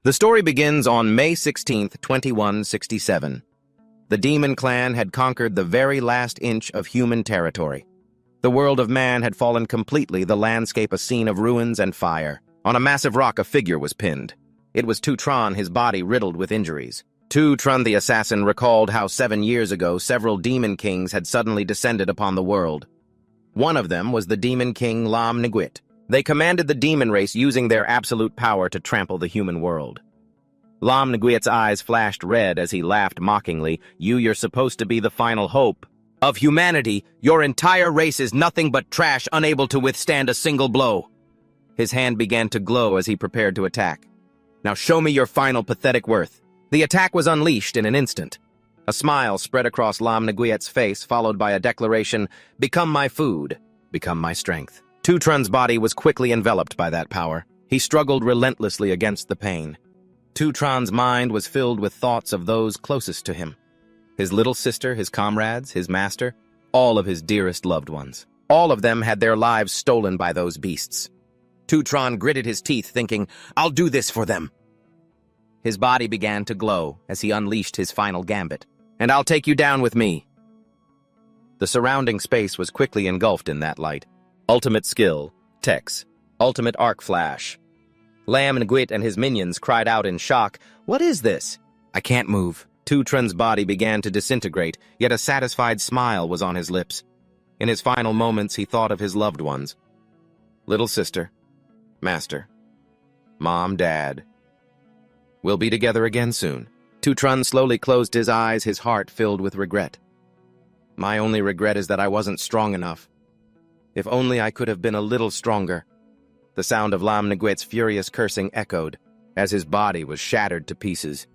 The story begins on May 16th, 2167. The demon clan had conquered the very last inch of human territory. The world of man had fallen completely, the landscape a scene of ruins and fire. On a massive rock, a figure was pinned. It was Tutran, his body riddled with injuries. Tutran the assassin recalled how 7 years ago several demon kings had suddenly descended upon the world. One of them was the demon king Lam Niguit. They commanded the demon race using their absolute power to trample the human world. Lam Niguit's eyes flashed red as he laughed mockingly. You're supposed to be the final hope of humanity. Your entire race is nothing but trash, unable to withstand a single blow. His hand began to glow as he prepared to attack. Now show me your final pathetic worth. The attack was unleashed in an instant. A smile spread across Lam Niguit's face, followed by a declaration, "Become my food, become my strength." Tutran's body was quickly enveloped by that power. He struggled relentlessly against the pain. Tutran's mind was filled with thoughts of those closest to him. His little sister, his comrades, his master, all of his dearest loved ones. All of them had their lives stolen by those beasts. Tutran gritted his teeth, thinking, "I'll do this for them." His body began to glow as he unleashed his final gambit. "And I'll take you down with me." The surrounding space was quickly engulfed in that light. Ultimate skill, Tex. Ultimate arc flash. Lam Niguit and his minions cried out in shock. "What is this?" "I can't move." Tutran's body began to disintegrate, yet a satisfied smile was on his lips. In his final moments, he thought of his loved ones. Little sister, master, mom, dad. We'll be together again soon. Tutran slowly closed his eyes, his heart filled with regret. My only regret is that I wasn't strong enough. If only I could have been a little stronger. The sound of Lam Niguit's furious cursing echoed as his body was shattered to pieces.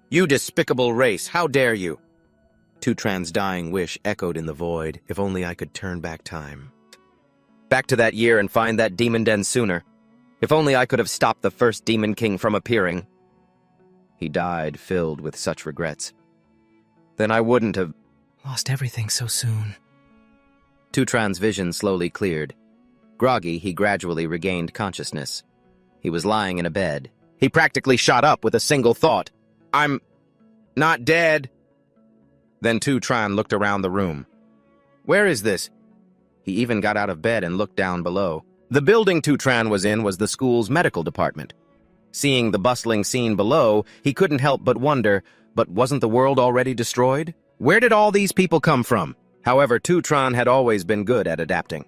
"You despicable race, how dare you!" Tutran's dying wish echoed in the void. If only I could turn back time. Back to that year and find that demon den sooner. If only I could have stopped the first demon king from appearing. He died filled with such regrets. Then I wouldn't have lost everything so soon. Tutran's vision slowly cleared. Groggy, he gradually regained consciousness. He was lying in a bed. He practically shot up with a single thought. "I'm not dead." Then Tutran looked around the room. "Where is this?" He even got out of bed and looked down below. The building Tutran was in was the school's medical department. Seeing the bustling scene below, he couldn't help but wonder, but wasn't the world already destroyed? Where did all these people come from? However, Tutran had always been good at adapting.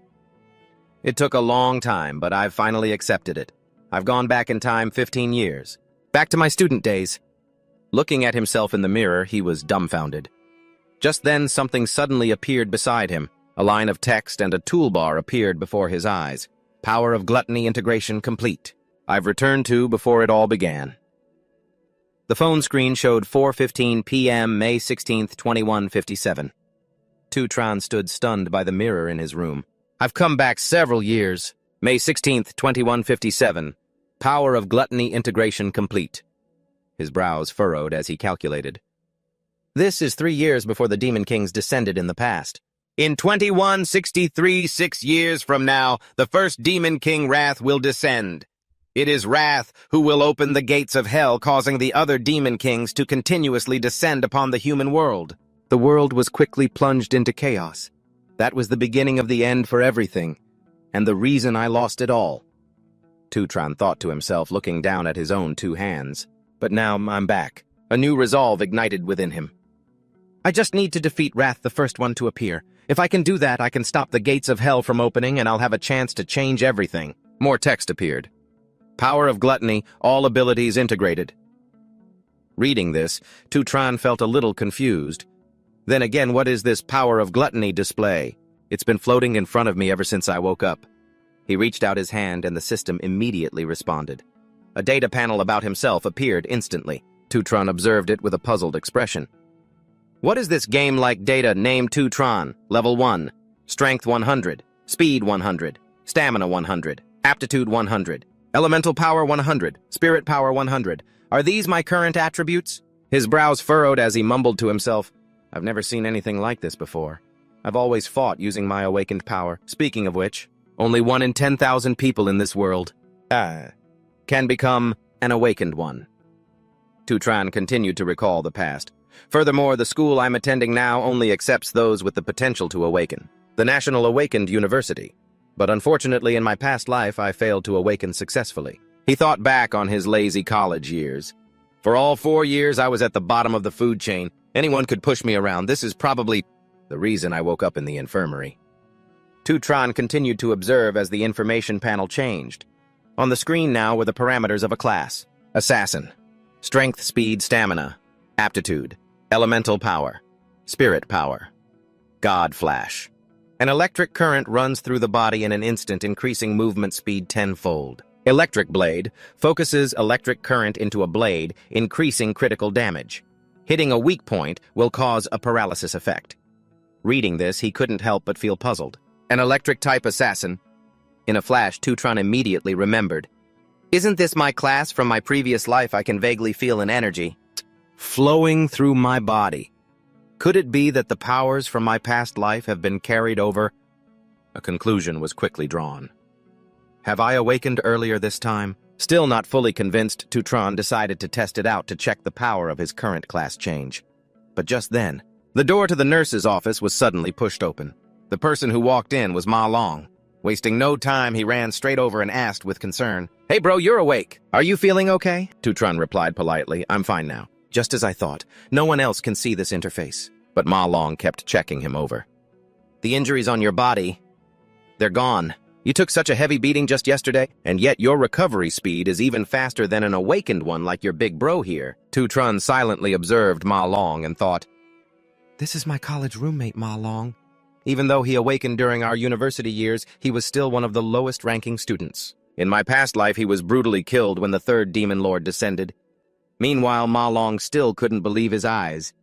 It took a long time, but I've finally accepted it. I've gone back in time 15 years. Back to my student days. Looking at himself in the mirror, he was dumbfounded. Just then, something suddenly appeared beside him. A line of text and a toolbar appeared before his eyes. Power of gluttony integration complete. I've returned to before it all began. The phone screen showed 4:15 p.m. May 16th, 2157. Tutran stood stunned by the mirror in his room. I've come back several years. May 16th, 2157. Power of gluttony integration complete. His brows furrowed as he calculated. This is 3 years before the Demon Kings descended in the past. In 2163, 6 years from now, the first Demon King Wrath will descend. It is Wrath who will open the gates of hell, causing the other Demon Kings to continuously descend upon the human world. The world was quickly plunged into chaos. That was the beginning of the end for everything, and the reason I lost it all. Tutran thought to himself, looking down at his own 2 hands. But now I'm back. A new resolve ignited within him. I just need to defeat Wrath, the first one to appear. If I can do that, I can stop the gates of hell from opening, and I'll have a chance to change everything. More text appeared. Power of gluttony, all abilities integrated. Reading this, Tutran felt a little confused. Then again, what is this power of gluttony display? It's been floating in front of me ever since I woke up. He reached out his hand and the system immediately responded. A data panel about himself appeared instantly. Tutran observed it with a puzzled expression. What is this game-like data? Name Tutran, level 1, strength 100, speed 100, stamina 100, aptitude 100, elemental power 100, spirit power 100. Are these my current attributes? His brows furrowed as he mumbled to himself. I've never seen anything like this before. I've always fought using my awakened power. Speaking of which, only 1 in 10,000 people in this world can become an awakened one. Tutran continued to recall the past. Furthermore, the school I'm attending now only accepts those with the potential to awaken. The National Awakened University. But unfortunately, in my past life, I failed to awaken successfully. He thought back on his lazy college years. For all 4 years, I was at the bottom of the food chain. Anyone could push me around. This is probably the reason I woke up in the infirmary. Tutran continued to observe as the information panel changed. On the screen now were the parameters of a class. Assassin. Strength, speed, stamina. Aptitude. Elemental power. Spirit power. God flash. An electric current runs through the body in an instant, increasing movement speed tenfold. Electric blade focuses electric current into a blade, increasing critical damage. Hitting a weak point will cause a paralysis effect. Reading this, he couldn't help but feel puzzled. An electric-type assassin. In a flash, Tutran immediately remembered. Isn't this my class from my previous life? I can vaguely feel an energy flowing through my body. Could it be that the powers from my past life have been carried over? A conclusion was quickly drawn. Have I awakened earlier this time? Still not fully convinced, Tutran decided to test it out to check the power of his current class change. But just then, the door to the nurse's office was suddenly pushed open. The person who walked in was Ma Long. Wasting no time, he ran straight over and asked with concern, "Hey bro, you're awake. Are you feeling okay?" Tutran replied politely, "I'm fine now." Just as I thought, no one else can see this interface. But Ma Long kept checking him over. The injuries on your body, they're gone. You took such a heavy beating just yesterday, and yet your recovery speed is even faster than an awakened one like your big bro here. Tutran silently observed Ma Long and thought, "This is my college roommate, Ma Long." Even though he awakened during our university years, he was still one of the lowest-ranking students. In my past life, he was brutally killed when the third demon lord descended. Meanwhile, Ma Long still couldn't believe his eyes.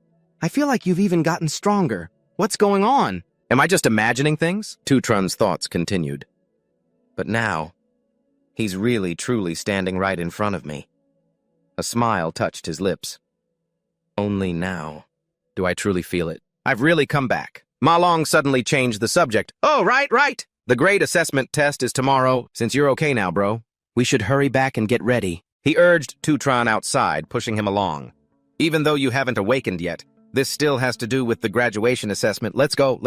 "I feel like you've even gotten stronger. What's going on? Am I just imagining things?" Tutran's thoughts continued. But now, he's really, truly standing right in front of me. A smile touched his lips. Only now do I truly feel it. I've really come back. Ma Long suddenly changed the subject. "Oh, right. The grade assessment test is tomorrow. Since you're okay now, bro, we should hurry back and get ready." He urged Tutran outside, pushing him along. "Even though you haven't awakened yet, this still has to do with the graduation assessment. Let's go.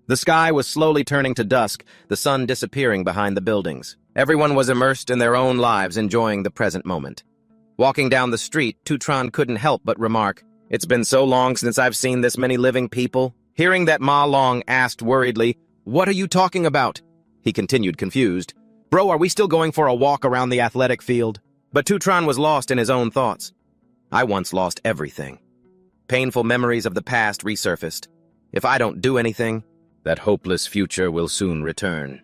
The sky was slowly turning to dusk, the sun disappearing behind the buildings. Everyone was immersed in their own lives, enjoying the present moment. Walking down the street, Tutran couldn't help but remark, "It's been so long since I've seen this many living people." Hearing that, Ma Long asked worriedly, "What are you talking about?" He continued confused. "Bro, are we still going for a walk around the athletic field?" But Tutran was lost in his own thoughts. I once lost everything. Painful memories of the past resurfaced. If I don't do anything, that hopeless future will soon return.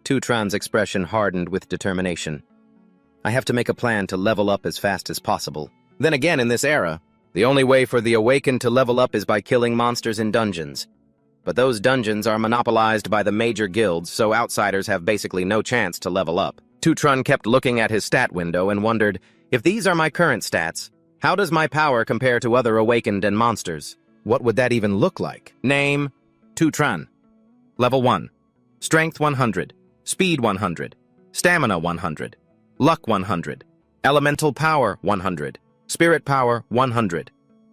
Tutran's expression hardened with determination. I have to make a plan to level up as fast as possible. Then again, in this era, the only way for the awakened to level up is by killing monsters in dungeons. But those dungeons are monopolized by the major guilds, so outsiders have basically no chance to level up. Tutran kept looking at his stat window and wondered, if these are my current stats, how does my power compare to other awakened and monsters? What would that even look like? Name, Tutran. Level 1. Strength 100. Speed 100. Stamina 100. Luck 100. Elemental power 100. Spirit power 100.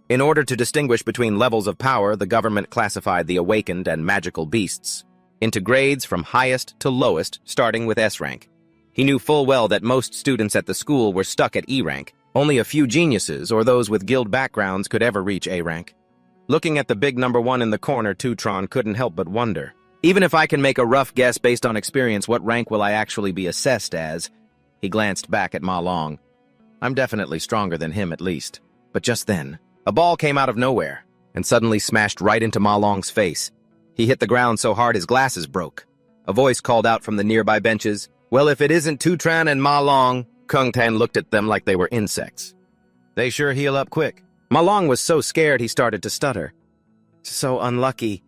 In order to distinguish between levels of power, the government classified the awakened and magical beasts into grades from highest to lowest, starting with S rank. He knew full well that most students at the school were stuck at E rank. Only a few geniuses or those with guild backgrounds could ever reach A rank. Looking at the big number 1 in the corner, Tutran couldn't help but wonder. Even if I can make a rough guess based on experience, what rank will I actually be assessed as? He glanced back at Ma Long. I'm definitely stronger than him at least. But just then, a ball came out of nowhere and suddenly smashed right into Ma Long's face. He hit the ground so hard his glasses broke. A voice called out from the nearby benches, "Well, if it isn't Tutran and Ma Long." Kung Tan looked at them like they were insects. They sure heal up quick. Ma Long was so scared he started to stutter. "So unlucky.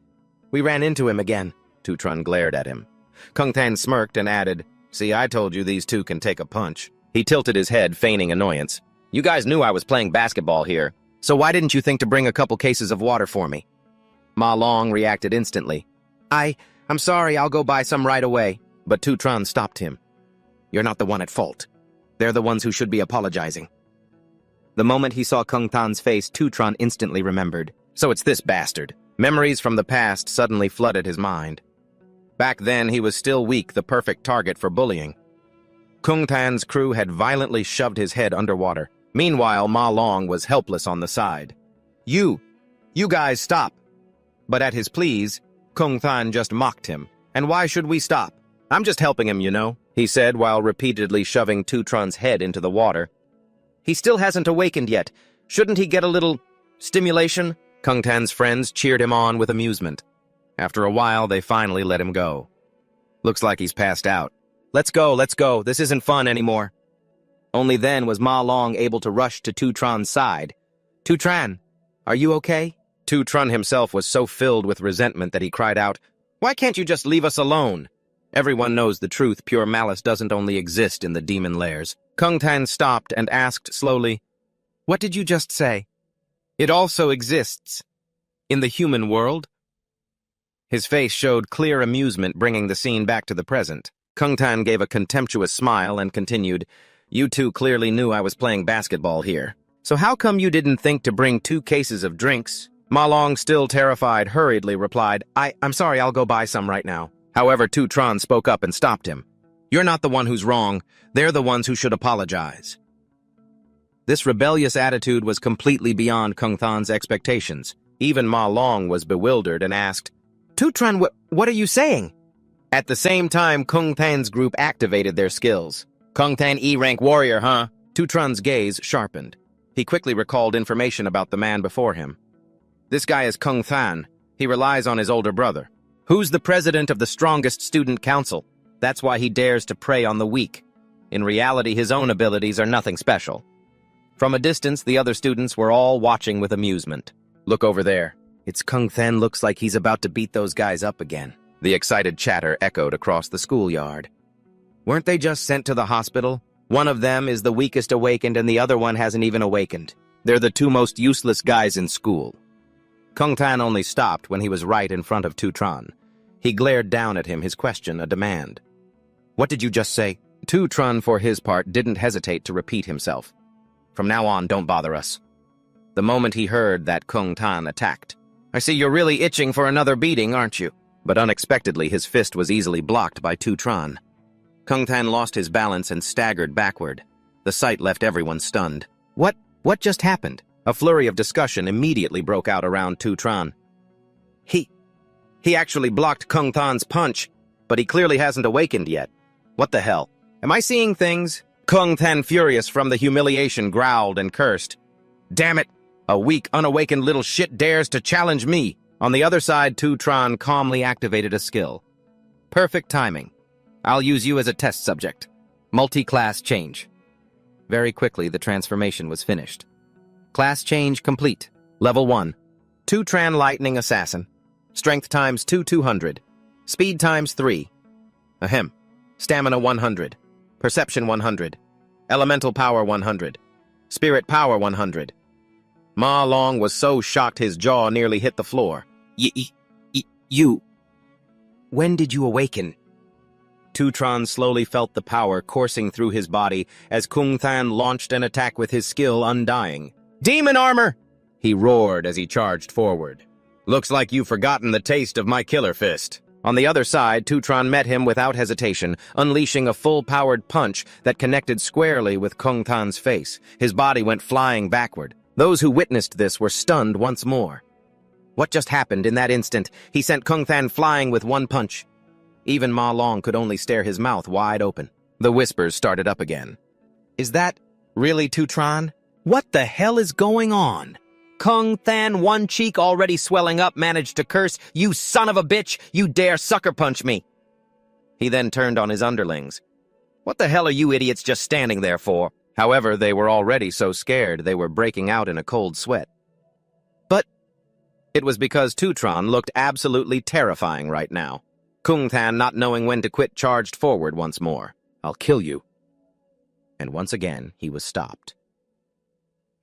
We ran into him again." Tutran glared at him. Kung Tan smirked and added, "See, I told you these two can take a punch." He tilted his head, feigning annoyance. "You guys knew I was playing basketball here, so why didn't you think to bring a couple cases of water for me?" Ma Long reacted instantly. I'm sorry, I'll go buy some right away." But Tutran stopped him. "You're not the one at fault. They're the ones who should be apologizing." The moment he saw Kung Tan's face, Tutron instantly remembered. So it's this bastard. Memories from the past suddenly flooded his mind. Back then, he was still weak, the perfect target for bullying. Kung Tan's crew had violently shoved his head underwater. Meanwhile, Ma Long was helpless on the side. You guys stop. But at his pleas, Kung Tan just mocked him. And why should we stop? I'm just helping him, you know, he said while repeatedly shoving Tutron's head into the water. He still hasn't awakened yet. Shouldn't he get a little stimulation? Kung Tan's friends cheered him on with amusement. After a while, they finally let him go. Looks like he's passed out. Let's go. This isn't fun anymore. Only then was Ma Long able to rush to Tutron's side. Tutran, are you okay? Tutron himself was so filled with resentment that he cried out, "Why can't you just leave us alone?" Everyone knows the truth. Pure malice doesn't only exist in the demon lairs. Kung Tan stopped and asked slowly, "What did you just say?" "It also exists in the human world." His face showed clear amusement, bringing the scene back to the present. Kung Tan gave a contemptuous smile and continued, "You two clearly knew I was playing basketball here. So how come you didn't think to bring 2 cases of drinks?" Ma Long, still terrified, hurriedly replied, I'm sorry, I'll go buy some right now." However, Tutron spoke up and stopped him. "You're not the one who's wrong. They're the ones who should apologize." This rebellious attitude was completely beyond Kung Tan's expectations. Even Ma Long was bewildered and asked, "Tutron, what are you saying?" At the same time, Kung Tan's group activated their skills. Kung Tan E-rank warrior, huh? Tutron's gaze sharpened. He quickly recalled information about the man before him. This guy is Kung Tan. He relies on his older brother. Who's the president of the strongest student council? That's why he dares to prey on the weak. In reality, his own abilities are nothing special. From a distance, the other students were all watching with amusement. "Look over there. It's Kung Tan. Looks like he's about to beat those guys up again." The excited chatter echoed across the schoolyard. "Weren't they just sent to the hospital? One of them is the weakest awakened and the other one hasn't even awakened. They're the 2 most useless guys in school." Kung Tan only stopped when he was right in front of Tutron. He glared down at him, his question a demand. "What did you just say?" Tutron, for his part, didn't hesitate to repeat himself. "From now on, don't bother us." The moment he heard that, Kung Tan attacked. "I see you're really itching for another beating, aren't you?" But unexpectedly, his fist was easily blocked by Tutron. Kung Tan lost his balance and staggered backward. The sight left everyone stunned. What just happened? A flurry of discussion immediately broke out around Tutron. He actually blocked Kung Tan's punch, but he clearly hasn't awakened yet. What the hell? Am I seeing things? Kung Tan, furious from the humiliation, growled and cursed. "Damn it! A weak, unawakened little shit dares to challenge me!" On the other side, Tutron calmly activated a skill. "Perfect timing. I'll use you as a test subject. Multi-class change." Very quickly, the transformation was finished. Class change complete. Level 1. Tutron Lightning Assassin. Strength times 200. Speed times 3. Ahem. Stamina 100. Perception 100. Elemental power 100. Spirit power 100. Ma Long was so shocked his jaw nearly hit the floor. You... When did you awaken?" Tutron slowly felt the power coursing through his body as Kung Tan launched an attack with his skill Undying. "Demon armor!" he roared as he charged forward. "Looks like you've forgotten the taste of my killer fist." On the other side, Tutron met him without hesitation, unleashing a full-powered punch that connected squarely with Kung Tan's face. His body went flying backward. Those who witnessed this were stunned once more. What just happened in that instant? He sent Kung Tan flying with one punch. Even Ma Long could only stare, his mouth wide open. The whispers started up again. "Is that really Tutron? What the hell is going on?" Kung Tan, one cheek already swelling up, managed to curse, "You son of a bitch! You dare sucker punch me!" He then turned on his underlings. "What the hell are you idiots just standing there for?" However, they were already so scared they were breaking out in a cold sweat. But it was because Tutron looked absolutely terrifying right now. Kung Tan, not knowing when to quit, charged forward once more. "I'll kill you." And once again, he was stopped.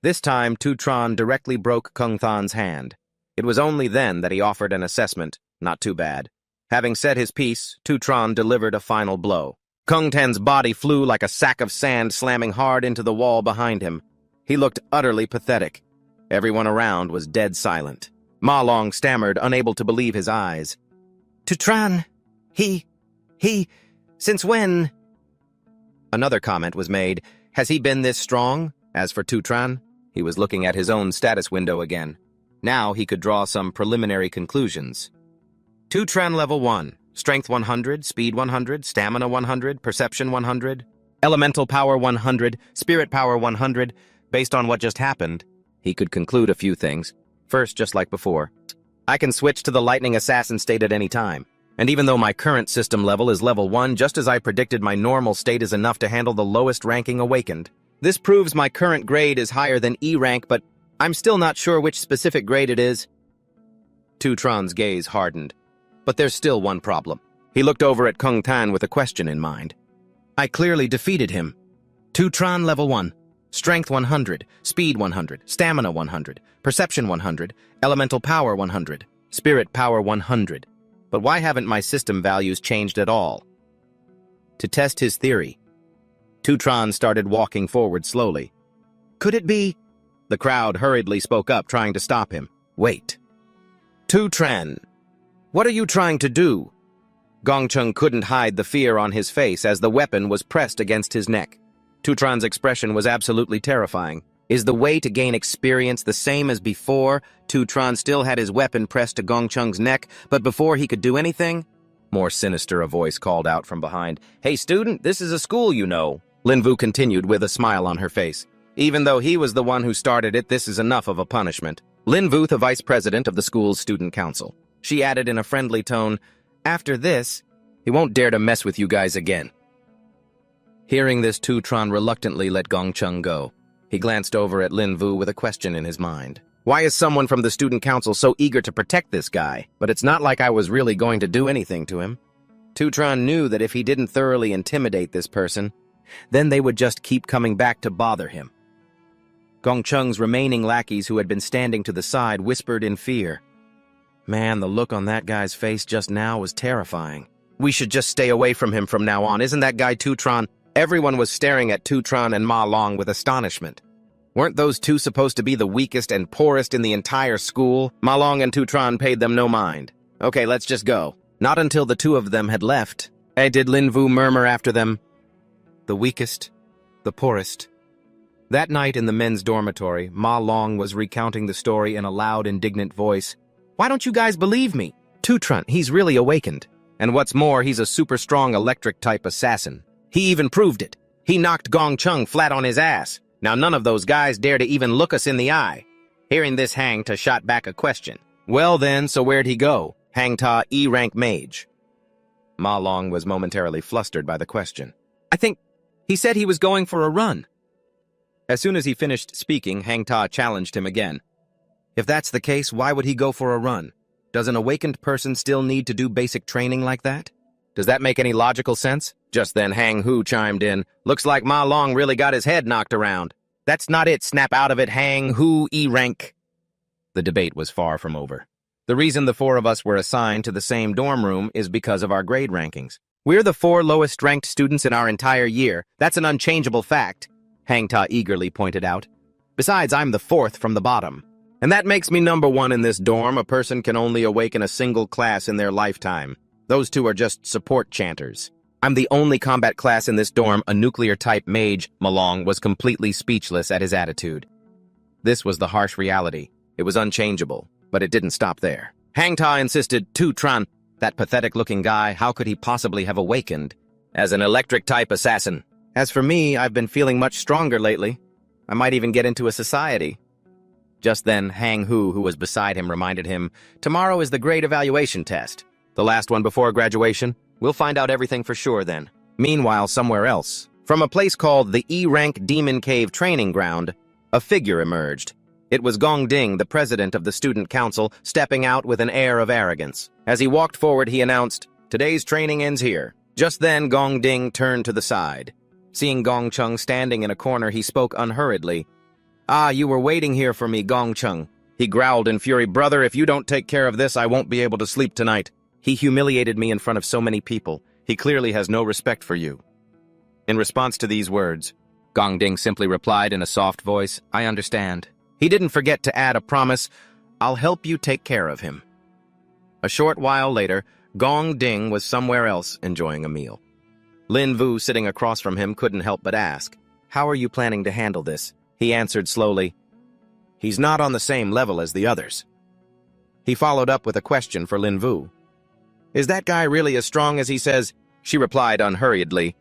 This time, Tutron directly broke Kung Tan's hand. It was only then that he offered an assessment. Not too bad. Having said his piece, Tutron delivered a final blow. Kung Tan's body flew like a sack of sand, slamming hard into the wall behind him. He looked utterly pathetic. Everyone around was dead silent. Ma Long stammered, unable to believe his eyes. "Tutran, since when?" Another comment was made. Has he been this strong? As for Tutran, he was looking at his own status window again. Now he could draw some preliminary conclusions. Tutran level 1, strength 100, speed 100, stamina 100, perception 100, elemental power 100, spirit power 100. Based on what just happened, he could conclude a few things. First, just like before, I can switch to the lightning assassin state at any time. And even though my current system level is level 1, just as I predicted, my normal state is enough to handle the lowest ranking awakened. This proves my current grade is higher than E rank, but I'm still not sure which specific grade it is. Tutran's gaze hardened. But there's still one problem. He looked over at Kung Tan with a question in mind. I clearly defeated him. Tutran level 1, strength 100, speed 100, stamina 100, perception 100, elemental power 100, spirit power 100. But why haven't my system values changed at all? To test his theory, Tutran started walking forward slowly. Could it be? The crowd hurriedly spoke up, trying to stop him. Wait. Tutran, what are you trying to do? Gongcheng couldn't hide the fear on his face as the weapon was pressed against his neck. Tutran's expression was absolutely terrifying. Is the way to gain experience the same as before? Tutran still had his weapon pressed to Gongcheng's neck, but before he could do anything? More sinister, a voice called out from behind. Hey student, this is a school, you know. Linvu continued with a smile on her face. Even though he was the one who started it, this is enough of a punishment. Linvu, the vice president of the school's student council. She added in a friendly tone, after this, he won't dare to mess with you guys again. Hearing this, Tutran reluctantly let Gongcheng go. He glanced over at Linvu with a question in his mind. Why is someone from the student council so eager to protect this guy? But it's not like I was really going to do anything to him. Tutran knew that if he didn't thoroughly intimidate this person, then they would just keep coming back to bother him. Gongcheng's remaining lackeys who had been standing to the side whispered in fear. Man, the look on that guy's face just now was terrifying. We should just stay away from him from now on. Isn't that guy Tutran? Everyone was staring at Tutran and Ma Long with astonishment. Weren't those two supposed to be the weakest and poorest in the entire school? Ma Long and Tutran paid them no mind. Okay, let's just go. Not until the two of them had left. Did Linvu murmur after them? The weakest, the poorest. That night in the men's dormitory, Ma Long was recounting the story in a loud, indignant voice. Why don't you guys believe me? Tutran, he's really awakened. And what's more, he's a super strong electric-type assassin. He even proved it. He knocked Gongcheng flat on his ass. Now none of those guys dare to even look us in the eye. Hearing this, Hang Ta shot back a question. Well then, so where'd he go? Hang Ta, E-rank mage. Ma Long was momentarily flustered by the question. I think he said he was going for a run. As soon as he finished speaking, Hang Ta challenged him again. If that's the case, why would he go for a run? Does an awakened person still need to do basic training like that? Does that make any logical sense? Just then Hang Hu chimed in. Looks like Ma Long really got his head knocked around. That's not it, snap out of it, Hang Hu E-rank. The debate was far from over. The reason the four of us were assigned to the same dorm room is because of our grade rankings. We're the four lowest ranked students in our entire year. That's an unchangeable fact, Hang Ta eagerly pointed out. Besides, I'm the fourth from the bottom. And that makes me number one in this dorm. A person can only awaken a single class in their lifetime. Those two are just support chanters. I'm the only combat class in this dorm, a nuclear-type mage. Ma Long was completely speechless at his attitude. This was the harsh reality. It was unchangeable, but it didn't stop there. Hang Ta insisted, Tutran, that pathetic-looking guy, how could he possibly have awakened? As an electric-type assassin. As for me, I've been feeling much stronger lately. I might even get into a society. Just then, Hang Hu, who was beside him, reminded him, tomorrow is the grade evaluation test. The last one before graduation. We'll find out everything for sure then. Meanwhile, somewhere else, from a place called the E-rank Demon Cave Training Ground, a figure emerged. It was Gong Ding, the president of the student council, stepping out with an air of arrogance. As he walked forward, he announced, today's training ends here. Just then, Gong Ding turned to the side. Seeing Gongcheng standing in a corner, he spoke unhurriedly. Ah, you were waiting here for me, Gongcheng. He growled in fury, brother, if you don't take care of this, I won't be able to sleep tonight. He humiliated me in front of so many people. He clearly has no respect for you. In response to these words, Gongding simply replied in a soft voice, I understand. He didn't forget to add a promise, I'll help you take care of him. A short while later, Gongding was somewhere else enjoying a meal. Lin Vu, sitting across from him, couldn't help but ask, How are you planning to handle this? He answered slowly, He's not on the same level as the others. He followed up with a question for Lin Vu. Is that guy really as strong as he says? She replied unhurriedly,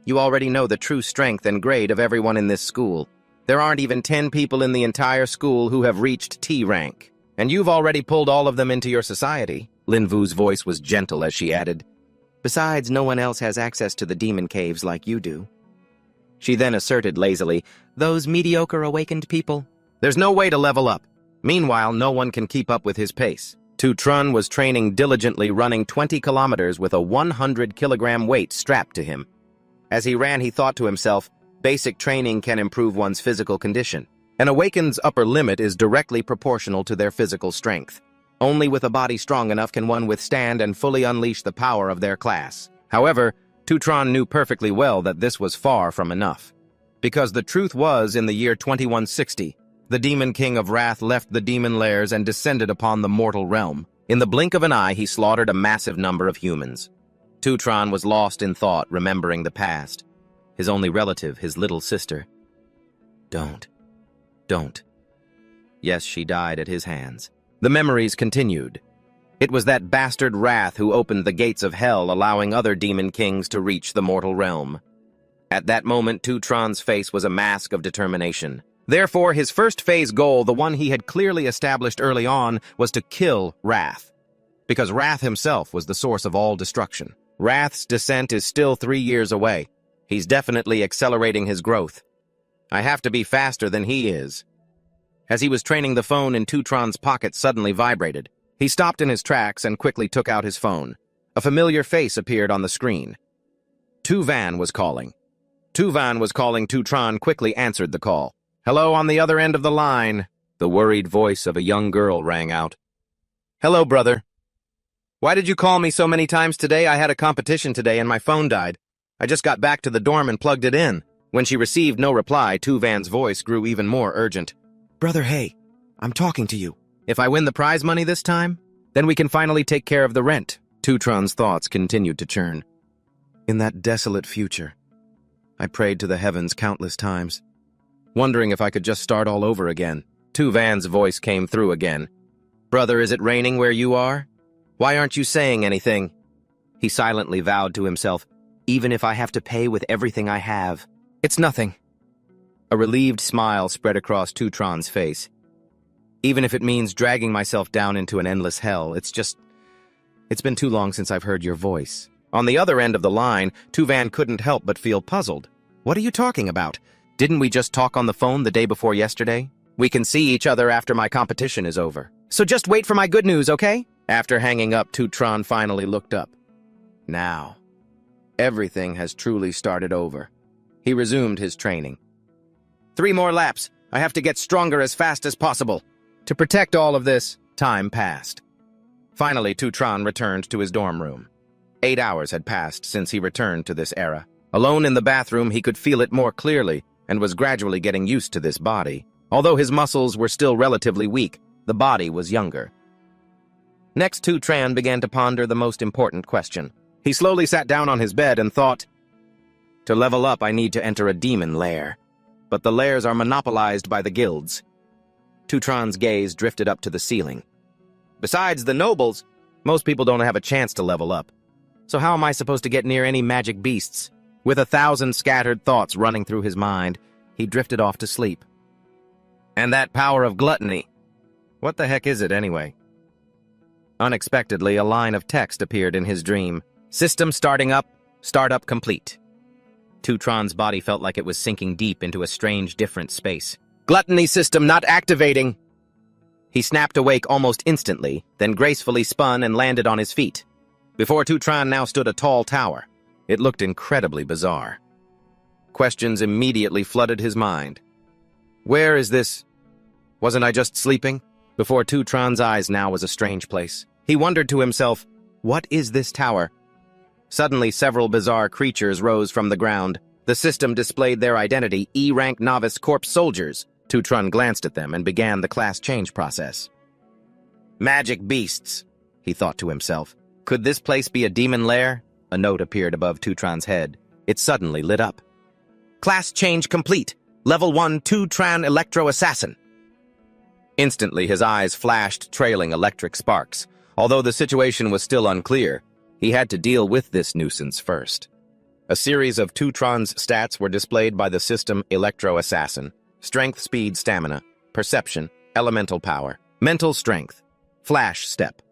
You already know the true strength and grade of everyone in this school. There aren't even 10 people in the entire school who have reached T rank. And you've already pulled all of them into your society. Lin Vu's voice was gentle as she added, Besides, no one else has access to the demon caves like you do. She then asserted lazily, Those mediocre awakened people. There's no way to level up. Meanwhile, no one can keep up with his pace. Tu Trun was training diligently, running 20 kilometers with a 100-kilogram weight strapped to him. As he ran, he thought to himself, Basic training can improve one's physical condition. An Awaken's upper limit is directly proportional to their physical strength. Only with a body strong enough can one withstand and fully unleash the power of their class. However, Tu Trun knew perfectly well that this was far from enough. Because the truth was, in the year 2160, the Demon King of Wrath left the demon lairs and descended upon the mortal realm. In the blink of an eye, he slaughtered a massive number of humans. Tu Trun was lost in thought, remembering the past. His only relative, his little sister. Don't. Yes, she died at his hands. The memories continued. It was that bastard Wrath who opened the gates of hell, allowing other demon kings to reach the mortal realm. At that moment, Tu Trun's face was a mask of determination. Therefore, his first phase goal, the one he had clearly established early on, was to kill Wrath. Because Wrath himself was the source of all destruction. Wrath's descent is still 3 years away. He's definitely accelerating his growth. I have to be faster than he is. As he was training, the phone in Tu Trun's pocket suddenly vibrated. He stopped in his tracks and quickly took out his phone. A familiar face appeared on the screen. Tu Van was calling. Tu Trun quickly answered the call. Hello on the other end of the line. The worried voice of a young girl rang out. Hello, brother. Why did you call me so many times today? I had a competition today and my phone died. I just got back to the dorm and plugged it in. When she received no reply, Tu Van's voice grew even more urgent. Brother, hey, I'm talking to you. If I win the prize money this time, then we can finally take care of the rent. Tu Trun's thoughts continued to churn. In that desolate future, I prayed to the heavens countless times, wondering if I could just start all over again. Tu Van's voice came through again. Brother, is it raining where you are? Why aren't you saying anything? He silently vowed to himself, even if I have to pay with everything I have. It's nothing. A relieved smile spread across Tu Trun's face. Even if it means dragging myself down into an endless hell, it's been too long since I've heard your voice. On the other end of the line, Tu Van couldn't help but feel puzzled. What are you talking about? Didn't we just talk on the phone the day before yesterday? We can see each other after my competition is over. So just wait for my good news, okay? After hanging up, Tu Trun finally looked up. Now, everything has truly started over. He resumed his training. 3 more laps. I have to get stronger as fast as possible. To protect all of this, time passed. Finally, Tu Trun returned to his dorm room. 8 hours had passed since he returned to this era. Alone in the bathroom, he could feel it more clearly and was gradually getting used to this body. Although his muscles were still relatively weak, the body was younger. Next, Tu Trun began to ponder the most important question. He slowly sat down on his bed and thought, to level up, I need to enter a demon lair. But the lairs are monopolized by the guilds. Tu Trun's gaze drifted up to the ceiling. Besides the nobles, most people don't have a chance to level up. So how am I supposed to get near any magic beasts? With 1,000 scattered thoughts running through his mind, he drifted off to sleep. And that power of gluttony. What the heck is it anyway? Unexpectedly, a line of text appeared in his dream. System starting up, startup complete. Tu Trun's body felt like it was sinking deep into a strange, different space. Gluttony system not activating! He snapped awake almost instantly, then gracefully spun and landed on his feet. Before Tu Trun now stood a tall tower. It looked incredibly bizarre. Questions immediately flooded his mind. Where is this? Wasn't I just sleeping? Before Tu Trun's eyes now was a strange place. He wondered to himself, what is this tower? Suddenly, several bizarre creatures rose from the ground. The system displayed their identity, E-rank novice corpse soldiers. Tutron glanced at them and began the class change process. Magic beasts, he thought to himself. Could this place be a demon lair? A note appeared above Tutron's head. It suddenly lit up. Class change complete. Level 1 Tutron Electro Assassin. Instantly, his eyes flashed, trailing electric sparks. Although the situation was still unclear, he had to deal with this nuisance first. A series of Tutron's stats were displayed by the system Electro Assassin. Strength, speed, stamina, perception, elemental power, mental strength, flash step.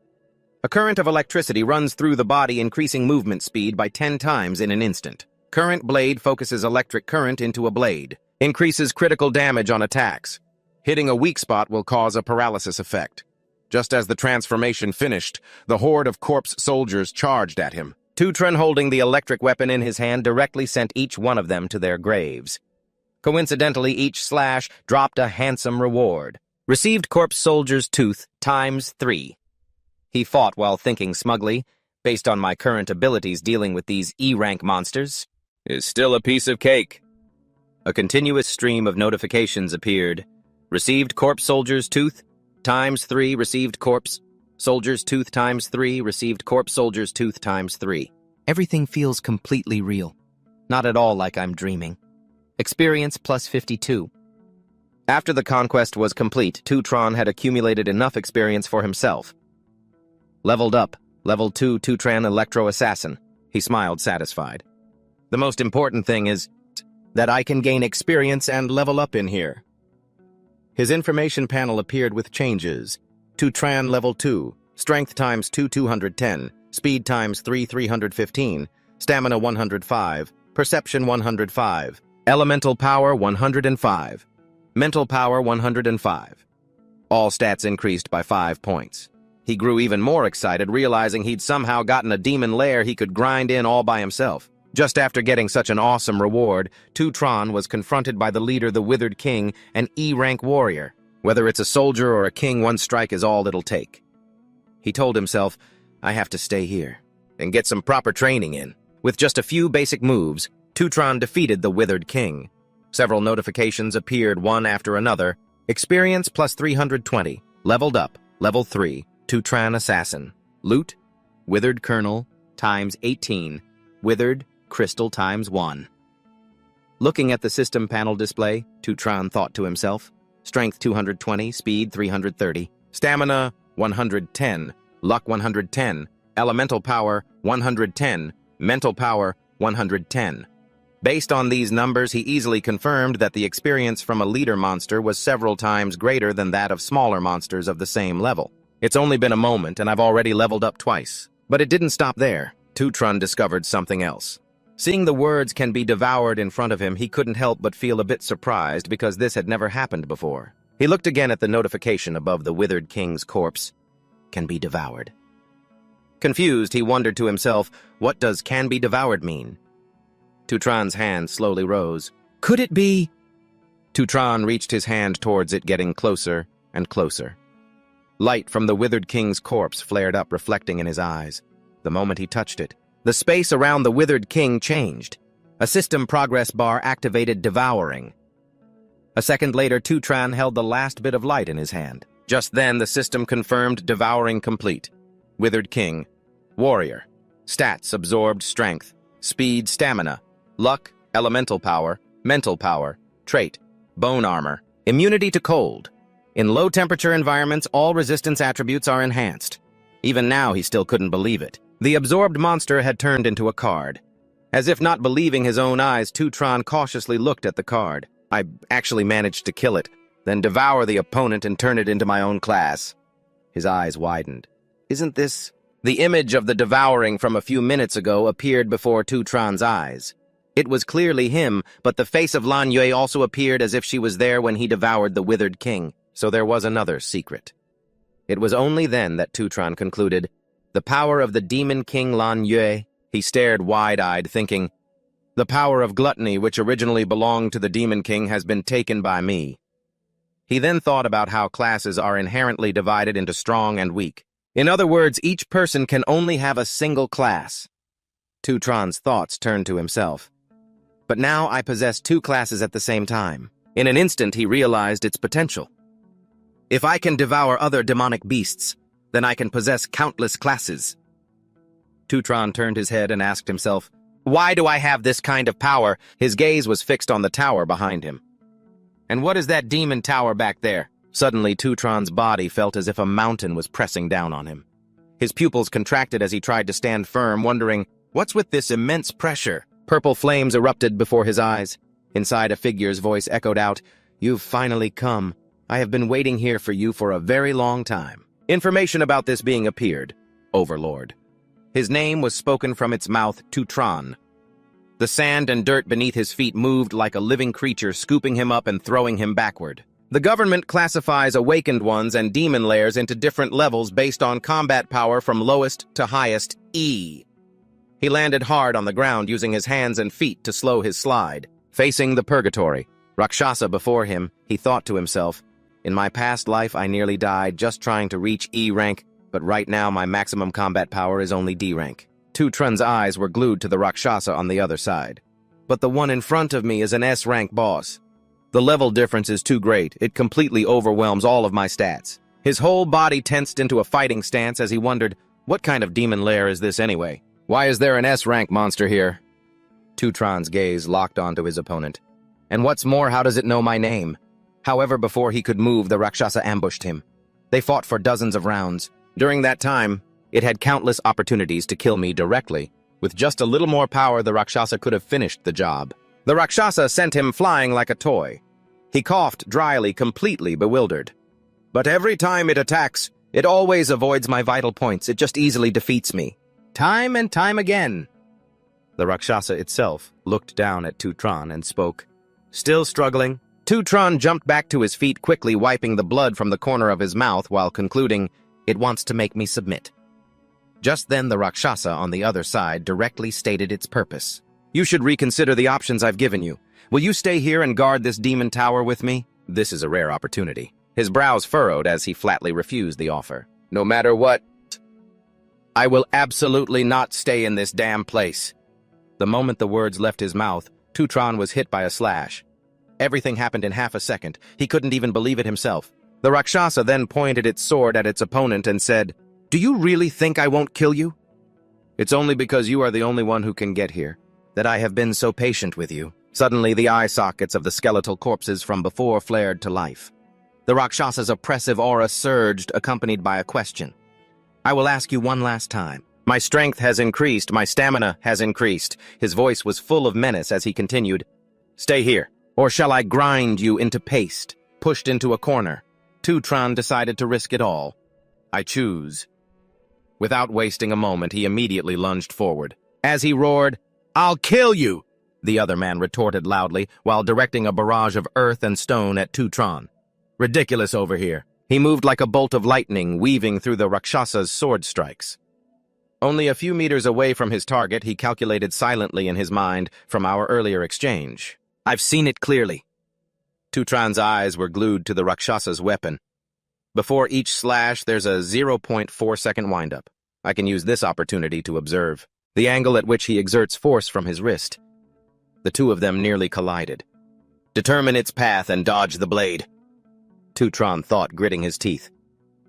A current of electricity runs through the body, increasing movement speed by 10 times in an instant. Current blade focuses electric current into a blade. Increases critical damage on attacks. Hitting a weak spot will cause a paralysis effect. Just as the transformation finished, the horde of corpse soldiers charged at him. Tutron, holding the electric weapon in his hand, directly sent each one of them to their graves. Coincidentally, each slash dropped a handsome reward. Received corpse soldier's tooth ×3. He fought while thinking smugly, based on my current abilities dealing with these E-rank monsters, is still a piece of cake. A continuous stream of notifications appeared. Received corpse soldier's tooth ×3, received corpse soldier's tooth ×3, received corpse soldier's tooth ×3. Everything feels completely real. Not at all like I'm dreaming. Experience +52. After the conquest was complete, Tutron had accumulated enough experience for himself. Leveled up, level 2 Tutron Electro Assassin. He smiled, satisfied. The most important thing is that I can gain experience and level up in here. His information panel appeared with changes. Tutron level 2, strength ×2 210, speed ×3 315, stamina 105, perception 105, elemental power 105, mental power 105. All stats increased by 5 points. He grew even more excited, realizing he'd somehow gotten a demon lair he could grind in all by himself. Just after getting such an awesome reward, Tutron was confronted by the leader, the Withered King, an E-rank warrior. Whether it's a soldier or a king, one strike is all it'll take. He told himself, I have to stay here and get some proper training in. With just a few basic moves, Tutron defeated the Withered King. Several notifications appeared one after another. Experience +320. Leveled up. Level 3. Tutron Assassin. Loot. Withered Kernel ×18. Withered Crystal ×1. Looking at the system panel display, Tutron thought to himself, Strength 220, Speed 330, Stamina 110, Luck 110, Elemental Power 110, Mental Power 110. Based on these numbers, he easily confirmed that the experience from a leader monster was several times greater than that of smaller monsters of the same level. It's only been a moment, and I've already leveled up twice. But it didn't stop there. Tutron discovered something else. Seeing the words "can be devoured" in front of him, he couldn't help but feel a bit surprised because this had never happened before. He looked again at the notification above the Withered King's corpse. Can be devoured. Confused, he wondered to himself, what does "can be devoured" mean? Tutron's hand slowly rose. Could it be? Tutron reached his hand towards it, getting closer and closer. Light from the Withered King's corpse flared up, reflecting in his eyes. The moment he touched it, the space around the Withered King changed. A system progress bar activated devouring. A second later, Tutron held the last bit of light in his hand. Just then, the system confirmed devouring complete. Withered King. Warrior. Stats: absorbed strength, speed, stamina, luck, elemental power, mental power, trait, bone armor, immunity to cold. In low-temperature environments, all resistance attributes are enhanced. Even now, he still couldn't believe it. The absorbed monster had turned into a card. As if not believing his own eyes, Tutron cautiously looked at the card. I actually managed to kill it, then devour the opponent and turn it into my own class. His eyes widened. Isn't this... The image of the devouring from a few minutes ago appeared before Tutron's eyes. It was clearly him, but the face of Lan Yue also appeared as if she was there when he devoured the Withered King, so there was another secret. It was only then that Tutron concluded, the power of the Demon King Lan Yue. He stared wide-eyed, thinking, the power of gluttony, which originally belonged to the Demon King, has been taken by me. He then thought about how classes are inherently divided into strong and weak. In other words, each person can only have a single class. Tutron's thoughts turned to himself. But now I possess two classes at the same time. In an instant, he realized its potential. If I can devour other demonic beasts, then I can possess countless classes. Tutron turned his head and asked himself, why do I have this kind of power? His gaze was fixed on the tower behind him. And what is that demon tower back there? Suddenly, Tutron's body felt as if a mountain was pressing down on him. His pupils contracted as he tried to stand firm, wondering, what's with this immense pressure? Purple flames erupted before his eyes. Inside, a figure's voice echoed out, you've finally come. I have been waiting here for you for a very long time. Information about this being appeared. Overlord. His name was spoken from its mouth, Tutron. The sand and dirt beneath his feet moved like a living creature, scooping him up and throwing him backward. The government classifies awakened ones and demon layers into different levels based on combat power from lowest to highest E. He landed hard on the ground using his hands and feet to slow his slide. Facing the purgatory, Rakshasa before him, he thought to himself, in my past life I nearly died just trying to reach E rank, but right now my maximum combat power is only D rank. Tutron's eyes were glued to the Rakshasa on the other side. But the one in front of me is an S rank boss. The level difference is too great, it completely overwhelms all of my stats. His whole body tensed into a fighting stance as he wondered, what kind of demon lair is this anyway? Why is there an S rank monster here? Tutron's gaze locked onto his opponent. And what's more, how does it know my name? However, before he could move, the Rakshasa ambushed him. They fought for dozens of rounds. During that time, it had countless opportunities to kill me directly. With just a little more power, the Rakshasa could have finished the job. The Rakshasa sent him flying like a toy. He coughed dryly, completely bewildered. But every time it attacks, it always avoids my vital points. It just easily defeats me. Time and time again. The Rakshasa itself looked down at Tutron and spoke. Still struggling, Tutron jumped back to his feet, quickly wiping the blood from the corner of his mouth while concluding, it wants to make me submit. Just then the Rakshasa on the other side directly stated its purpose. You should reconsider the options I've given you. Will you stay here and guard this demon tower with me? This is a rare opportunity. His brows furrowed as he flatly refused the offer. No matter what, I will absolutely not stay in this damn place. The moment the words left his mouth, Tutron was hit by a slash. Everything happened in half a second. He couldn't even believe it himself. The Rakshasa then pointed its sword at its opponent and said, do you really think I won't kill you? It's only because you are the only one who can get here that I have been so patient with you. Suddenly, the eye sockets of the skeletal corpses from before flared to life. The Rakshasa's oppressive aura surged, accompanied by a question. I will ask you one last time. My strength has increased, my stamina has increased. His voice was full of menace as he continued, stay here, or shall I grind you into paste? Pushed into a corner, Tutron decided to risk it all. I choose. Without wasting a moment, he immediately lunged forward. As he roared, I'll kill you! The other man retorted loudly while directing a barrage of earth and stone at Tutron. Ridiculous over here. He moved like a bolt of lightning, weaving through the Rakshasa's sword strikes. Only a few meters away from his target, he calculated silently in his mind from our earlier exchange. I've seen it clearly. Tutron's eyes were glued to the Rakshasa's weapon. Before each slash, there's a 0.4-second windup. I can use this opportunity to observe the angle at which he exerts force from his wrist. The two of them nearly collided. Determine its path and dodge the blade, Tutron thought, gritting his teeth.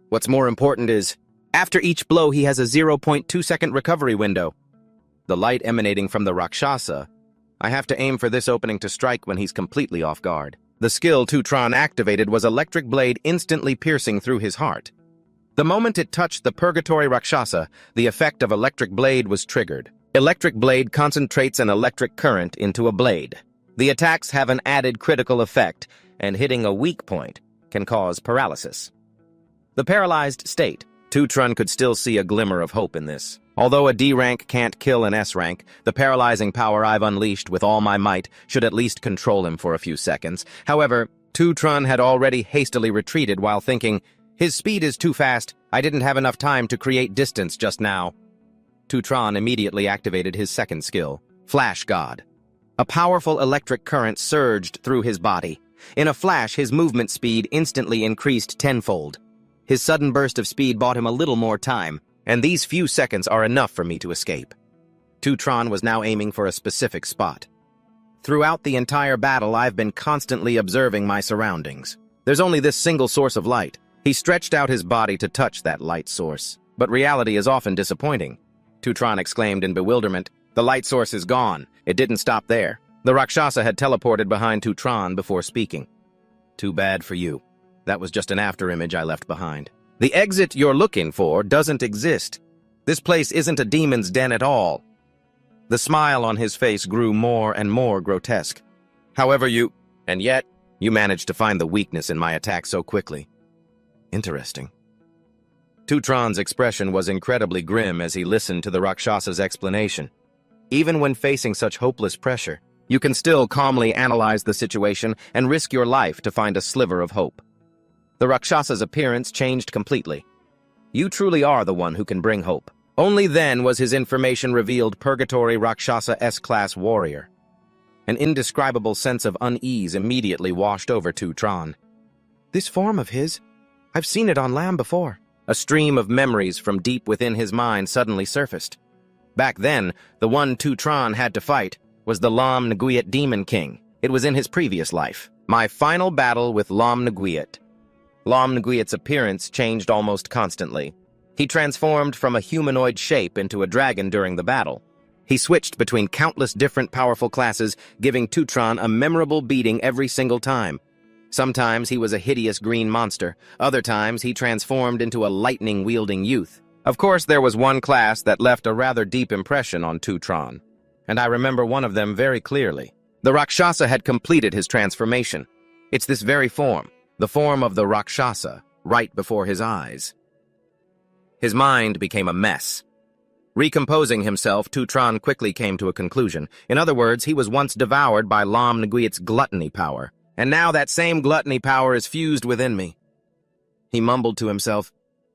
What's more important is, after each blow he has a 0.2-second recovery window. The light emanating from the Rakshasa, I have to aim for this opening to strike when he's completely off guard. The skill Tutron activated was electric blade instantly piercing through his heart. The moment it touched the Purgatory Rakshasa, the effect of electric blade was triggered. Electric blade concentrates an electric current into a blade. The attacks have an added critical effect, and hitting a weak point can cause paralysis. The paralyzed state, Tutron could still see a glimmer of hope in this. Although a D rank can't kill an S rank, the paralyzing power I've unleashed with all my might should at least control him for a few seconds. However, Tutron had already hastily retreated while thinking, his speed is too fast, I didn't have enough time to create distance just now. Tutron immediately activated his second skill, Flash God. A powerful electric current surged through his body. In a flash, his movement speed instantly increased tenfold. His sudden burst of speed bought him a little more time, and these few seconds are enough for me to escape. Tutron was now aiming for a specific spot. Throughout the entire battle, I've been constantly observing my surroundings. There's only this single source of light. He stretched out his body to touch that light source. But reality is often disappointing. Tutron exclaimed in bewilderment. The light source is gone. It didn't stop there. The Rakshasa had teleported behind Tutron before speaking. Too bad for you. That was just an afterimage I left behind. The exit you're looking for doesn't exist. This place isn't a demon's den at all. The smile on his face grew more and more grotesque. However, and yet, you managed to find the weakness in my attack so quickly. Interesting. Tutron's expression was incredibly grim as he listened to the Rakshasa's explanation. Even when facing such hopeless pressure, you can still calmly analyze the situation and risk your life to find a sliver of hope. The Rakshasa's appearance changed completely. You truly are the one who can bring hope. Only then was his information revealed Purgatory Rakshasa S-Class warrior. An indescribable sense of unease immediately washed over Tutron. This form of his? I've seen it on Lam before. A stream of memories from deep within his mind suddenly surfaced. Back then, the one Tutron had to fight was the Lam Nguyen Demon King. It was in his previous life. My final battle with Lam Nguyen. Lam Nguyen's appearance changed almost constantly. He transformed from a humanoid shape into a dragon during the battle. He switched between countless different powerful classes, giving Tutron a memorable beating every single time. Sometimes he was a hideous green monster. Other times he transformed into a lightning-wielding youth. Of course, there was one class that left a rather deep impression on Tutron, and I remember one of them very clearly. The Rakshasa had completed his transformation. It's this very form, the form of the Rakshasa, right before his eyes. His mind became a mess. Recomposing himself, Tutron quickly came to a conclusion. In other words, he was once devoured by Lam Nguyen's gluttony power, and now that same gluttony power is fused within me. He mumbled to himself,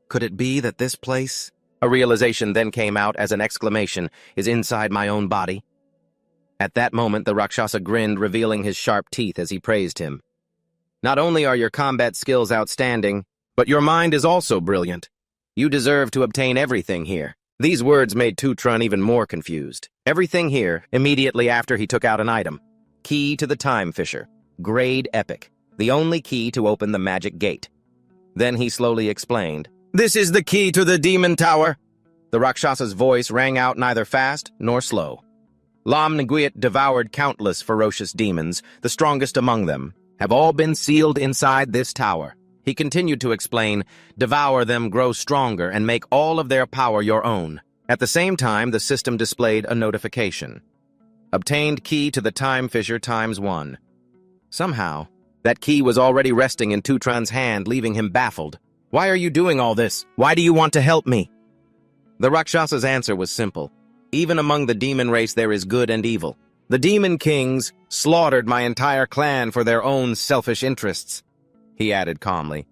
could it be that this place? A realization then came out as an exclamation, is inside my own body. At that moment, the Rakshasa grinned, revealing his sharp teeth as he praised him. Not only are your combat skills outstanding, but your mind is also brilliant. You deserve to obtain everything here. These words made Tutron even more confused. Everything here, immediately after he took out an item. Key to the Time Fisher. Grade Epic. The only key to open the magic gate. Then he slowly explained, this is the key to the Demon Tower. The Rakshasa's voice rang out neither fast nor slow. Lam Nguyen devoured countless ferocious demons, the strongest among them, have all been sealed inside this tower. He continued to explain, devour them, grow stronger, and make all of their power your own. At the same time, the system displayed a notification. Obtained key to the Time Fisher ×1. Somehow, that key was already resting in Tutron's hand, leaving him baffled. Why are you doing all this? Why do you want to help me? The Rakshasa's answer was simple. Even among the demon race there is good and evil. The demon kings slaughtered my entire clan for their own selfish interests. He added calmly,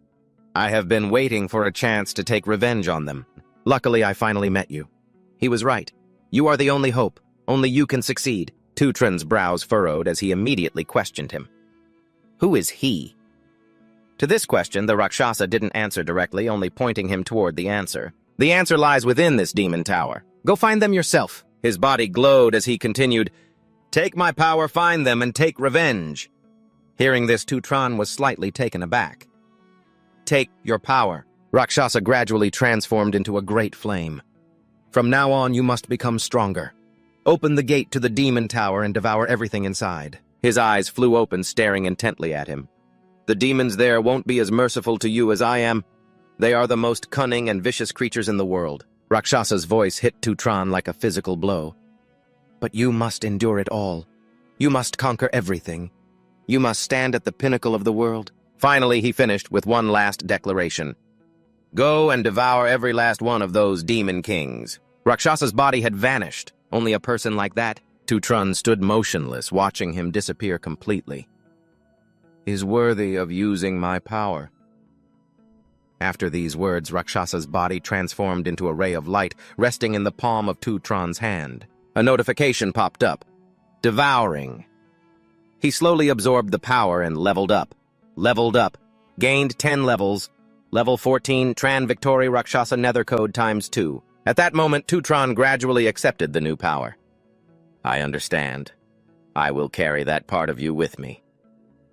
I have been waiting for a chance to take revenge on them. Luckily, I finally met you. He was right. You are the only hope. Only you can succeed. Tutron's brows furrowed as he immediately questioned him. Who is he? To this question, the Rakshasa didn't answer directly, only pointing him toward the answer. The answer lies within this demon tower. Go find them yourself. His body glowed as he continued, take my power, find them, and take revenge. Hearing this, Tutron was slightly taken aback. Take your power. Rakshasa gradually transformed into a great flame. From now on, you must become stronger. Open the gate to the demon tower and devour everything inside. His eyes flew open, staring intently at him. The demons there won't be as merciful to you as I am. They are the most cunning and vicious creatures in the world. Rakshasa's voice hit Tutron like a physical blow. But you must endure it all. You must conquer everything. You must stand at the pinnacle of the world. Finally, he finished with one last declaration. Go and devour every last one of those demon kings. Rakshasa's body had vanished. Only a person like that. Tutron stood motionless, watching him disappear completely. Is worthy of using my power. After these words, Rakshasa's body transformed into a ray of light, resting in the palm of Tutron's hand. A notification popped up. Devouring. He slowly absorbed the power and leveled up. Gained 10 levels. Level 14, Tran Victory Rakshasa Nether Code ×2. At that moment, Tutron gradually accepted the new power. I understand. I will carry that part of you with me.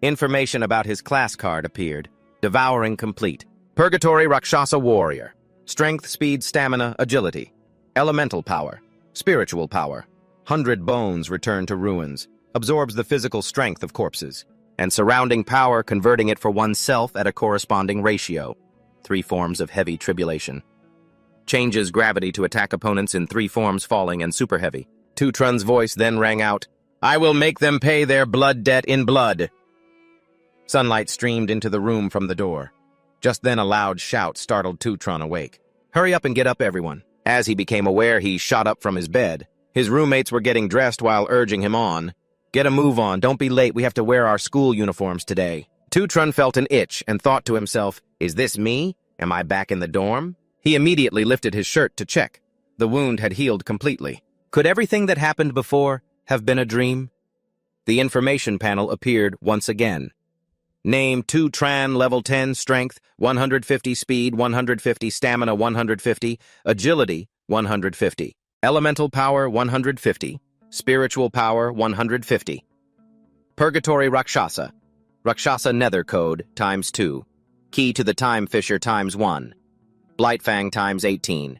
Information about his class card appeared. Devouring complete. Purgatory Rakshasa Warrior. Strength, speed, stamina, agility. Elemental power. Spiritual power. 100 bones return to ruins. Absorbs the physical strength of corpses. And surrounding power, converting it for oneself at a corresponding ratio. 3 forms of heavy tribulation. Changes gravity to attack opponents in 3 forms, falling and super heavy. Tutron's voice then rang out, "I will make them pay their blood debt in blood." Sunlight streamed into the room from the door. Just then a loud shout startled Tutron awake. "Hurry up and get up, everyone." As he became aware, he shot up from his bed. His roommates were getting dressed while urging him on. "Get a move on, don't be late, we have to wear our school uniforms today." Tutron felt an itch and thought to himself, "Is this me? Am I back in the dorm?" He immediately lifted his shirt to check. The wound had healed completely. Could everything that happened before have been a dream? The information panel appeared once again. Name Tutran, level 10, strength, 150 speed, 150 stamina, 150, agility, 150, elemental power, 150, spiritual power, 150. Purgatory Rakshasa, Rakshasa Nether Code, ×2, Key to the Time Fisher, ×1, Blightfang ×18,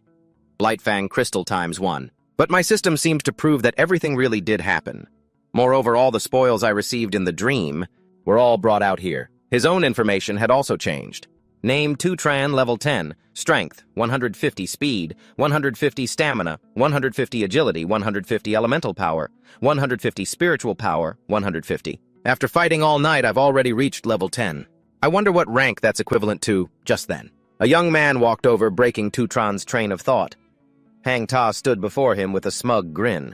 Blightfang Crystal ×1. But my system seems to prove that everything really did happen. Moreover, all the spoils I received in the dream were all brought out here. His own information had also changed. Name Tutran, level 10, strength, 150 speed, 150 stamina, 150 agility, 150 elemental power, 150 spiritual power, 150. After fighting all night, I've already reached level 10. I wonder what rank that's equivalent to just then. A young man walked over, breaking Tutran's train of thought. Hang Ta stood before him with a smug grin.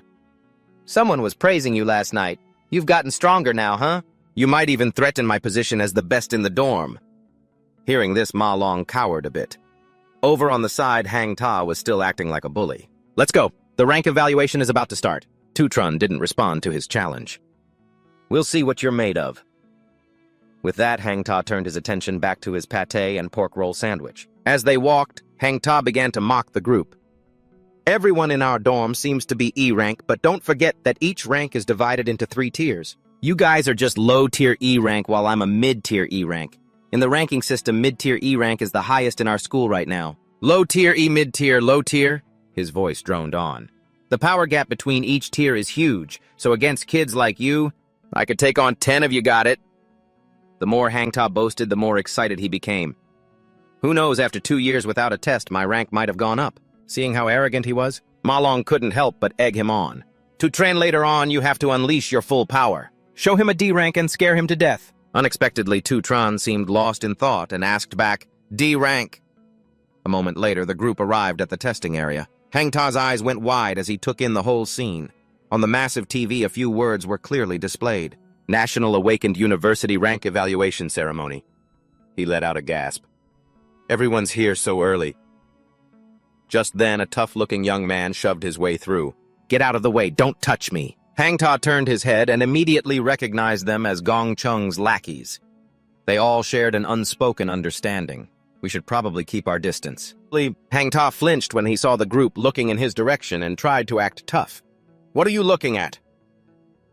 "Someone was praising you last night. You've gotten stronger now, huh? You might even threaten my position as the best in the dorm." Hearing this, Ma Long cowered a bit. Over on the side, Hang Ta was still acting like a bully. "Let's go. The rank evaluation is about to start." Tutron didn't respond to his challenge. "We'll see what you're made of." With that, Hang Ta turned his attention back to his pate and pork roll sandwich. As they walked, Hang Ta began to mock the group. "Everyone in our dorm seems to be E rank, but don't forget that each rank is divided into 3 tiers. You guys are just low-tier E rank while I'm a mid-tier E rank. In the ranking system, mid-tier E rank is the highest in our school right now. Low-tier E, mid-tier, low-tier," his voice droned on. "The power gap between each tier is huge, so against kids like you, I could take on 10 of you, got it?" The more Hang Ta boasted, the more excited he became. Who knows, after 2 years without a test, my rank might have gone up. Seeing how arrogant he was, Ma Long couldn't help but egg him on. "To train later on, you have to unleash your full power. Show him a D rank and scare him to death." Unexpectedly, Tutron seemed lost in thought and asked back, "D rank." A moment later, the group arrived at the testing area. Hang Ta's eyes went wide as he took in the whole scene. On the massive TV, a few words were clearly displayed. "National Awakened University Rank Evaluation Ceremony." He let out a gasp. "Everyone's here so early." Just then, a tough-looking young man shoved his way through. "Get out of the way, don't touch me." Hang Ta turned his head and immediately recognized them as Gong Chung's lackeys. They all shared an unspoken understanding. We should probably keep our distance. Hang Ta flinched when he saw the group looking in his direction and tried to act tough. "What are you looking at?"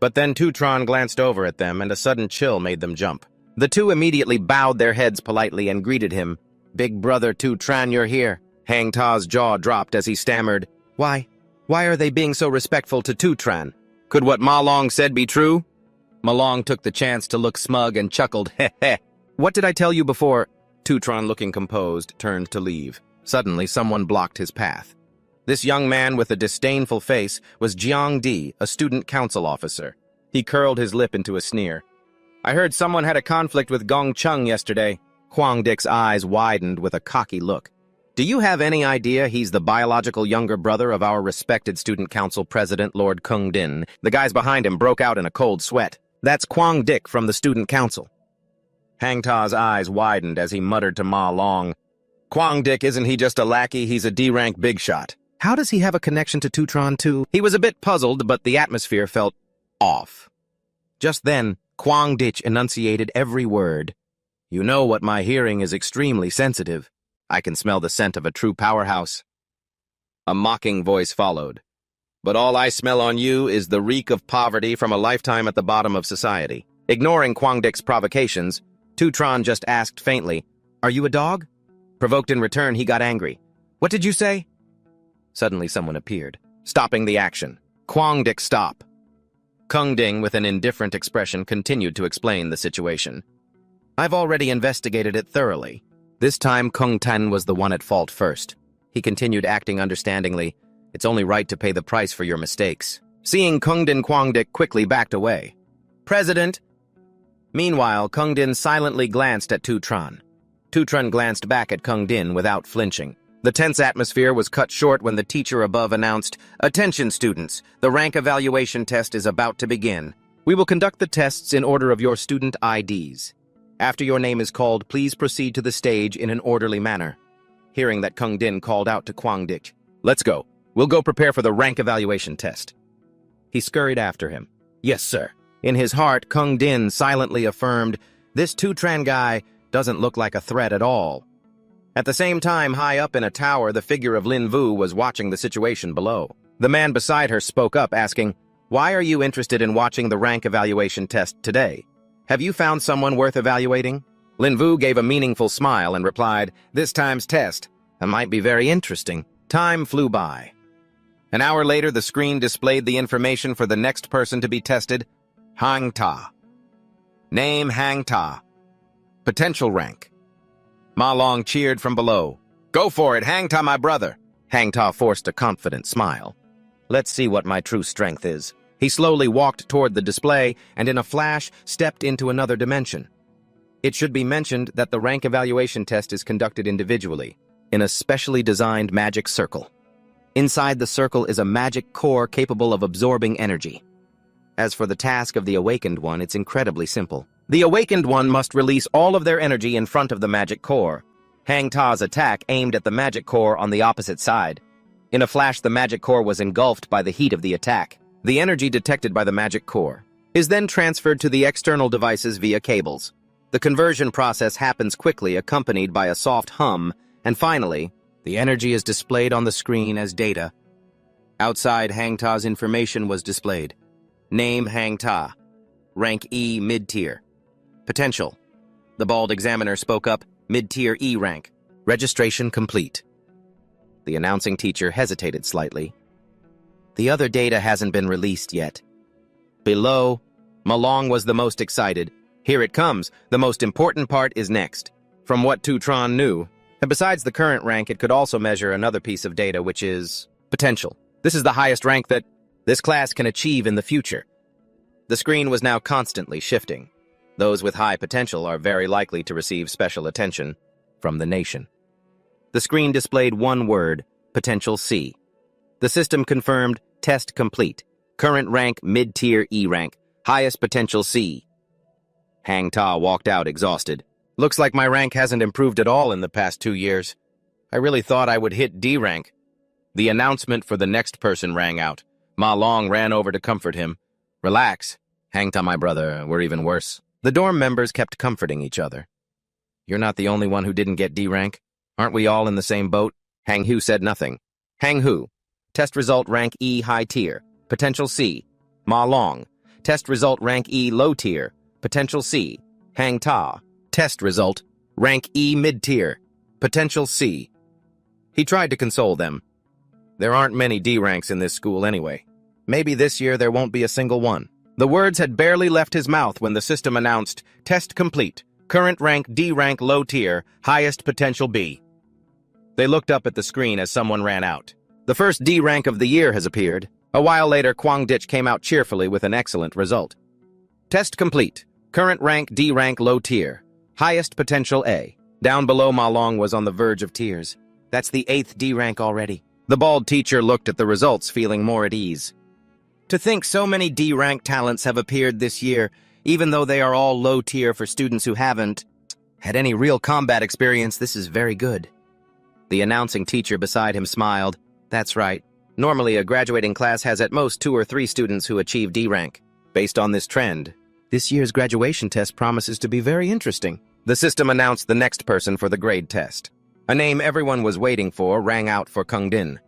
But then Tutron glanced over at them and a sudden chill made them jump. The two immediately bowed their heads politely and greeted him. "Big brother Tutran, you're here." Hang Ta's jaw dropped as he stammered, Why are they being so respectful to Tutran? Could what Ma Long said be true?" Ma Long took the chance to look smug and chuckled, "Heh heh. What did I tell you before?" Tutron, looking composed, turned to leave. Suddenly, someone blocked his path. This young man with a disdainful face was Jiang Di, a student council officer. He curled his lip into a sneer. "I heard someone had a conflict with Gong Chung yesterday." Huang Dic's eyes widened with a cocky look. "Do you have any idea he's the biological younger brother of our respected student council president, Lord Kung Din?" The guys behind him broke out in a cold sweat. "That's Huang Dic from the student council." Hang Ta's eyes widened as he muttered to Ma Long, "Huang Dic, isn't he just a lackey? He's a D-rank big shot. How does he have a connection to Tutron too?" He was a bit puzzled, but the atmosphere felt off. Just then, Huang Dic enunciated every word. "You know what my hearing is extremely sensitive. I can smell the scent of a true powerhouse." A mocking voice followed. but all I smell on you is the reek of poverty from a lifetime at the bottom of society. Ignoring Kwangdik's provocations, Tutron just asked faintly, "Are you a dog?" Provoked in return, he got angry. "What did you say?" Suddenly someone appeared, stopping the action. "Kwangdik, stop." Kungding, with an indifferent expression, continued to explain the situation. "I've already investigated it thoroughly." This time, Kung Tan was the one at fault first. He continued acting understandingly. "It's only right to pay the price for your mistakes." Seeing Kungdin, Kwangdik quickly backed away. "President!" Meanwhile, Kungdin silently glanced at Tutron. Tutron glanced back at Kungdin without flinching. The tense atmosphere was cut short when the teacher above announced, "Attention, students! The rank evaluation test is about to begin. We will conduct the tests in order of your student IDs. After your name is called, please proceed to the stage in an orderly manner." Hearing that, Kungdin called out to Kwangdik, "Let's go. We'll go prepare for the rank evaluation test." He scurried after him. "Yes, sir." In his heart, Kungdin silently affirmed, "This Tutran guy doesn't look like a threat at all." At the same time, high up in a tower, the figure of Lin Vu was watching the situation below. The man beside her spoke up, asking, "Why are you interested in watching the rank evaluation test today? Have you found someone worth evaluating?" Lin Vu gave a meaningful smile and replied, "This time's test. It might be very interesting." Time flew by. An hour later, the screen displayed the information for the next person to be tested, Hang Ta. Name Hang Ta. Potential rank. Ma Long cheered from below. "Go for it, Hang Ta, my brother." Hang Ta forced a confident smile. "Let's see what my true strength is." He slowly walked toward the display and in a flash stepped into another dimension. It should be mentioned that the rank evaluation test is conducted individually, in a specially designed magic circle. Inside the circle is a magic core capable of absorbing energy. As for the task of the awakened one, it's incredibly simple. The awakened one must release all of their energy in front of the magic core. Hang Ta's attack aimed at the magic core on the opposite side. In a flash, the magic core was engulfed by the heat of the attack. The energy detected by the magic core is then transferred to the external devices via cables. The conversion process happens quickly, accompanied by a soft hum, and finally, the energy is displayed on the screen as data. Outside, Hang Ta's information was displayed. Name Hang Ta. Rank E, mid-tier. Potential. The bald examiner spoke up, mid-tier E rank. Registration complete. The announcing teacher hesitated slightly. The other data hasn't been released yet. Below, Malong was the most excited. Here it comes. The most important part is next. From what Tutron knew, and besides the current rank, it could also measure another piece of data, which is potential. This is the highest rank that this class can achieve in the future. The screen was now constantly shifting. Those with high potential are very likely to receive special attention from the nation. The screen displayed one word, potential C. The system confirmed, test complete. Current rank, mid-tier E rank. Highest potential C. Hang Ta walked out exhausted. Looks like my rank hasn't improved at all in the past 2 years. I really thought I would hit D rank. The announcement for the next person rang out. Ma Long ran over to comfort him. Relax. Hang Ta, my brother, we're even worse. The dorm members kept comforting each other. You're not the only one who didn't get D rank. Aren't we all in the same boat? Hang Hu said nothing. Hang Hu. Test result rank E high tier. Potential C. Ma Long. Test result rank E low tier. Potential C. Hang Ta. Test result rank E mid tier. Potential C. He tried to console them. There aren't many D ranks in this school anyway. Maybe this year there won't be a single one. The words had barely left his mouth when the system announced, test complete. Current rank D rank low tier, highest potential B. They looked up at the screen as someone ran out. The first D rank of the year has appeared. A while later, Kwang Dich came out cheerfully with an excellent result. Test complete. Current rank D rank low tier. Highest potential A. Down below, Ma Long was on the verge of tears. That's the 8th D rank already. The bald teacher looked at the results, feeling more at ease. To think so many D rank talents have appeared this year, even though they are all low tier for students who haven't had any real combat experience, this is very good. The announcing teacher beside him smiled. That's right. Normally, a graduating class has at most 2 or 3 students who achieve D rank. Based on this trend, this year's graduation test promises to be very interesting. The system announced the next person for the grade test. A name everyone was waiting for rang out for Kung Din.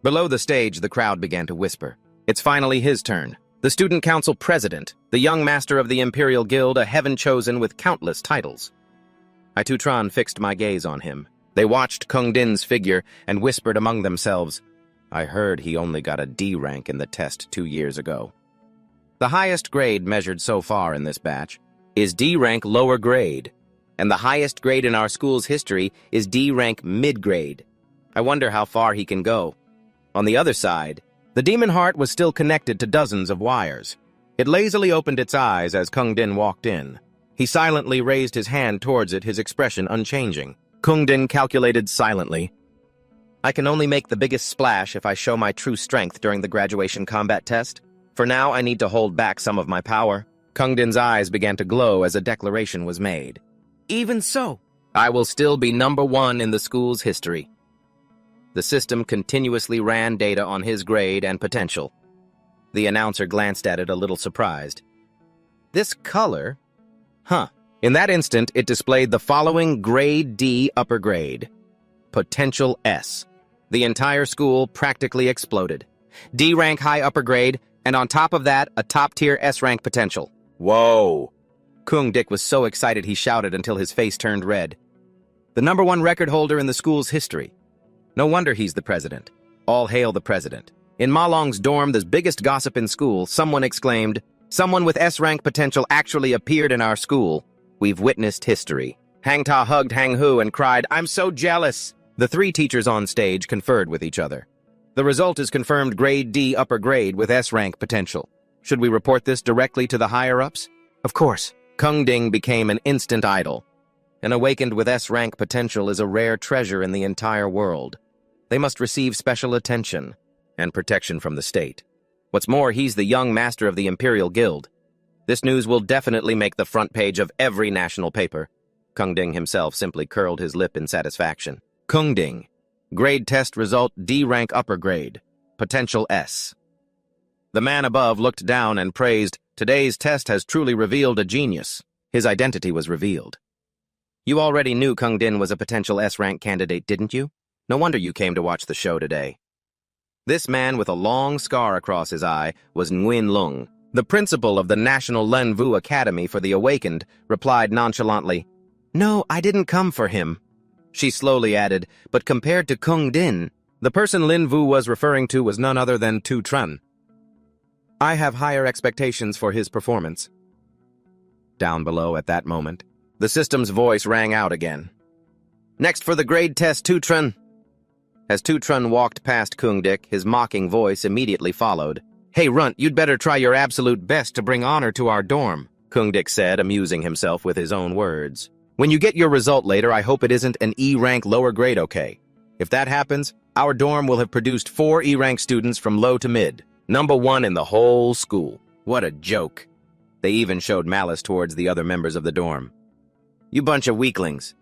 Below the stage, the crowd began to whisper. It's finally his turn. The student council president, the young master of the Imperial Guild, a heaven chosen with countless titles. I Tutran fixed my gaze on him. They watched Kung Din's figure and whispered among themselves, I heard he only got a D rank in the test 2 years ago. The highest grade measured so far in this batch is D rank lower grade, and the highest grade in our school's history is D rank mid-grade. I wonder how far he can go. On the other side, the demon heart was still connected to dozens of wires. It lazily opened its eyes as Kung Din walked in. He silently raised his hand towards it, his expression unchanging. Kung Din calculated silently. I can only make the biggest splash if I show my true strength during the graduation combat test. For now, I need to hold back some of my power. Kung Din's eyes began to glow as a declaration was made. Even so, I will still be number 1 in the school's history. The system continuously ran data on his grade and potential. The announcer glanced at it a little surprised. This color? Huh. In that instant, it displayed the following grade D upper grade. Potential S. The entire school practically exploded. D rank high upper grade, and on top of that, a top-tier S rank potential. Whoa! Kung Dik was so excited he shouted until his face turned red. The number 1 record holder in the school's history. No wonder he's the president. All hail the president. In Ma Long's dorm, the biggest gossip in school, someone exclaimed, someone with S-rank potential actually appeared in our school. We've witnessed history. Hang Ta hugged Hang Hu and cried, I'm so jealous. The 3 teachers on stage conferred with each other. The result is confirmed grade D upper grade with S-rank potential. Should we report this directly to the higher-ups? Of course. Kung Ding became an instant idol. An awakened with S-rank potential is a rare treasure in the entire world. They must receive special attention and protection from the state. What's more, he's the young master of the Imperial Guild. This news will definitely make the front page of every national paper. Kung Ding himself simply curled his lip in satisfaction. Kung Ding. Grade test result D rank upper grade. Potential S. The man above looked down and praised, today's test has truly revealed a genius. His identity was revealed. You already knew Kung Din was a potential S-rank candidate, didn't you? No wonder you came to watch the show today. This man with a long scar across his eye was Nguyen Lung. The principal of the National Len Vu Academy for the Awakened replied nonchalantly, No, I didn't come for him. She slowly added, but compared to Kung Din, the person Lin Vu was referring to was none other than Tu Trun. I have higher expectations for his performance. Down below at that moment, the system's voice rang out again. Next for the grade test, Tu Trun. As Tu Trun walked past Kung Dik, his mocking voice immediately followed. Hey, Runt, you'd better try your absolute best to bring honor to our dorm, Kung Dik said, amusing himself with his own words. When you get your result later, I hope it isn't an E-rank lower grade, okay? If that happens, our dorm will have produced 4 E-rank students from low to mid. Number 1 in the whole school. What a joke. They even showed malice towards the other members of the dorm. You bunch of weaklings.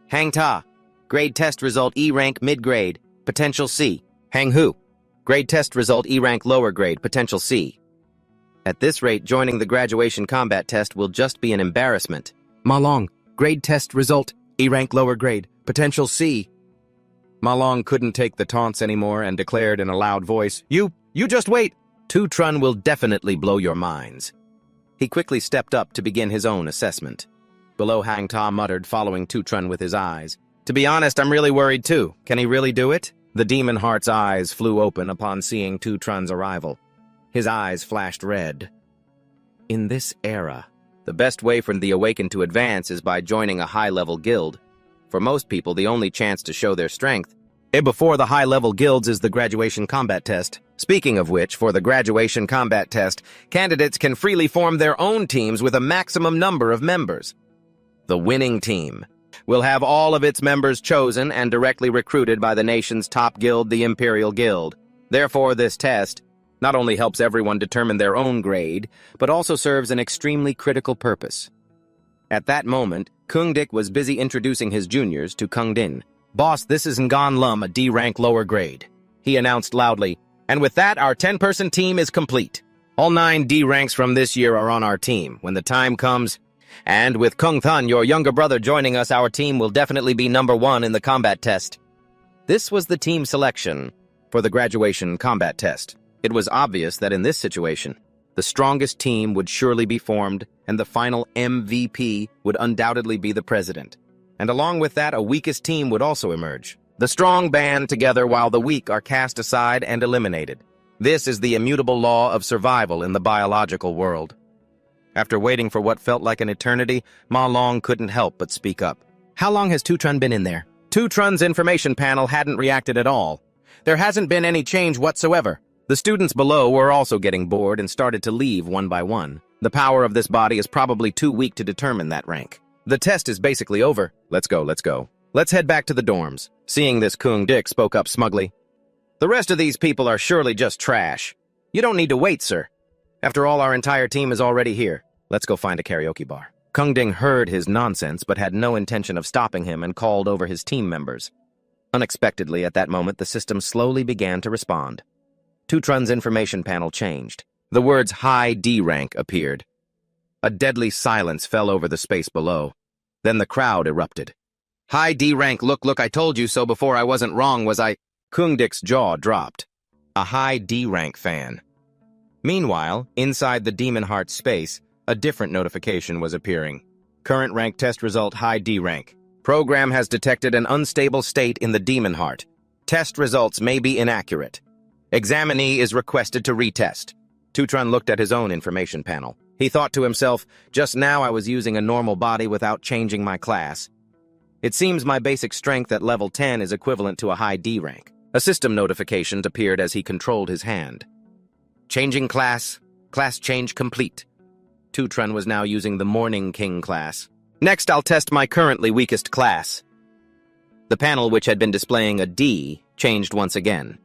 Hang Ta. Grade test result E-rank mid-grade. Potential C. Hang Hu. Grade test result E-rank lower grade. Potential C. At this rate, joining the graduation combat test will just be an embarrassment. Ma Long. Grade test result E-rank lower grade. Potential C. Ma Long couldn't take the taunts anymore and declared in a loud voice, You just wait! Tu Trun will definitely blow your minds. He quickly stepped up to begin his own assessment. Below, Hang Ta muttered, following Tu Trun with his eyes. To be honest, I'm really worried too. Can he really do it? The demon heart's eyes flew open upon seeing Tu Trun's arrival. His eyes flashed red. In this era, the best way for the Awakened to advance is by joining a high-level guild. For most people, the only chance to show their strength before the high-level guilds is the graduation combat test. Speaking of which, for the graduation combat test, candidates can freely form their own teams with a maximum number of members. The winning team will have all of its members chosen and directly recruited by the nation's top guild, the Imperial Guild. Therefore, this test not only helps everyone determine their own grade, but also serves an extremely critical purpose. At that moment, Kung Dik was busy introducing his juniors to Kung Din. Boss, this is Ngan Lum, a D-rank lower grade. He announced loudly, and with that, our 10-person team is complete. All 9 D ranks from this year are on our team when the time comes. And with Kung Thun, your younger brother, joining us, our team will definitely be number 1 in the combat test. This was the team selection. for the graduation combat test. It was obvious that in this situation, the strongest team would surely be formed, and the final MVP would undoubtedly be the president. And along with that, a weakest team would also emerge. The strong band together while the weak are cast aside and eliminated. This is the immutable law of survival in the biological world. After waiting for what felt like an eternity, Ma Long couldn't help but speak up. How long has Tutran been in there? Tutran's information panel hadn't reacted at all. There hasn't been any change whatsoever. The students below were also getting bored and started to leave one by one. The power of this body is probably too weak to determine that rank. The test is basically over. Let's go. Let's head back to the dorms. Seeing this, Kung Dick spoke up smugly. The rest of these people are surely just trash. You don't need to wait, sir. After all, our entire team is already here. Let's go find a karaoke bar. Kung Ding heard his nonsense but had no intention of stopping him and called over his team members. Unexpectedly, at that moment, the system slowly began to respond. Tutran's information panel changed. The words High D rank appeared. A deadly silence fell over the space below. Then the crowd erupted. High D rank, look, I told you so before. I wasn't wrong, was I? Kung Dick's jaw dropped. A high D rank fan. Meanwhile, inside the Demon Heart space, a different notification was appearing. Current rank test result high D rank. Program has detected an unstable state in the Demon Heart. Test results may be inaccurate. Examinee is requested to retest. Tutran looked at his own information panel. He thought to himself, just now I was using a normal body without changing my class. It seems my basic strength at level 10 is equivalent to a high D rank. A system notification appeared as he controlled his hand. Changing class. Class change complete. Tutran was now using the Morning King class. Next, I'll test my currently weakest class. The panel, which had been displaying a D, changed once again.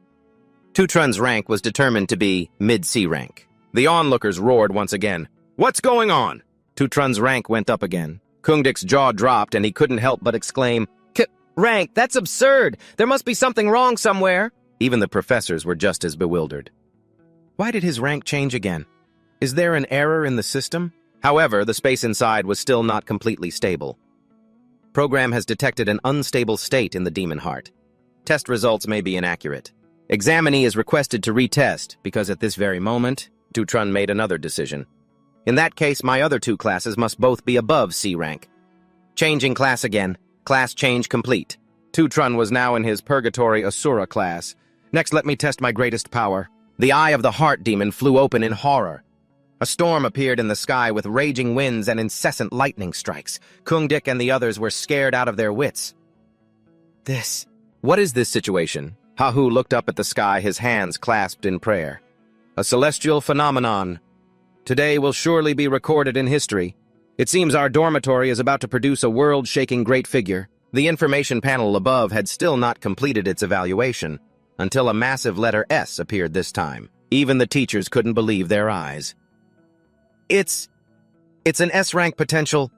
Tutran's rank was determined to be mid-C rank. The onlookers roared once again. What's going on? Tutran's rank went up again. Kung Dick's jaw dropped and he couldn't help but exclaim, Rank, that's absurd! There must be something wrong somewhere! Even the professors were just as bewildered. Why did his rank change again? Is there an error in the system? However, the space inside was still not completely stable. Program has detected an unstable state in the Demon Heart. Test results may be inaccurate. Examinee is requested to retest, because at this very moment, Tutran made another decision. In that case, my other two classes must both be above C rank. Changing class again. Class change complete. Tutran was now in his Purgatory Asura class. Next, let me test my greatest power. The eye of the heart demon flew open in horror. A storm appeared in the sky with raging winds and incessant lightning strikes. Kung Dick and the others were scared out of their wits. What is this situation? Hahu looked up at the sky, his hands clasped in prayer. A celestial phenomenon. Today will surely be recorded in history. It seems our dormitory is about to produce a world-shaking great figure. The information panel above had still not completed its evaluation, until a massive letter S appeared this time. Even the teachers couldn't believe their eyes. It's an S-rank potential.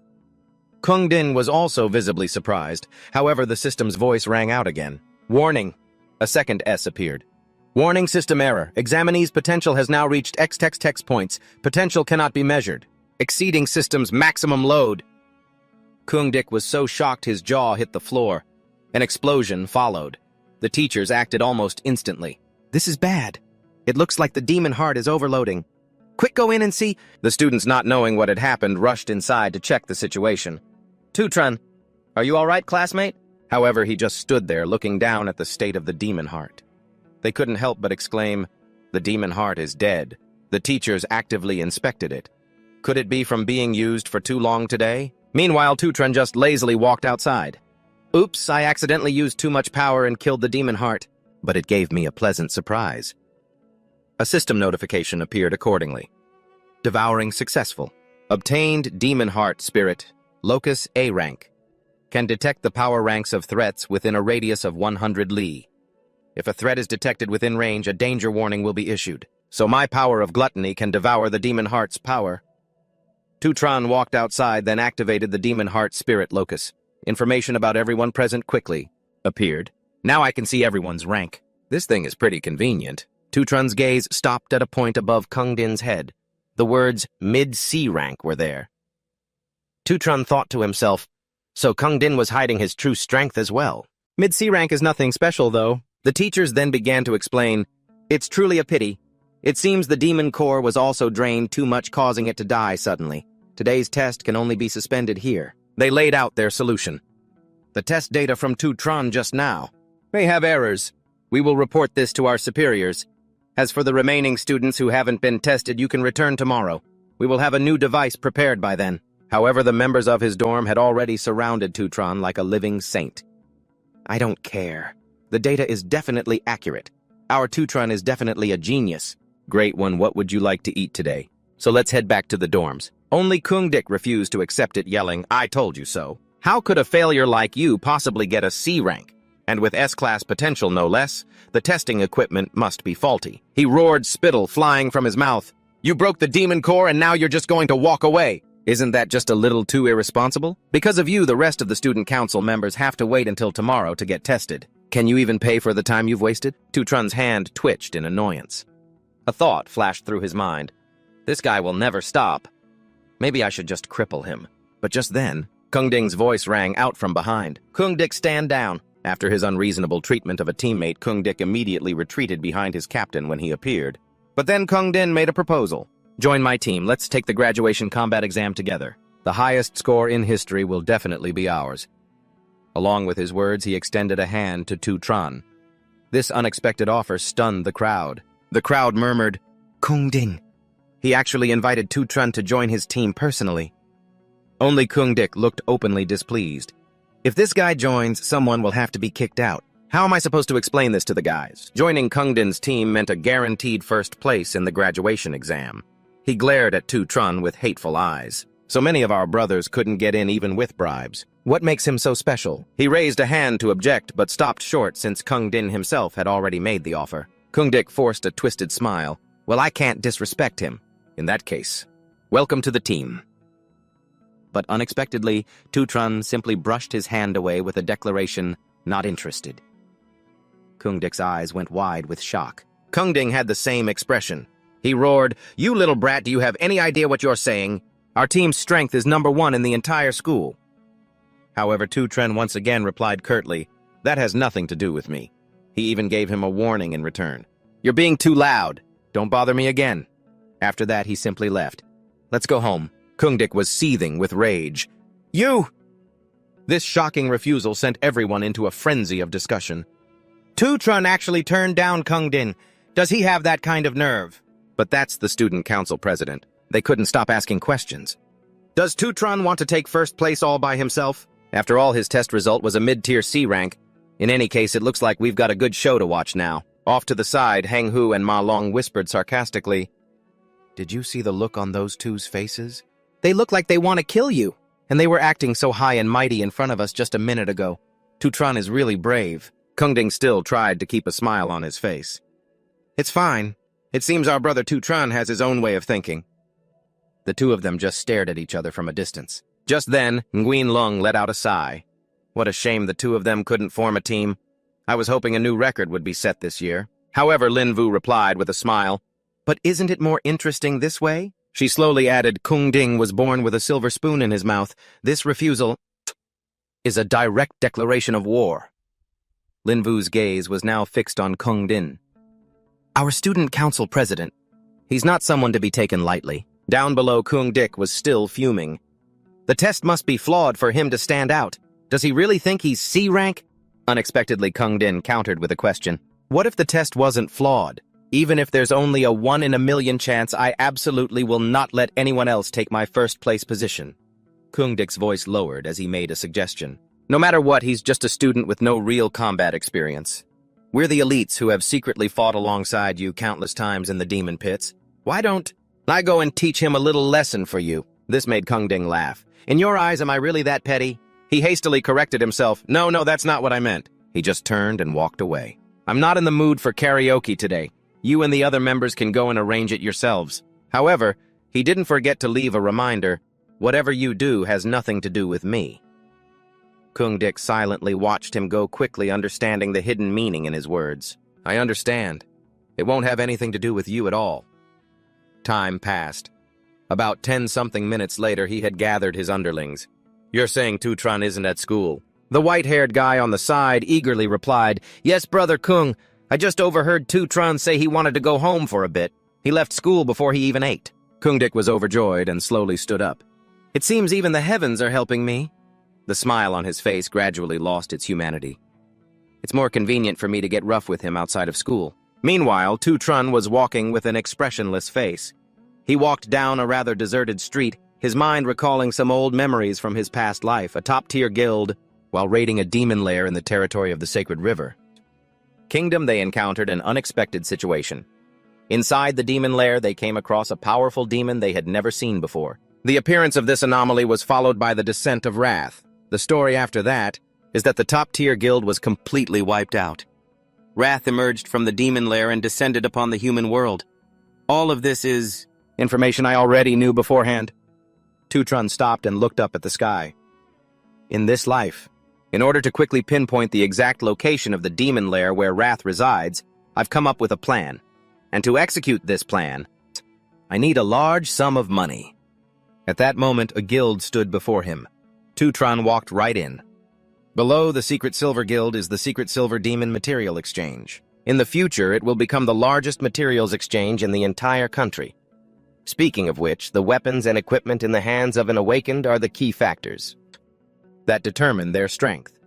Kung Din was also visibly surprised. However, the system's voice rang out again. Warning. A second S appeared. Warning, system error. Examinee's potential has now reached X text points. Potential cannot be measured. Exceeding system's maximum load. Kung Dick was so shocked his jaw hit the floor. An explosion followed. The teachers acted almost instantly. This is bad. It looks like the Demon Heart is overloading. Quick, go in and see. The students, not knowing what had happened, rushed inside to check the situation. Tutran, are you all right, classmate? However, he just stood there looking down at the state of the Demon Heart. They couldn't help but exclaim, the Demon Heart is dead. The teachers actively inspected it. Could it be from being used for too long today? Meanwhile, Tutran just lazily walked outside. Oops, I accidentally used too much power and killed the Demon Heart, but it gave me a pleasant surprise. A system notification appeared accordingly. Devouring successful. Obtained Demon Heart Spirit, Locus A rank. Can detect the power ranks of threats within a radius of 100 li. If a threat is detected within range, a danger warning will be issued. So my power of gluttony can devour the Demon Heart's power. Tutran walked outside, then activated the Demon Heart Spirit Locus. Information about everyone present quickly appeared. Now I can see everyone's rank. This thing is pretty convenient. Tutran's gaze stopped at a point above Kung Din's head. The words mid-C rank were there. Tutran thought to himself, so Kung Din was hiding his true strength as well. Mid-C rank is nothing special, though. The teachers then began to explain, "It's truly a pity. It seems the demon core was also drained too much, causing it to die suddenly. Today's test can only be suspended here." They laid out their solution. "The test data from Tran just now may have errors. We will report this to our superiors. As for the remaining students who haven't been tested, you can return tomorrow. We will have a new device prepared by then." However, the members of his dorm had already surrounded Tran like a living saint. "I don't care. The data is definitely accurate. Our Tran is definitely a genius." "Great one, what would you like to eat today? So let's head back to the dorms." Only Kungdik refused to accept it, yelling, "I told you so. How could a failure like you possibly get a C rank? And with S-class potential, no less, the testing equipment must be faulty." He roared, spittle flying from his mouth. "You broke the demon core and now you're just going to walk away. Isn't that just a little too irresponsible? Because of you, the rest of the student council members have to wait until tomorrow to get tested. Can you even pay for the time you've wasted?" Tran's hand twitched in annoyance. A thought flashed through his mind. This guy will never stop. Maybe I should just cripple him. But just then, Kungding's voice rang out from behind. "Kungdik, stand down." After his unreasonable treatment of a teammate, Kungdik immediately retreated behind his captain when he appeared. But then Kungdin made a proposal. "Join my team. Let's take the graduation combat exam together. The highest score in history will definitely be ours." Along with his words, he extended a hand to Tran. This unexpected offer stunned the crowd. The crowd murmured, "Kungding." He actually invited Tran to join his team personally. Only Kungdik looked openly displeased. "If this guy joins, someone will have to be kicked out. How am I supposed to explain this to the guys?" Joining Kungdin's team meant a guaranteed first place in the graduation exam. He glared at Tran with hateful eyes. "So many of our brothers couldn't get in even with bribes. What makes him so special?" He raised a hand to object, but stopped short since Kungdin himself had already made the offer. Kungdik forced a twisted smile. "Well, I can't disrespect him. In that case, welcome to the team." But unexpectedly, Tran simply brushed his hand away with a declaration, "Not interested." Kungdik's eyes went wide with shock. Kungding had the same expression. He roared, "You little brat, do you have any idea what you're saying? Our team's strength is #1 in the entire school." However, Tran once again replied curtly, "That has nothing to do with me." He even gave him a warning in return. "You're being too loud. Don't bother me again." After that, he simply left. "Let's go home." Kungdik was seething with rage. "You!" This shocking refusal sent everyone into a frenzy of discussion. "Tran actually turned down Kungdin. Does he have that kind of nerve?" But that's the student council president. They couldn't stop asking questions. "Does Tran want to take first place all by himself?" After all, his test result was a mid-tier C rank. In any case, it looks like we've got a good show to watch now. Off to the side, Heng Hu and Ma Long whispered sarcastically, "Did you see the look on those two's faces? They look like they want to kill you. And they were acting so high and mighty in front of us just a minute ago. Tran is really brave." Kungding still tried to keep a smile on his face. "It's fine. It seems our brother Tran has his own way of thinking." The two of them just stared at each other from a distance. Just then, Nguyen Lung let out a sigh. What a shame the two of them couldn't form a team. I was hoping a new record would be set this year. However, Lin Vu replied with a smile, "But isn't it more interesting this way?" She slowly added, "Kungding was born with a silver spoon in his mouth. This refusal is a direct declaration of war." Lin Vu's gaze was now fixed on Kungdin. "Our student council president. He's not someone to be taken lightly." Down below, Kungdik was still fuming. "The test must be flawed for him to stand out. Does he really think he's C rank?" Unexpectedly, Kungdin countered with a question. "What if the test wasn't flawed? Even if there's only a 1 in a million chance, I absolutely will not let anyone else take my first place position." Kungdik's voice lowered as he made a suggestion. "No matter what, he's just a student with no real combat experience. We're the elites who have secretly fought alongside you countless times in the demon pits. Why don't I go and teach him a little lesson for you?" This made Kungding laugh. "In your eyes, am I really that petty?" He hastily corrected himself. No, that's not what I meant." He just turned and walked away. "I'm not in the mood for karaoke today. You and the other members can go and arrange it yourselves." However, he didn't forget to leave a reminder, "Whatever you do has nothing to do with me." Kungdik silently watched him go quickly, understanding the hidden meaning in his words. "I understand. It won't have anything to do with you at all." Time passed. About 10-something minutes later, he had gathered his underlings. "You're saying Tran isn't at school?" The white-haired guy on the side eagerly replied, "Yes, Brother Kung. I just overheard Tran say he wanted to go home for a bit. He left school before he even ate." Kungdik was overjoyed and slowly stood up. "It seems even the heavens are helping me." The smile on his face gradually lost its humanity. "It's more convenient for me to get rough with him outside of school." Meanwhile, Tran was walking with an expressionless face. He walked down a rather deserted street, his mind recalling some old memories from his past life, a top-tier guild, while raiding a demon lair in the territory of the Sacred River. Kingdom, they encountered an unexpected situation. Inside the demon lair, they came across a powerful demon they had never seen before. The appearance of this anomaly was followed by the descent of wrath. The story after that is that the top-tier guild was completely wiped out. Wrath emerged from the demon lair and descended upon the human world. All of this is information I already knew beforehand. Tran stopped and looked up at the sky. In this life, in order to quickly pinpoint the exact location of the demon lair where Wrath resides, I've come up with a plan. And to execute this plan, I need a large sum of money. At that moment, a guild stood before him. Tran walked right in. Below the Secret Silver Guild is the Secret Silver Demon Material Exchange. In the future, it will become the largest materials exchange in the entire country. Speaking of which, the weapons and equipment in the hands of an awakened are the key factors that determine their strength.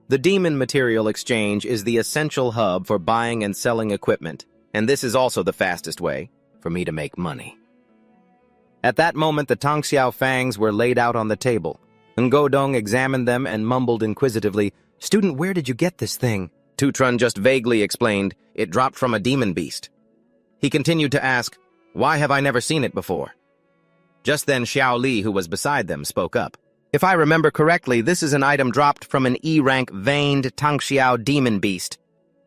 The Demon Material Exchange is the essential hub for buying and selling equipment, and this is also the fastest way for me to make money. At that moment, the Tangxiao fangs were laid out on the table. Ngodong examined them and mumbled inquisitively, "Student, where did you get this thing?" Tran just vaguely explained, "It dropped from a demon beast." He continued to ask, "Why have I never seen it before?" Just then Xiao Li, who was beside them, spoke up. "If I remember correctly, this is an item dropped from an E-rank veined Tangxiao demon beast."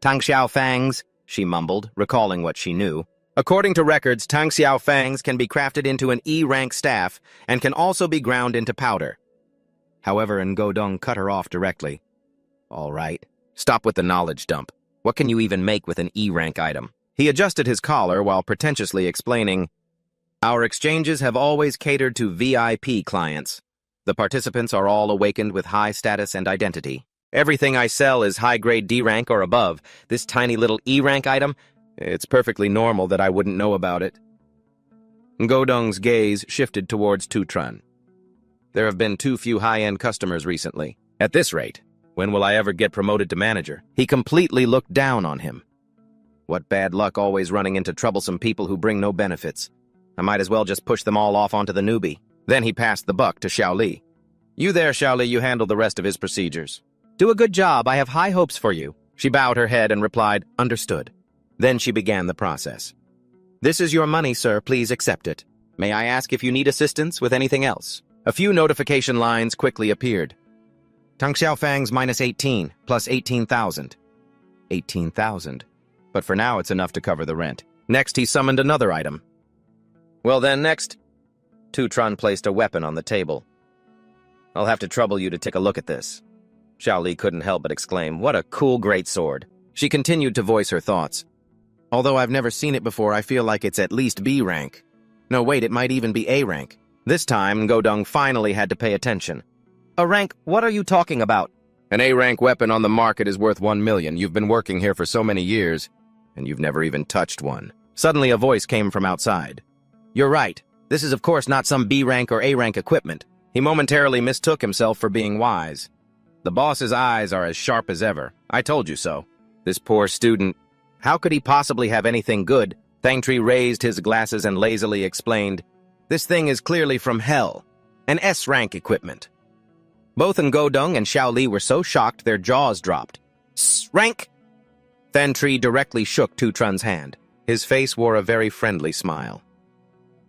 "Tangxiao fangs," she mumbled, recalling what she knew. According to records, Tangxiao fangs can be crafted into an E-rank staff and can also be ground into powder. However, Ngodong cut her off directly. "All right, stop with the knowledge dump. What can you even make with an E-rank item?" He adjusted his collar while pretentiously explaining, "Our exchanges have always catered to VIP clients. The participants are all awakened with high status and identity. Everything I sell is high-grade D-rank or above. This tiny little E-rank item, it's perfectly normal that I wouldn't know about it." Ngodong's gaze shifted towards Tran. "There have been too few high-end customers recently. At this rate, when will I ever get promoted to manager?" He completely looked down on him. "What bad luck always running into troublesome people who bring no benefits. I might as well just push them all off onto the newbie." Then he passed the buck to Xiao Li. "You there, Xiao Li, you handle the rest of his procedures." "Do a good job, I have high hopes for you." She bowed her head and replied, "Understood." Then she began the process. "This is your money, sir, please accept it. May I ask if you need assistance with anything else?" A few notification lines quickly appeared. "Tangxiao Fangs minus 18, plus 18,000. 18,000. But for now it's enough to cover the rent." Next he summoned another item. "Well then, next." Tran placed a weapon on the table. "I'll have to trouble you to take a look at this." Xiao Li couldn't help but exclaim, "What a cool greatsword." She continued to voice her thoughts. "Although I've never seen it before, I feel like it's at least B rank. No, wait, it might even be A rank." This time, Ngodong finally had to pay attention. "A rank? What are you talking about?" "An A-rank weapon on the market is worth 1 million. You've been working here for so many years, and you've never even touched one." Suddenly a voice came from outside. "You're right. This is of course not some B-rank or A-rank equipment." He momentarily mistook himself for being wise. "The boss's eyes are as sharp as ever. I told you so." This poor student. How could he possibly have anything good? Thangtree raised his glasses and lazily explained, "This thing is clearly from hell. An S-rank equipment." Both Ngodong and Xiao Li were so shocked their jaws dropped. "S-rank?" Thangtree directly shook Tran's hand. His face wore a very friendly smile.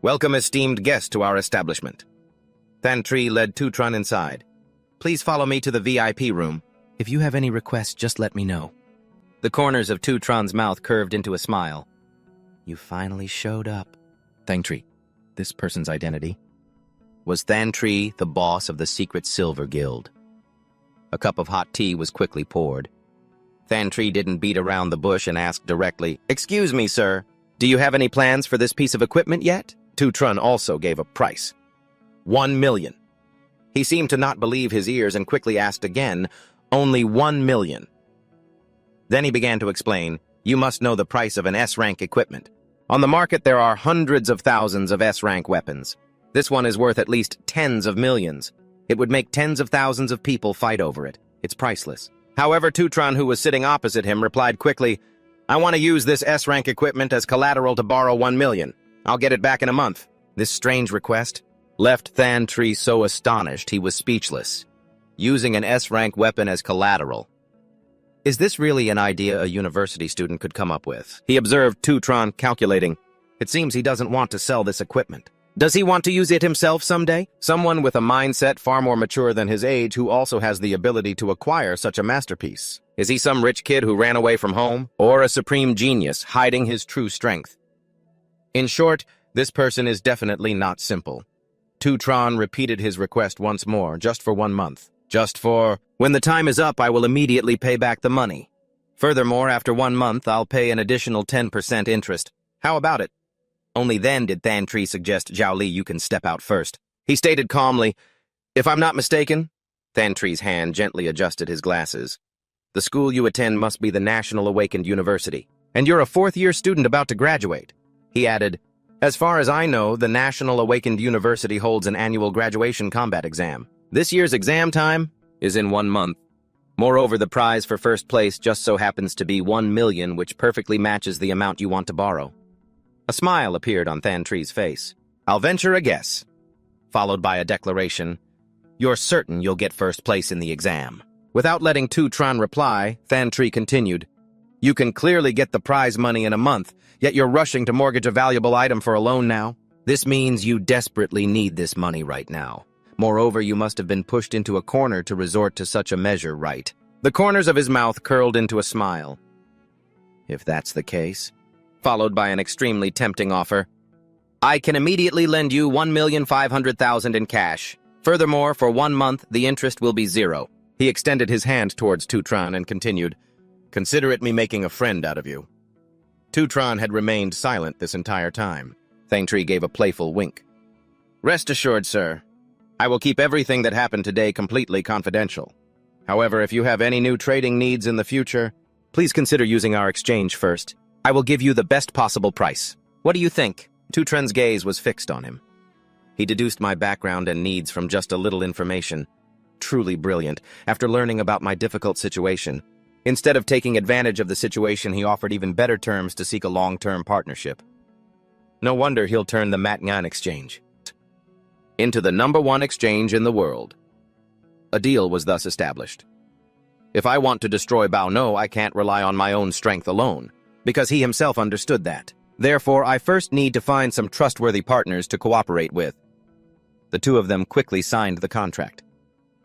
"Welcome, esteemed guest, to our establishment." Thangtree led Tran inside. "Please follow me to the VIP room. If you have any requests, just let me know." The corners of Tran's mouth curved into a smile. "You finally showed up." "Thangtree, this person's identity?" Was Thangtree the boss of the Secret Silver Guild? A cup of hot tea was quickly poured. Thangtree didn't beat around the bush and asked directly, "Excuse me, sir, do you have any plans for this piece of equipment yet?" Tran also gave a price. 1 million. He seemed to not believe his ears and quickly asked again, "Only 1 million." Then he began to explain, "You must know the price of an S-rank equipment. On the market there are hundreds of thousands of S-rank weapons. This one is worth at least tens of millions. It would make tens of thousands of people fight over it. It's priceless." However, Tutron, who was sitting opposite him, replied quickly, "I want to use this S-rank equipment as collateral to borrow 1 million. I'll get it back in a month." This strange request left Thantri so astonished he was speechless. Using an S-rank weapon as collateral. Is this really an idea a university student could come up with? He observed Tutron calculating. It seems he doesn't want to sell this equipment. Does he want to use it himself someday? Someone with a mindset far more mature than his age who also has the ability to acquire such a masterpiece. Is he some rich kid who ran away from home? Or a supreme genius hiding his true strength? In short, this person is definitely not simple. Tutron repeated his request once more, just for 1 month. Just for, "When the time is up, I will immediately pay back the money. Furthermore, after 1 month, I'll pay an additional 10% interest. How about it?" Only then did Thantri suggest, "Zhao Li, you can step out first." He stated calmly, "If I'm not mistaken," Thantri's hand gently adjusted his glasses, "the school you attend must be the National Awakened University, and you're a 4th-year student about to graduate." He added, "As far as I know, the National Awakened University holds an annual graduation combat exam. This year's exam time is in 1 month. Moreover, the prize for first place just so happens to be 1 million, which perfectly matches the amount you want to borrow." A smile appeared on Thantri's face. "I'll venture a guess," followed by a declaration, "You're certain you'll get first place in the exam." Without letting Tutron reply, Thantri continued, "You can clearly get the prize money in a month, yet you're rushing to mortgage a valuable item for a loan now. This means you desperately need this money right now. Moreover, you must have been pushed into a corner to resort to such a measure, right?" The corners of his mouth curled into a smile. "If that's the case," followed by an extremely tempting offer, "I can immediately lend you 1,500,000 in cash. Furthermore, for 1 month, the interest will be 0. He extended his hand towards Tutron and continued, "Consider it me making a friend out of you." Tutron had remained silent this entire time. Thantri gave a playful wink. "Rest assured, sir, I will keep everything that happened today completely confidential. However, if you have any new trading needs in the future, please consider using our exchange first. I will give you the best possible price. What do you think?" Tutron's gaze was fixed on him. He deduced my background and needs from just a little information. Truly brilliant, after learning about my difficult situation. Instead of taking advantage of the situation, he offered even better terms to seek a long-term partnership. No wonder he'll turn the Matngan exchange into the #1 exchange in the world. A deal was thus established. If I want to destroy Bao No, I can't rely on my own strength alone, because he himself understood that. Therefore, I first need to find some trustworthy partners to cooperate with. The two of them quickly signed the contract.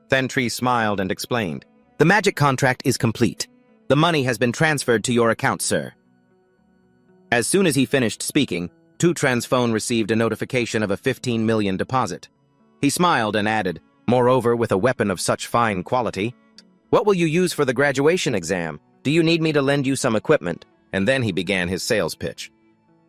Thantri smiled and explained, "The magic contract is complete. The money has been transferred to your account, sir." As soon as he finished speaking, Tutron's phone received a notification of a 15 million deposit. He smiled and added, "Moreover, with a weapon of such fine quality, what will you use for the graduation exam? Do you need me to lend you some equipment?" And then he began his sales pitch.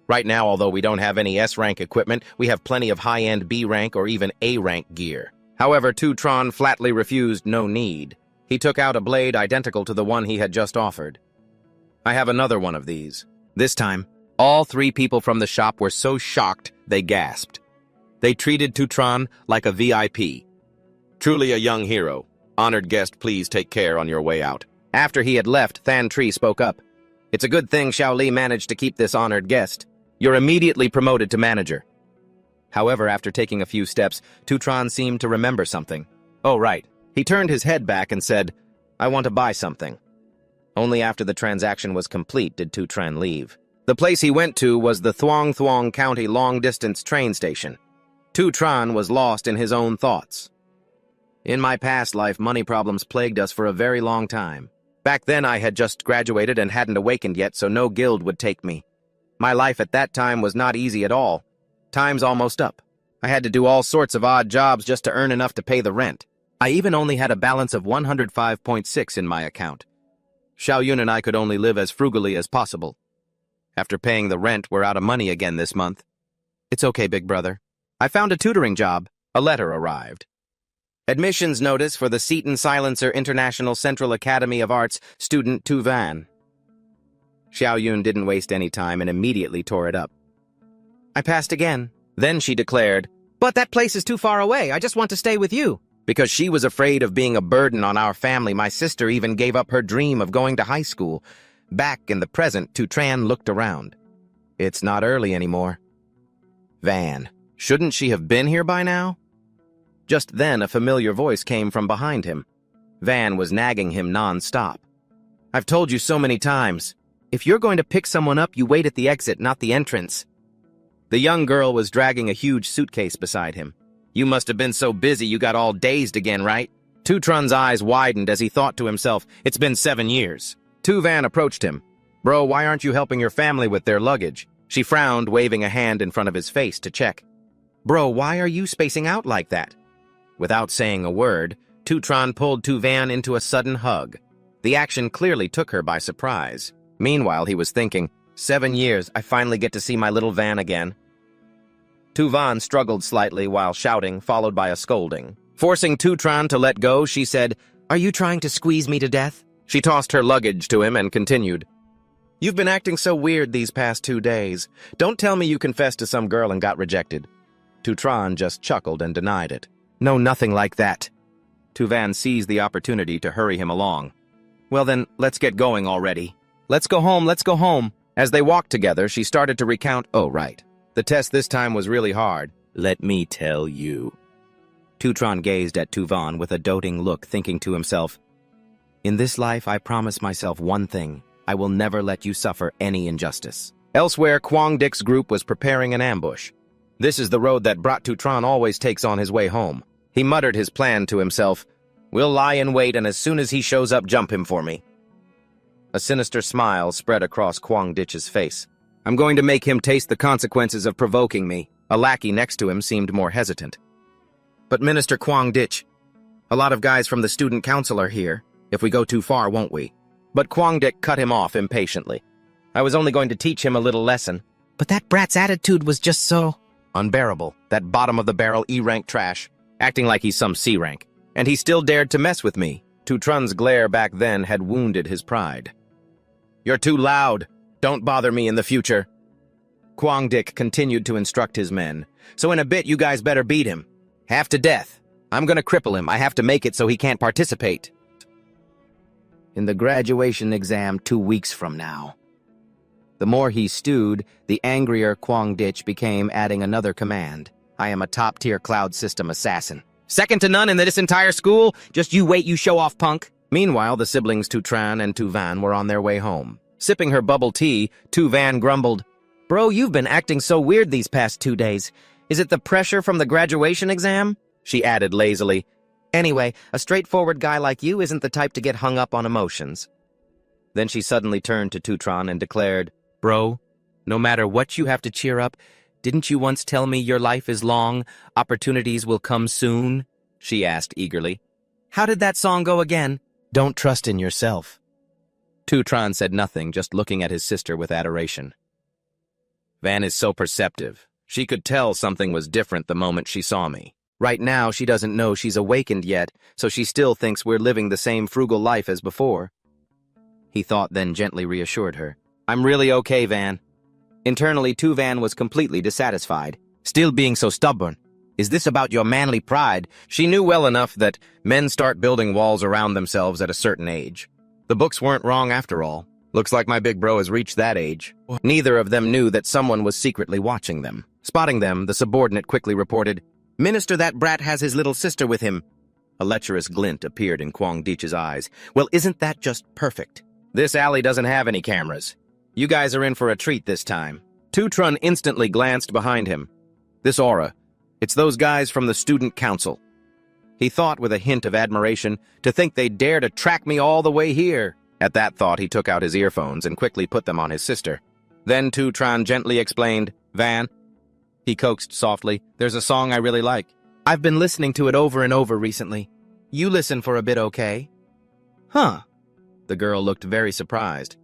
"Right now, although we don't have any S-rank equipment, we have plenty of high-end B-rank or even A-rank gear." However, Tutron flatly refused no need. He took out a blade identical to the one he had just offered. "I have another one of these." This time, all 3 people from the shop were so shocked they gasped. They treated Tutron like a VIP. "Truly a young hero. Honored guest, please take care on your way out." After he had left, Thantri spoke up. "It's a good thing Zhao Li managed to keep this honored guest. You're immediately promoted to manager." However, after taking a few steps, Tutron seemed to remember something. "Oh, right." He turned his head back and said, "I want to buy something." Only after the transaction was complete did Tutron leave. The place he went to was the Thuong Thuong County long-distance train station. Tutron was lost in his own thoughts. "In my past life, money problems plagued us for a very long time. Back then, I had just graduated and hadn't awakened yet, so no guild would take me. My life at that time was not easy at all. Time's almost up. I had to do all sorts of odd jobs just to earn enough to pay the rent. I even only had a balance of 105.6 in my account. Xiaoyun and I could only live as frugally as possible. After paying the rent, we're out of money again this month. It's okay, big brother. I found a tutoring job." A letter arrived. Admissions notice for the Seton Silencer International Central Academy of Arts student Tu Van. Xiao Yun didn't waste any time and immediately tore it up. I passed again. Then she declared, "But that place is too far away. I just want to stay with you." Because she was afraid of being a burden on our family, my sister even gave up her dream of going to high school. Back in the present, Tu Tran looked around. It's not early anymore. Van, shouldn't she have been here by now? Just then, a familiar voice came from behind him. Van was nagging him non-stop. I've told you so many times. If you're going to pick someone up, you wait at the exit, not the entrance. The young girl was dragging a huge suitcase beside him. You must have been so busy you got all dazed again, right? Tu Trun's eyes widened as he thought to himself, it's been 7 years. Tu Van approached him. Bro, why aren't you helping your family with their luggage? She frowned, waving a hand in front of his face to check. Bro, why are you spacing out like that? Without saying a word, Tu Tran pulled Tu Van into a sudden hug. The action clearly took her by surprise. Meanwhile, he was thinking, 7 years, I finally get to see my little Van again. Tu Van struggled slightly while shouting, followed by a scolding. Forcing Tu Tran to let go, she said, Are you trying to squeeze me to death? She tossed her luggage to him and continued, You've been acting so weird these past 2 days. Don't tell me you confessed to some girl and got rejected. Tu Tran just chuckled and denied it. No, nothing like that. Tu Van seized the opportunity to hurry him along. Well then, let's get going already. Let's go home, let's go home. As they walked together, she started to recount, oh right. The test this time was really hard. Let me tell you. Tu Tran gazed at Tu Van with a doting look, thinking to himself, In this life, I promise myself one thing. I will never let you suffer any injustice. Elsewhere, Quang Dic's group was preparing an ambush. This is the road that Brat Tu Tran always takes on his way home. He muttered his plan to himself. We'll lie in wait, and as soon as he shows up, jump him for me. A sinister smile spread across Quang Dich's face. I'm going to make him taste the consequences of provoking me. A lackey next to him seemed more hesitant. But Minister Quang Dich, a lot of guys from the student council are here. If we go too far, won't we? But Quang Dich cut him off impatiently. I was only going to teach him a little lesson. But that brat's attitude was just so unbearable. That bottom-of-the-barrel E-rank trash, acting like he's some C-rank. And he still dared to mess with me. Tu Trun's glare back then had wounded his pride. You're too loud. Don't bother me in the future. Quang Dich continued to instruct his men. So in a bit, you guys better beat him. Half to death. I'm gonna cripple him. I have to make it so he can't participate. In the graduation exam 2 weeks from now. The more he stewed, the angrier Quang Dich became, adding another command. I am a top-tier cloud system assassin. Second to none in this entire school? Just you wait, you show-off punk. Meanwhile, the siblings Tu Tran and Tu Van were on their way home. Sipping her bubble tea, Tu Van grumbled, Bro, you've been acting so weird these past 2 days. Is it the pressure from the graduation exam? She added lazily. Anyway, a straightforward guy like you isn't the type to get hung up on emotions. Then she suddenly turned to Tu Tran and declared, Bro, no matter what you have to cheer up, didn't you once tell me your life is long, opportunities will come soon? She asked eagerly. How did that song go again? Don't trust in yourself. Tu Tran said nothing, just looking at his sister with adoration. Van is so perceptive. She could tell something was different the moment she saw me. Right now, she doesn't know she's awakened yet, so she still thinks we're living the same frugal life as before. He thought, then gently reassured her. I'm really okay, Van. Internally, Tu Van was completely dissatisfied. Still being so stubborn. Is this about your manly pride? She knew well enough that men start building walls around themselves at a certain age. The books weren't wrong after all. Looks like my big bro has reached that age. Neither of them knew that someone was secretly watching them. Spotting them, the subordinate quickly reported, Minister, that brat has his little sister with him. A lecherous glint appeared in Quang Dich's eyes. Well, isn't that just perfect? This alley doesn't have any cameras. You guys are in for a treat this time. Tu Tran instantly glanced behind him. This aura, it's those guys from the student council. He thought with a hint of admiration, to think they'd dare to track me all the way here. At that thought, he took out his earphones and quickly put them on his sister. Then Tu Tran gently explained, Van, he coaxed softly, there's a song I really like. I've been listening to it over and over recently. You listen for a bit, okay? Huh. The girl looked very surprised.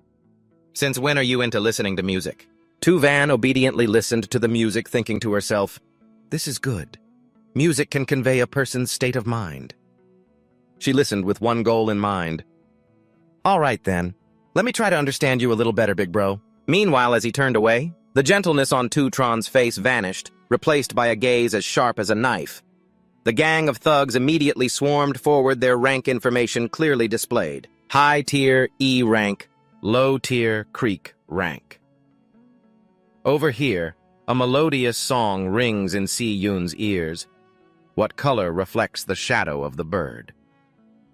Since when are you into listening to music? Tu Van obediently listened to the music, thinking to herself, this is good. Music can convey a person's state of mind. She listened with one goal in mind. All right, then. Let me try to understand you a little better, big bro. Meanwhile, as he turned away, the gentleness on Tutron's face vanished, replaced by a gaze as sharp as a knife. The gang of thugs immediately swarmed forward, their rank information clearly displayed. High-tier E rank, low-tier Creek rank. Over here, a melodious song rings in Si-Yun's ears. What color reflects the shadow of the bird?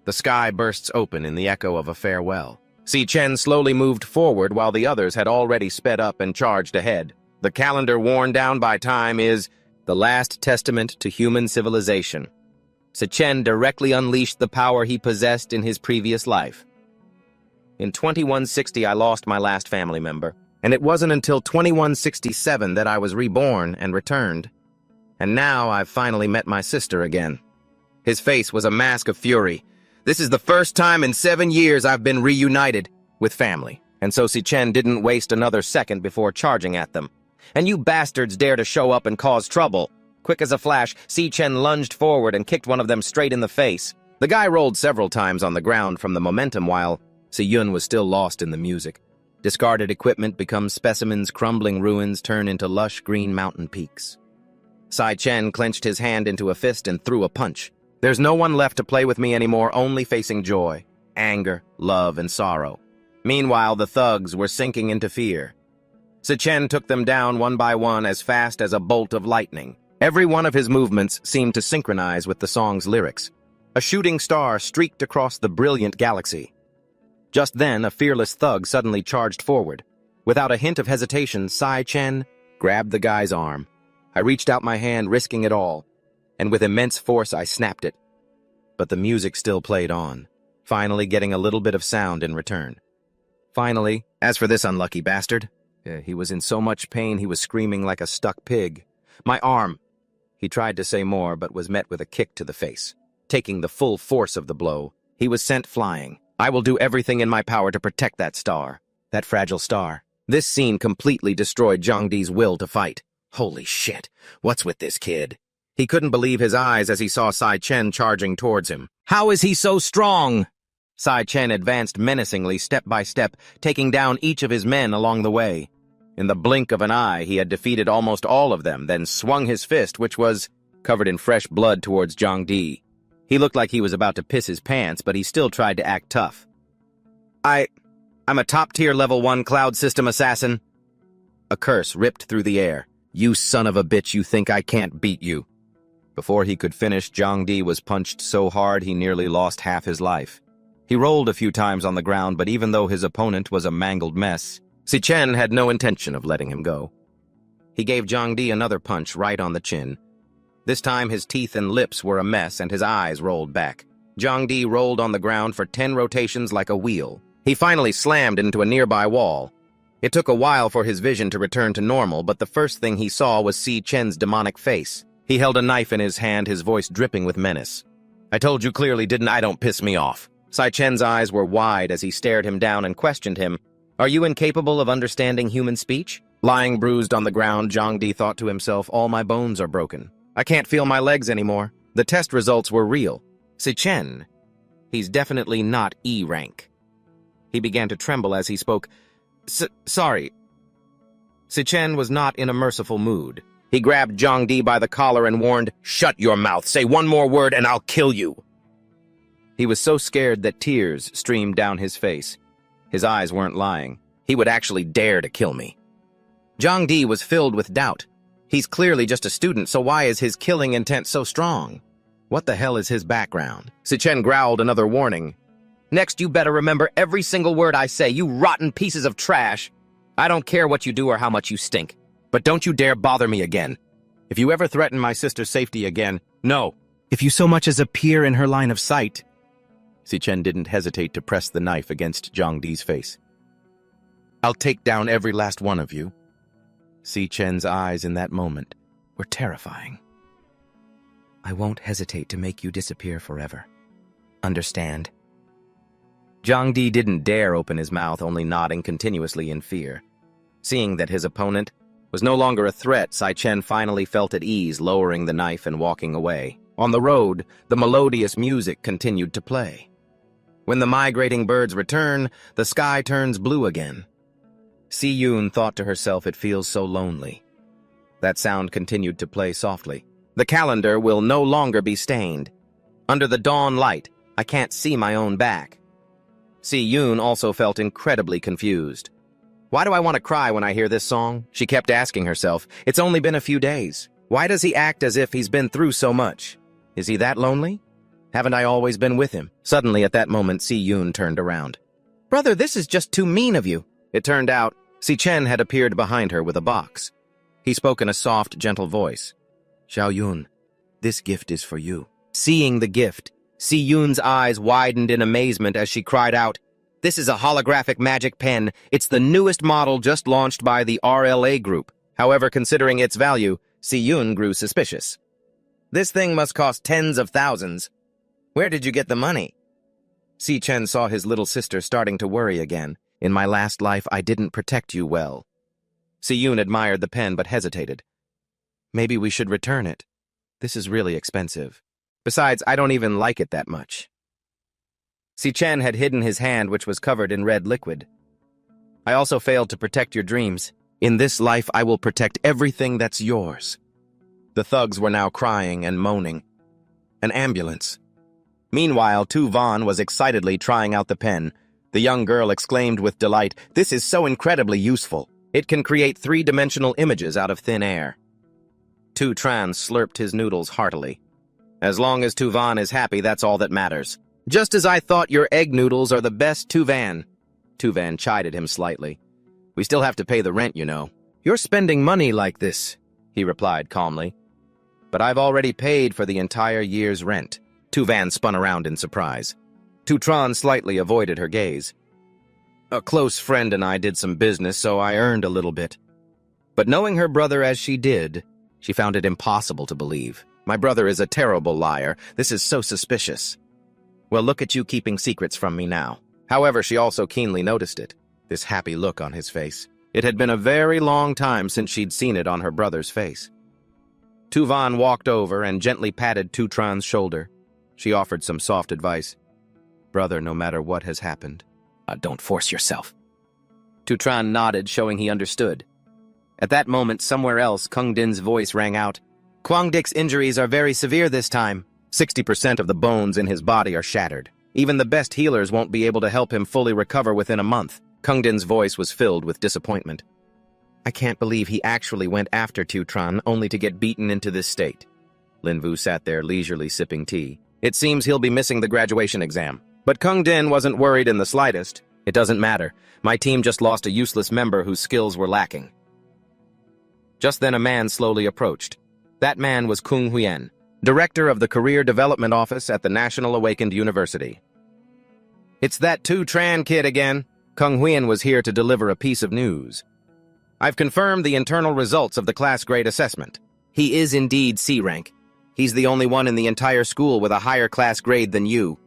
The sky bursts open in the echo of a farewell. Si-Chen slowly moved forward while the others had already sped up and charged ahead. The calendar worn down by time is the last testament to human civilization. Si-Chen directly unleashed the power he possessed in his previous life. In 2160, I lost my last family member, and it wasn't until 2167 that I was reborn and returned. And now I've finally met my sister again. His face was a mask of fury. This is the first time in 7 years I've been reunited with family, and so Si-Chen didn't waste another second before charging at them. And you bastards dare to show up and cause trouble. Quick as a flash, Si-Chen lunged forward and kicked one of them straight in the face. The guy rolled several times on the ground from the momentum while Si-Yun was still lost in the music. Discarded equipment becomes specimens, crumbling ruins turn into lush green mountain peaks. Si-Chen clenched his hand into a fist and threw a punch. There's no one left to play with me anymore, only facing joy, anger, love, and sorrow. Meanwhile, the thugs were sinking into fear. Si-Chen took them down one by one as fast as a bolt of lightning. Every one of his movements seemed to synchronize with the song's lyrics. A shooting star streaked across the brilliant galaxy. Just then, a fearless thug suddenly charged forward. Without a hint of hesitation, Si-Chen grabbed the guy's arm. I reached out my hand, risking it all, and with immense force I snapped it. But the music still played on, finally getting a little bit of sound in return. Finally, as for this unlucky bastard, he was in so much pain he was screaming like a stuck pig. My arm! He tried to say more, but was met with a kick to the face. Taking the full force of the blow, he was sent flying. I will do everything in my power to protect that star. That fragile star. This scene completely destroyed Zhangdi's will to fight. Holy shit, what's with this kid? He couldn't believe his eyes as he saw Si-Chen charging towards him. How is he so strong? Si-Chen advanced menacingly step by step, taking down each of his men along the way. In the blink of an eye, he had defeated almost all of them, then swung his fist, which was covered in fresh blood, towards Zhangdi. He looked like he was about to piss his pants, but he still tried to act tough. I'm a top-tier level 1 cloud system assassin. A curse ripped through the air. You son of a bitch, you think I can't beat you. Before he could finish, Zhangdi was punched so hard he nearly lost half his life. He rolled a few times on the ground, but even though his opponent was a mangled mess, Si-Chen had no intention of letting him go. He gave Zhangdi another punch right on the chin. This time his teeth and lips were a mess and his eyes rolled back. Zhangdi rolled on the ground for 10 rotations like a wheel. He finally slammed into a nearby wall. It took a while for his vision to return to normal, but the first thing he saw was Si-Chen's demonic face. He held a knife in his hand, his voice dripping with menace. I told you clearly, didn't I? Don't piss me off. Si-Chen's eyes were wide as he stared him down and questioned him. Are you incapable of understanding human speech? Lying bruised on the ground, Zhangdi thought to himself, all my bones are broken. I can't feel my legs anymore. The test results were real. Si-Chen, he's definitely not E rank. He began to tremble as he spoke. Sorry. Si-Chen was not in a merciful mood. He grabbed Zhangdi by the collar and warned, Shut your mouth, say one more word and I'll kill you. He was so scared that tears streamed down his face. His eyes weren't lying. He would actually dare to kill me. Zhangdi was filled with doubt. He's clearly just a student, so why is his killing intent so strong? What the hell is his background? Si-Chen growled another warning. Next, you better remember every single word I say, you rotten pieces of trash. I don't care what you do or how much you stink. But don't you dare bother me again. If you ever threaten my sister's safety again, no. If you so much as appear in her line of sight. Si-Chen didn't hesitate to press the knife against Zhangdi's face. I'll take down every last one of you. Si-Chen's eyes in that moment were terrifying. I won't hesitate to make you disappear forever. Understand? Zhangdi didn't dare open his mouth, only nodding continuously in fear. Seeing that his opponent was no longer a threat, Sai-Chen finally felt at ease, lowering the knife and walking away. On the road, the melodious music continued to play. When the migrating birds return, the sky turns blue again. Si-Yoon thought to herself, it feels so lonely. That sound continued to play softly. The calendar will no longer be stained. Under the dawn light, I can't see my own back. Si-Yoon also felt incredibly confused. Why do I want to cry when I hear this song? She kept asking herself. It's only been a few days. Why does he act as if he's been through so much? Is he that lonely? Haven't I always been with him? Suddenly, at that moment, Si-Yoon turned around. Brother, this is just too mean of you. It turned out, Si-Chen had appeared behind her with a box. He spoke in a soft, gentle voice. Xiaoyun, this gift is for you. Seeing the gift, Si-Yoon's eyes widened in amazement as she cried out, This is a holographic magic pen. It's the newest model just launched by the RLA group. However, considering its value, Si-Yoon grew suspicious. This thing must cost tens of thousands. Where did you get the money? Si-Chen saw his little sister starting to worry again. In my last life, I didn't protect you well. Si-Yoon admired the pen but hesitated. Maybe we should return it. This is really expensive. Besides, I don't even like it that much. Si-Chen had hidden his hand, which was covered in red liquid. I also failed to protect your dreams. In this life, I will protect everything that's yours. The thugs were now crying and moaning. An ambulance. Meanwhile, Tu Van was excitedly trying out the pen. The young girl exclaimed with delight, This is so incredibly useful. It can create three-dimensional images out of thin air. Tu Tran slurped his noodles heartily. As long as Tu Van is happy, that's all that matters. Just as I thought your egg noodles are the best, Tu Van. Tu Van chided him slightly. We still have to pay the rent, you know. You're spending money like this, he replied calmly. But I've already paid for the entire year's rent. Tu Van spun around in surprise. Tu Tran slightly avoided her gaze. A close friend and I did some business, so I earned a little bit. But knowing her brother as she did, she found it impossible to believe. My brother is a terrible liar. This is so suspicious. Well, look at you keeping secrets from me now. However, she also keenly noticed it, this happy look on his face. It had been a very long time since she'd seen it on her brother's face. Tu Van walked over and gently patted Tu Tran's shoulder. She offered some soft advice. Brother, no matter what has happened, don't force yourself. Tu Tran nodded, showing he understood. At that moment, somewhere else, Kung Din's voice rang out. Kwang Dik's injuries are very severe this time. 60% of the bones in his body are shattered. Even the best healers won't be able to help him fully recover within a month. Kung Din's voice was filled with disappointment. I can't believe he actually went after Tu Tran only to get beaten into this state. Lin Vu sat there leisurely sipping tea. It seems he'll be missing the graduation exam. But Kung Din wasn't worried in the slightest. It doesn't matter. My team just lost a useless member whose skills were lacking. Just then a man slowly approached. That man was Kung Huyen, director of the Career Development Office at the National Awakened University. It's that Tu Tran kid again. Kung Huyen was here to deliver a piece of news. I've confirmed the internal results of the class grade assessment. He is indeed C rank. He's the only one in the entire school with a higher class grade than you.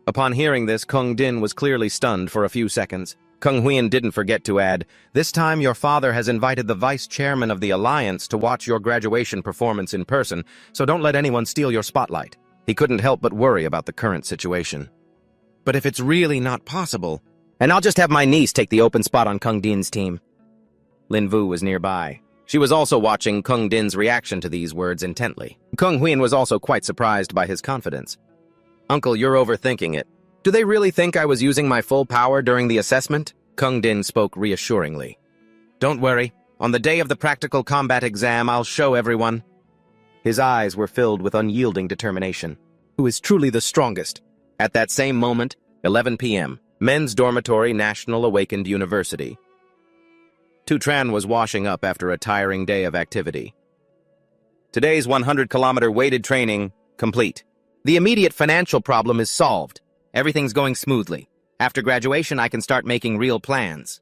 Upon hearing this, Kung Din was clearly stunned for a few seconds. Kung Huyen didn't forget to add, This time your father has invited the vice chairman of the Alliance to watch your graduation performance in person, so don't let anyone steal your spotlight. He couldn't help but worry about the current situation. But if it's really not possible, and I'll just have my niece take the open spot on Kung Din's team. Lin Vu was nearby. She was also watching Kung Din's reaction to these words intently. Kung Huyen was also quite surprised by his confidence. Uncle, you're overthinking it. Do they really think I was using my full power during the assessment? Kung Din spoke reassuringly. Don't worry. On the day of the practical combat exam, I'll show everyone. His eyes were filled with unyielding determination. Who is truly the strongest? At that same moment, 11 p.m., Men's Dormitory, National Awakened University. Tu Tran was washing up after a tiring day of activity. Today's 100-kilometer weighted training complete. The immediate financial problem is solved. Everything's going smoothly. After graduation, I can start making real plans.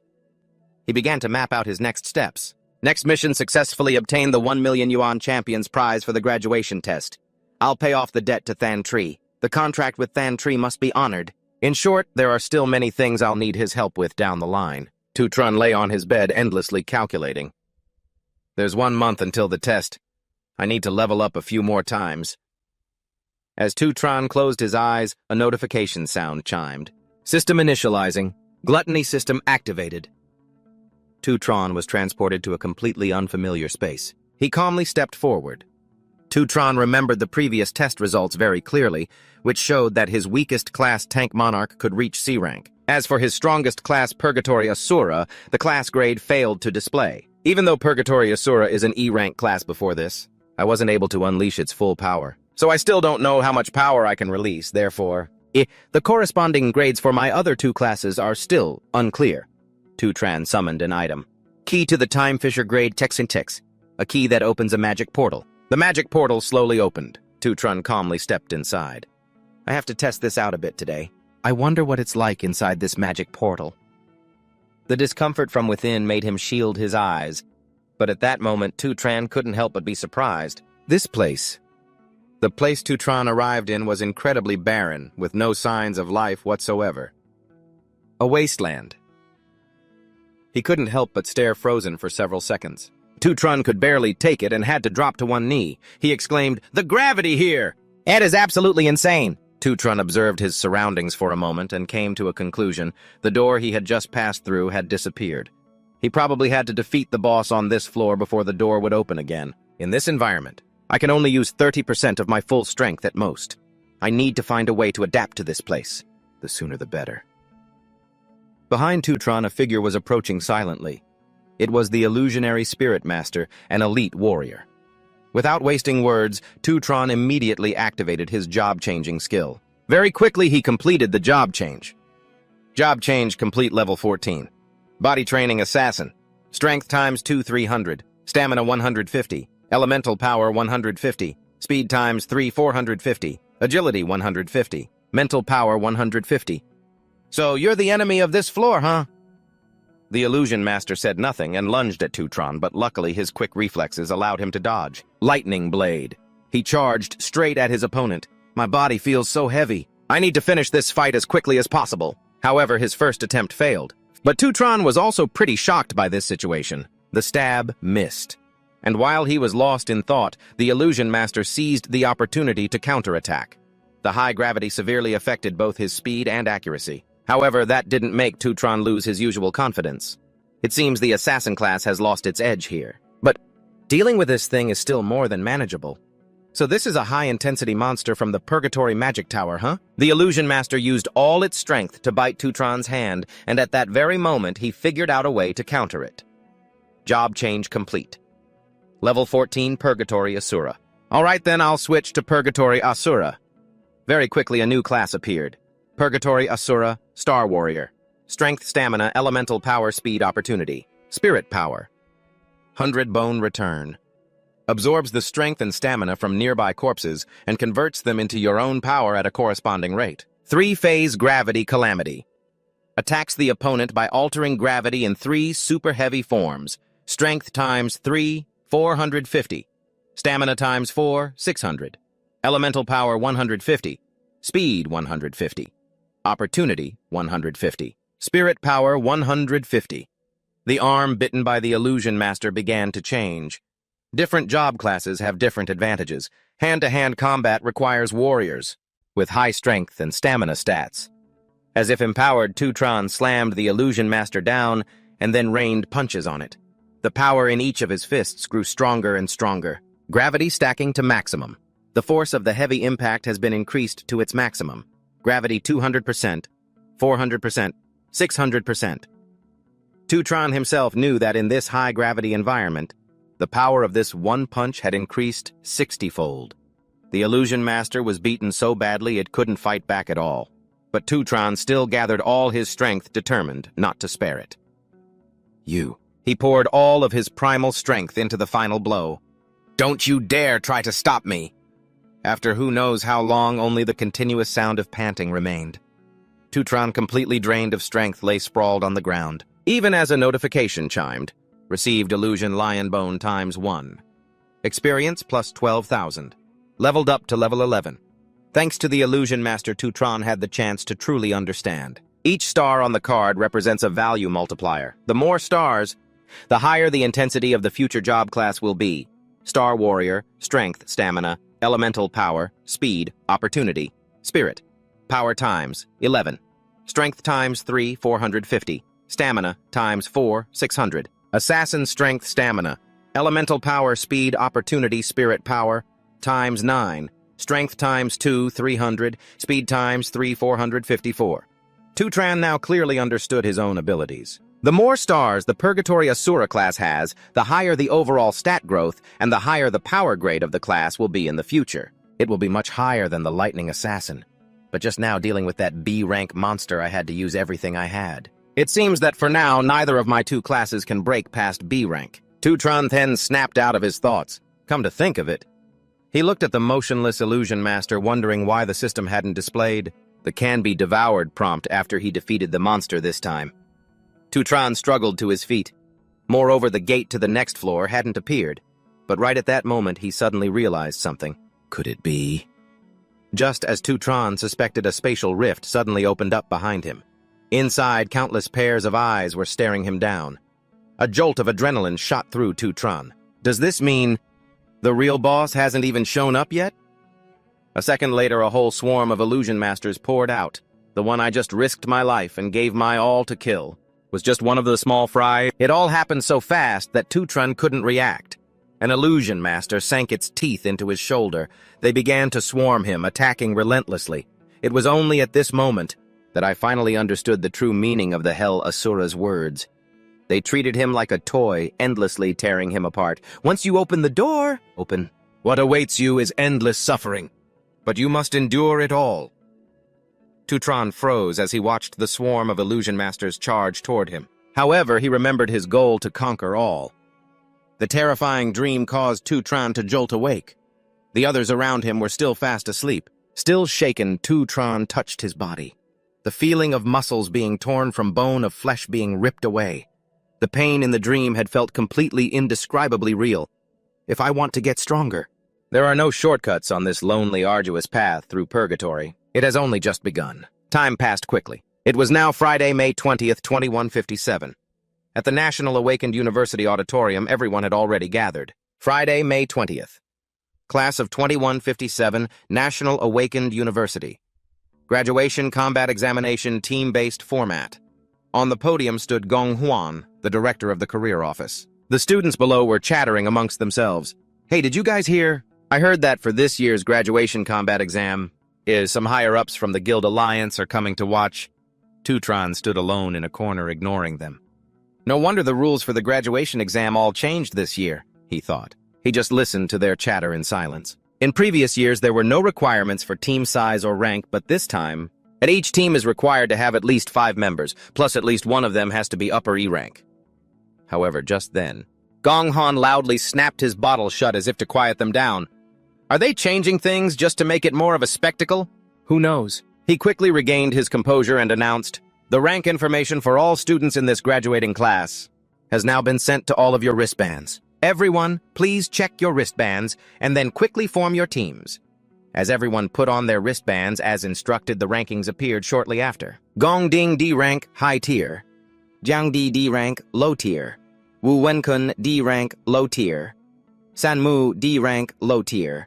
He began to map out his next steps. Next mission, successfully obtain the 1 million yuan champion's prize for the graduation test. I'll pay off the debt to Than Tri. The contract with Than Tri must be honored. In short, there are still many things I'll need his help with down the line. Tu Tran lay on his bed, endlessly calculating. There's 1 month until the test. I need to level up a few more times. As Tutron closed his eyes, a notification sound chimed. System initializing. Gluttony system activated. Tutron was transported to a completely unfamiliar space. He calmly stepped forward. Tutron remembered the previous test results very clearly, which showed that his weakest class tank monarch could reach C rank. As for his strongest class Purgatory Asura, the class grade failed to display. Even though Purgatory Asura is an E rank class before this, I wasn't able to unleash its full power. So I still don't know how much power I can release, therefore, the corresponding grades for my other 2 classes are still unclear. Tutron summoned an item. Key to the Time Fisher grade Texintix, a key that opens a magic portal. The magic portal slowly opened. Tutron calmly stepped inside. I have to test this out a bit today. I wonder what it's like inside this magic portal. The discomfort from within made him shield his eyes, but at that moment Tutron couldn't help but be surprised. The place Tutron arrived in was incredibly barren, with no signs of life whatsoever. A wasteland. He couldn't help but stare frozen for several seconds. Tutron could barely take it and had to drop to one knee. He exclaimed, "The gravity here! It is absolutely insane!" Tutron observed his surroundings for a moment and came to a conclusion. The door he had just passed through had disappeared. He probably had to defeat the boss on this floor before the door would open again. In this environment, I can only use 30% of my full strength at most. I need to find a way to adapt to this place. The sooner the better. Behind Tutron, a figure was approaching silently. It was the illusionary spirit master, an elite warrior. Without wasting words, Tutron immediately activated his job-changing skill. Very quickly, he completed the job change. Job change complete level 14. Body training assassin. Strength times 2 300. Stamina 150. Elemental power 150. Speed times 3 450. Agility 150. Mental power 150. So you're the enemy of this floor, huh? The illusion master said nothing and lunged at Tutron, but luckily his quick reflexes allowed him to dodge. Lightning blade. He charged straight at his opponent. My body feels so heavy. I need to finish this fight as quickly as possible. However, his first attempt failed. But Tutron was also pretty shocked by this situation. The stab missed. And while he was lost in thought, the illusion master seized the opportunity to counterattack. The high gravity severely affected both his speed and accuracy. However, that didn't make Tutron lose his usual confidence. It seems the assassin class has lost its edge here. But dealing with this thing is still more than manageable. So this is a high-intensity monster from the Purgatory Magic Tower, huh? The illusion master used all its strength to bite Tutron's hand, and at that very moment he figured out a way to counter it. Job change complete. Level 14 Purgatory Asura. Alright then, I'll switch to Purgatory Asura. Very quickly a new class appeared. Purgatory Asura, Star Warrior. Strength, Stamina, Elemental Power, Speed, Opportunity. Spirit Power. 100 Bone Return. Absorbs the strength and stamina from nearby corpses and converts them into your own power at a corresponding rate. 3-Phase Gravity Calamity. Attacks the opponent by altering gravity in 3 super heavy forms. Strength times 3, 450. Stamina times 4, 600. Elemental Power 150. Speed 150. Opportunity 150. Spirit Power 150. The arm bitten by the illusion master began to change. Different job classes have different advantages. Hand-to-hand combat requires warriors with high strength and stamina stats. As if empowered, Tutron slammed the illusion master down and then rained punches on it. The power in each of his fists grew stronger and stronger. Gravity stacking to maximum. The force of the heavy impact has been increased to its maximum. Gravity 200%, 400%, 600%. Tutron himself knew that in this high-gravity environment, the power of this one punch had increased 60-fold. The illusion master was beaten so badly it couldn't fight back at all. But Tutron still gathered all his strength, determined not to spare it. He poured all of his primal strength into the final blow. Don't you dare try to stop me! After who knows how long, only the continuous sound of panting remained. Tutron, completely drained of strength, lay sprawled on the ground. Even as a notification chimed, received illusion lion bone times 1. Experience plus 12,000. Leveled up to level 11. Thanks to the illusion master, Tutron had the chance to truly understand. Each star on the card represents a value multiplier. The more stars, The higher the intensity of the future job class will be: Star Warrior, Strength, Stamina, Elemental Power, Speed, Opportunity, Spirit. Power times 11. Strength times 3, 450. Stamina times 4, 600. Assassin Strength Stamina. Elemental Power Speed Opportunity Spirit Power times 9. Strength times 2, 300. Speed times 3, 454. Tutran now clearly understood his own abilities. The more stars the Purgatory Asura class has, the higher the overall stat growth and the higher the power grade of the class will be in the future. It will be much higher than the Lightning Assassin. But just now, dealing with that B-rank monster, I had to use everything I had. It seems that for now, neither of my two classes can break past B-rank. Tutran then snapped out of his thoughts. Come to think of it. He looked at the motionless illusion master, wondering why the system hadn't displayed the "can be devoured" prompt after he defeated the monster this time. Tutran struggled to his feet. Moreover, the gate to the next floor hadn't appeared. But right at that moment, he suddenly realized something. Could it be? Just as Tutran suspected, a spatial rift suddenly opened up behind him. Inside, countless pairs of eyes were staring him down. A jolt of adrenaline shot through Tutran. Does this mean the real boss hasn't even shown up yet? A second later, a whole swarm of illusion masters poured out. The one I just risked my life and gave my all to kill was just one of the small fry. It all happened so fast that Tutran couldn't react. An illusion master sank its teeth into his shoulder. They began to swarm him, attacking relentlessly. It was only at this moment that I finally understood the true meaning of the Hell Asura's words. They treated him like a toy, endlessly tearing him apart. Once you open the door, what awaits you is endless suffering. But you must endure it all. Tutran froze as he watched the swarm of illusion masters charge toward him. However, he remembered his goal to conquer all. The terrifying dream caused Tutran to jolt awake. The others around him were still fast asleep. Still shaken, Tutran touched his body. The feeling of muscles being torn from bone, of flesh being ripped away. The pain in the dream had felt completely indescribably real. If I want to get stronger. There are no shortcuts on this lonely, arduous path through purgatory. It has only just begun. Time passed quickly. It was now Friday, May 20th, 2157. At the National Awakened University Auditorium, everyone had already gathered. Friday, May 20th. Class of 2157, National Awakened University. Graduation combat examination team-based format. On the podium stood Gong Huan, the director of the career office. The students below were chattering amongst themselves. Hey, did you guys hear? I heard that for this year's graduation combat exam, some higher-ups from the Guild Alliance are coming to watch. Tutran stood alone in a corner, ignoring them. No wonder the rules for the graduation exam all changed this year, he thought. He just listened to their chatter in silence. In previous years, there were no requirements for team size or rank, but this time, each team is required to have at least 5 members, plus at least one of them has to be upper E rank. However, just then, Gong Han loudly snapped his bottle shut as if to quiet them down. Are they changing things just to make it more of a spectacle? Who knows? He quickly regained his composure and announced, "The rank information for all students in this graduating class has now been sent to all of your wristbands. Everyone, please check your wristbands and then quickly form your teams." As everyone put on their wristbands as instructed, the rankings appeared shortly after. Gong Ding D rank, high tier. Jiang Di D rank, low tier. Wu Wenkun D rank, low tier. San Mu D rank, low tier.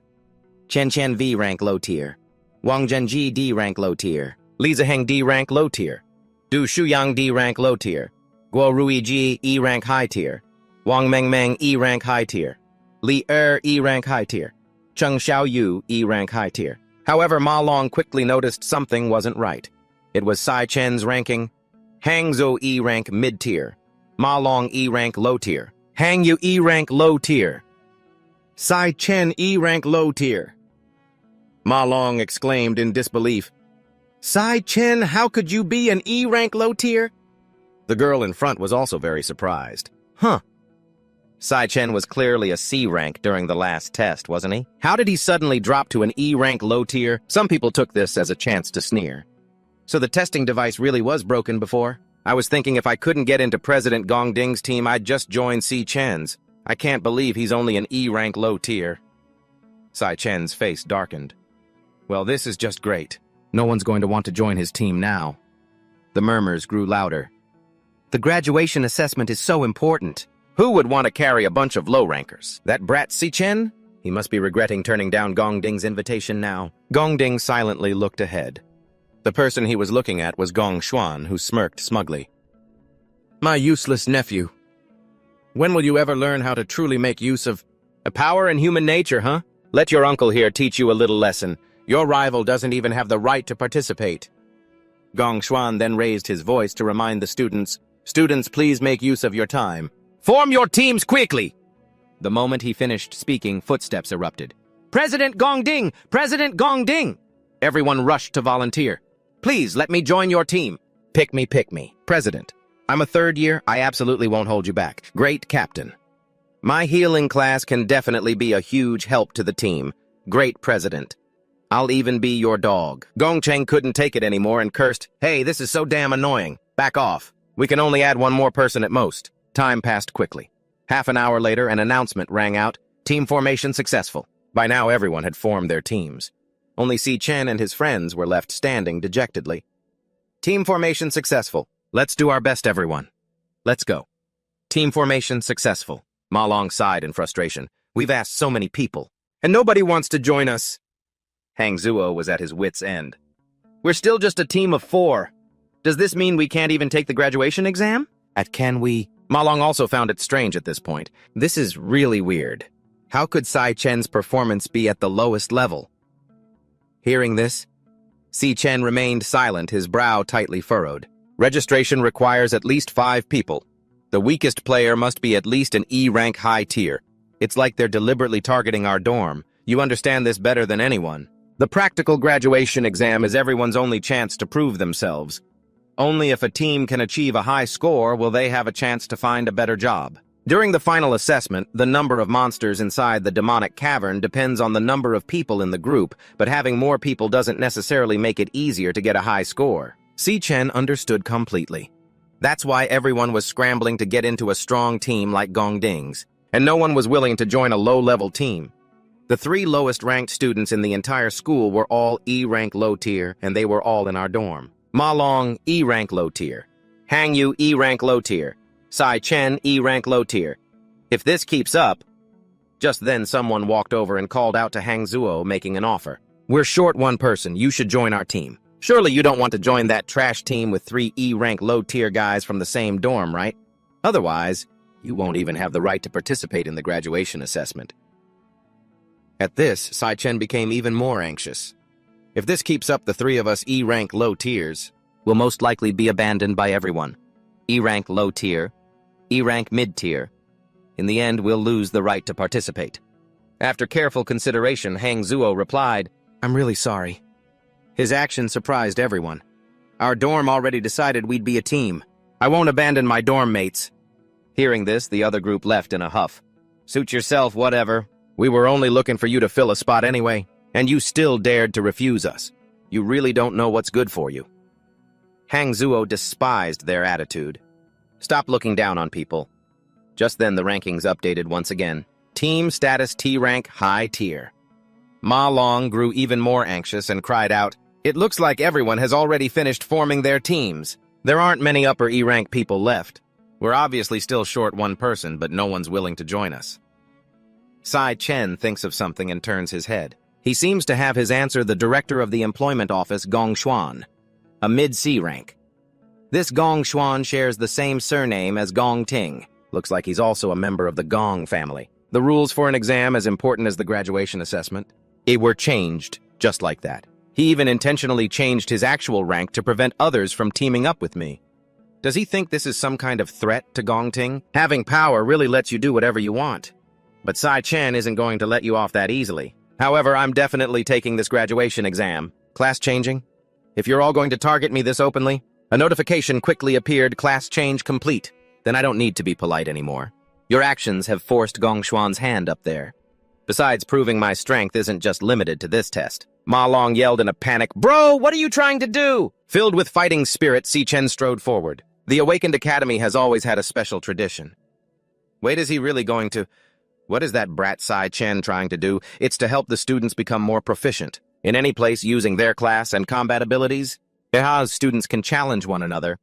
Chen Chen V rank, low tier. Wang Zhenji D rank, low tier. Li Ziheng D rank, low tier. Du Shuyang D rank, low tier. Guo Rui Ji E rank, high tier. Wang Mengmeng E rank, high tier. Li E rank, high tier. Cheng Xiaoyu E rank, high tier. However, Ma Long quickly noticed something wasn't right. It was Sai Chen's ranking. Hang Zhou E rank, mid tier. Ma Long E rank, low tier. Hang Yu E rank, low tier. Sai Chen E rank, low tier. Ma Long exclaimed in disbelief. Sai Chen, how could you be an E rank low tier? The girl in front was also very surprised. Huh. Sai Chen was clearly a C rank during the last test, wasn't he? How did he suddenly drop to an E rank low tier? Some people took this as a chance to sneer. So the testing device really was broken before? I was thinking if I couldn't get into President Gong Ding's team, I'd just join Si Chen's. I can't believe he's only an E rank low tier. Sai Chen's face darkened. Well, this is just great. No one's going to want to join his team now. The murmurs grew louder. The graduation assessment is so important. Who would want to carry a bunch of low-rankers? That brat Si-Chen? He must be regretting turning down Gong Ding's invitation now. Gong Ding silently looked ahead. The person he was looking at was Gong Xuan, who smirked smugly. My useless nephew. When will you ever learn how to truly make use of a power in human nature, huh? Let your uncle here teach you a little lesson. Your rival doesn't even have the right to participate. Gong Xuan then raised his voice to remind the students, Students, please make use of your time. Form your teams quickly! The moment he finished speaking, footsteps erupted. President Gong Ding! President Gong Ding! Everyone rushed to volunteer. Please, let me join your team. Pick me. President. I'm a third year. I absolutely won't hold you back. Great captain. My healing class can definitely be a huge help to the team. Great president. I'll even be your dog. Gongcheng couldn't take it anymore and cursed, Hey, this is so damn annoying. Back off. We can only add one more person at most. Time passed quickly. Half an hour later, an announcement rang out. Team formation successful. By now, everyone had formed their teams. Only Si-Chen and his friends were left standing dejectedly. Team formation successful. Let's do our best, everyone. Let's go. Team formation successful. Ma Long sighed in frustration. We've asked so many people, and nobody wants to join us. Hang Zuo was at his wit's end. We're still just a team of 4. Does this mean we can't even take the graduation exam? Ma Long also found it strange at this point. This is really weird. How could Si-Chen's performance be at the lowest level? Hearing this, Si-Chen remained silent, his brow tightly furrowed. Registration requires at least 5 people. The weakest player must be at least an E-rank high tier. It's like they're deliberately targeting our dorm. You understand this better than anyone. The practical graduation exam is everyone's only chance to prove themselves. Only if a team can achieve a high score will they have a chance to find a better job. During the final assessment, the number of monsters inside the demonic cavern depends on the number of people in the group, but having more people doesn't necessarily make it easier to get a high score. Si-Chen understood completely. That's why everyone was scrambling to get into a strong team like Gong Ding's, and no one was willing to join a low-level team. The 3 lowest-ranked students in the entire school were all E-rank low-tier, and they were all in our dorm. Ma Long, E-rank low-tier. Hang Yu, E-rank low-tier. Si-Chen, E-rank low-tier. If this keeps up... Just then someone walked over and called out to Hang Zuo, making an offer. We're short one person. You should join our team. Surely you don't want to join that trash team with 3 E-rank low-tier guys from the same dorm, right? Otherwise, you won't even have the right to participate in the graduation assessment. At this, Si-Chen became even more anxious. If this keeps up, the 3 of us E-rank low tiers will most likely be abandoned by everyone. E-rank low tier, E-rank mid-tier. In the end, we'll lose the right to participate. After careful consideration, Hang Zuo replied, I'm really sorry. His action surprised everyone. Our dorm already decided we'd be a team. I won't abandon my dorm mates. Hearing this, the other group left in a huff. Suit yourself, whatever. We were only looking for you to fill a spot anyway, and you still dared to refuse us. You really don't know what's good for you. Hang Zuo despised their attitude. Stop looking down on people. Just then the rankings updated once again. Team status T-rank high tier. Ma Long grew even more anxious and cried out, It looks like everyone has already finished forming their teams. There aren't many upper E-rank people left. We're obviously still short one person, but no one's willing to join us. Si-Chen thinks of something and turns his head. He seems to have his answer the director of the employment office, Gong Xuan, a mid-C rank. This Gong Xuan shares the same surname as Gong Ting. Looks like he's also a member of the Gong family. The rules for an exam as important as the graduation assessment. It were changed just like that. He even intentionally changed his actual rank to prevent others from teaming up with me. Does he think this is some kind of threat to Gong Ting? Having power really lets you do whatever you want. But Si-Chen isn't going to let you off that easily. However, I'm definitely taking this graduation exam. Class changing? If you're all going to target me this openly, a notification quickly appeared, class change complete. Then I don't need to be polite anymore. Your actions have forced Gong Xuan's hand up there. Besides, proving my strength isn't just limited to this test. Ma Long yelled in a panic, Bro, what are you trying to do? Filled with fighting spirit, Si-Chen strode forward. The Awakened Academy has always had a special tradition. Wait, is he really going to... What is that brat Si-Chen trying to do? It's to help the students become more proficient. In any place using their class and combat abilities, students can challenge one another.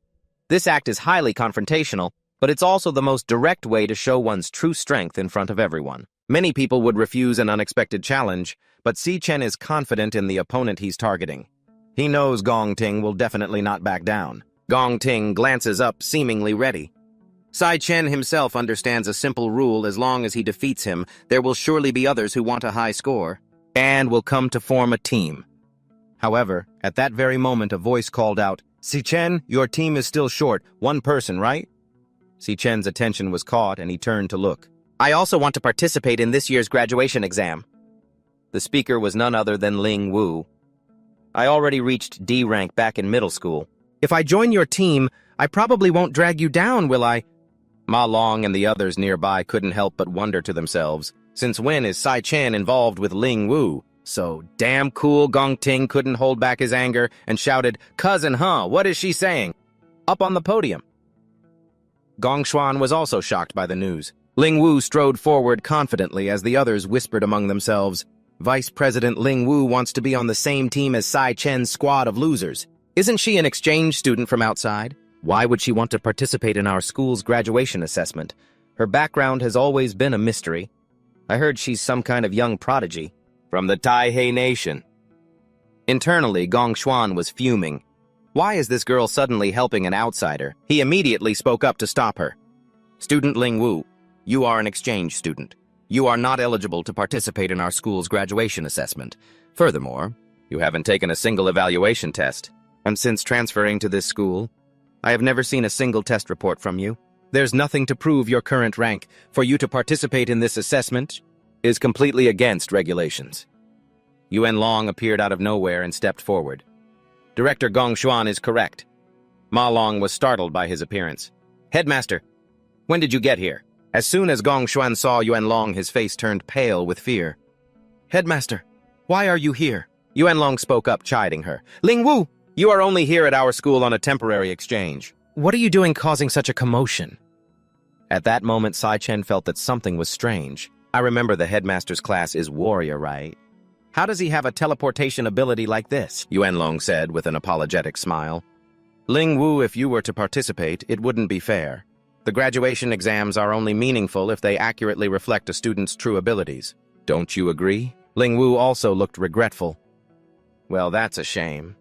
This act is highly confrontational. but it's also the most direct way to show one's true strength in front of everyone. Many people would refuse an unexpected challenge, but Si-Chen is confident in the opponent he's targeting. He knows Gong Ting will definitely not back down. Gong Ting glances up, seemingly ready. Si-Chen himself understands a simple rule: as long as he defeats him, there will surely be others who want a high score, and will come to form a team. However, at that very moment a voice called out, "Si-Chen, your team is still short, one person, right?" Si-Chen's attention was caught and he turned to look. "I also want to participate in this year's graduation exam." The speaker was none other than Ling Wu. "I already reached D rank back in middle school. If I join your team, I probably won't drag you down, will I?" Ma Long and the others nearby couldn't help but wonder to themselves, since when is Si-Chen involved with Ling Wu? So damn cool. Gong Ting couldn't hold back his anger and shouted, "Cousin, huh? What is she saying?" Up on the podium. Gong Xuan was also shocked by the news. Ling Wu strode forward confidently as the others whispered among themselves, "Vice President Ling Wu wants to be on the same team as Si-Chen's squad of losers. Isn't she an exchange student from outside? Why would she want to participate in our school's graduation assessment? Her background has always been a mystery. I heard she's some kind of young prodigy from the Taihei Nation." Internally, Gong Xuan was fuming. Why is this girl suddenly helping an outsider? He immediately spoke up to stop her. "Student Ling Wu, you are an exchange student. You are not eligible to participate in our school's graduation assessment. Furthermore, you haven't taken a single evaluation test. And since transferring to this school, I have never seen a single test report from you. There's nothing to prove your current rank. For you to participate in this assessment is completely against regulations." Yuan Long appeared out of nowhere and stepped forward. "Director Gong Xuan is correct." Ma Long was startled by his appearance. "Headmaster, when did you get here?" As soon as Gong Xuan saw Yuan Long, his face turned pale with fear. "Headmaster, why are you here?" Yuan Long spoke up, chiding her. "Ling Wu, you are only here at our school on a temporary exchange. What are you doing causing such a commotion?" At that moment, Si-Chen felt that something was strange. "I remember the headmaster's class is warrior, right? How does he have a teleportation ability like this?" Yuan Long said with an apologetic smile. "Ling Wu, if you were to participate, it wouldn't be fair. The graduation exams are only meaningful if they accurately reflect a student's true abilities. Don't you agree?" Ling Wu also looked regretful. "Well, that's a shame."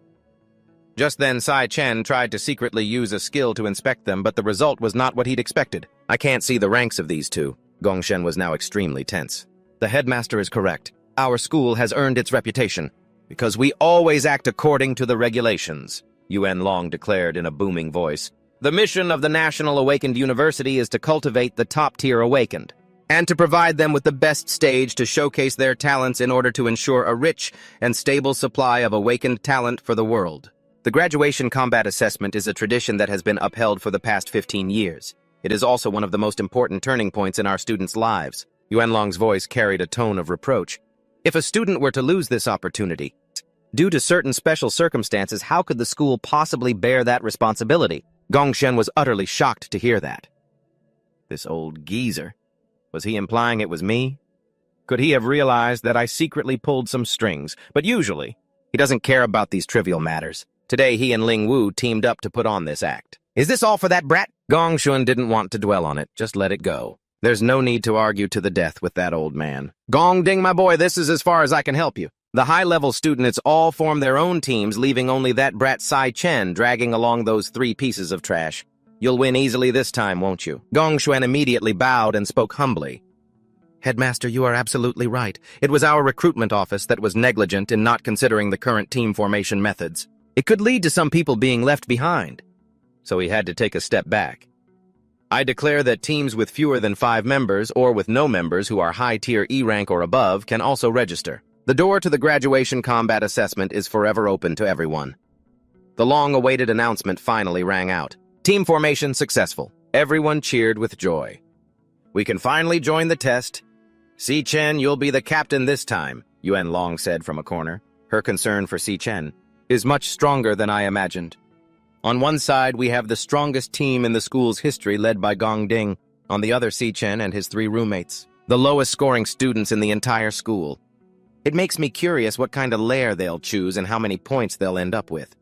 Just then, Si-Chen tried to secretly use a skill to inspect them, but the result was not what he'd expected. "I can't see the ranks of these two." Gong Shen was now extremely tense. "The headmaster is correct. Our school has earned its reputation, because we always act according to the regulations," Yuan Long declared in a booming voice. "The mission of the National Awakened University is to cultivate the top-tier awakened, and to provide them with the best stage to showcase their talents in order to ensure a rich and stable supply of awakened talent for the world. The graduation combat assessment is a tradition that has been upheld for the past 15 years. It is also one of the most important turning points in our students' lives." Yuan Long's voice carried a tone of reproach. "If a student were to lose this opportunity, due to certain special circumstances, how could the school possibly bear that responsibility?" Gong Shen was utterly shocked to hear that. This old geezer. Was he implying it was me? Could he have realized that I secretly pulled some strings? But usually, he doesn't care about these trivial matters. Today, he and Ling Wu teamed up to put on this act. "Is this all for that brat?" Gong Shun didn't want to dwell on it. Just let it go. There's no need to argue to the death with that old man. "Gong Ding, my boy, this is as far as I can help you. The high-level students all form their own teams, leaving only that brat Si-Chen dragging along those 3 pieces of trash. You'll win easily this time, won't you?" Gong Xuan immediately bowed and spoke humbly. "Headmaster, you are absolutely right. It was our recruitment office that was negligent in not considering the current team formation methods. It could lead to some people being left behind. So he had to take a step back. I declare that teams with fewer than 5 members or with no members who are high-tier E rank or above can also register. The door to the graduation combat assessment is forever open to everyone." The long-awaited announcement finally rang out. Team formation successful. Everyone cheered with joy. "We can finally join the test. Si-Chen, you'll be the captain this time," Yuan Long said from a corner. Her concern for Si-Chen is much stronger than I imagined. On one side, we have the strongest team in the school's history led by Gong Ding. On the other, Si-Chen and his 3 roommates, the lowest-scoring students in the entire school. It makes me curious what kind of lair they'll choose and how many points they'll end up with.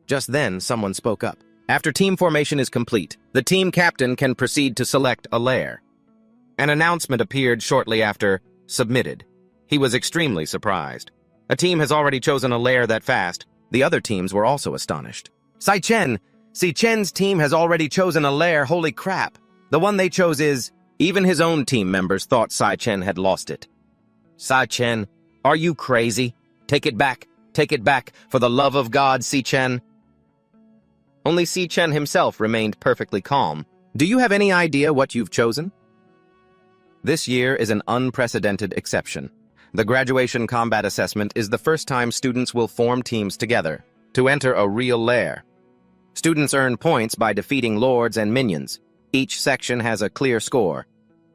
Just then, someone spoke up. After team formation is complete, the team captain can proceed to select a lair. An announcement appeared shortly after submitted. He was extremely surprised. A team has already chosen a lair that fast. The other teams were also astonished. Si Chen's team has already chosen a lair, holy crap. The one they chose is... Even his own team members thought Si Chen had lost it. Si Chen, are you crazy? Take it back, for the love of God, Si Chen. Only Si Chen himself remained perfectly calm. Do you have any idea what you've chosen? This year is an unprecedented exception. The graduation combat assessment is the first time students will form teams together to enter a real lair. Students earn points by defeating lords and minions. Each section has a clear score.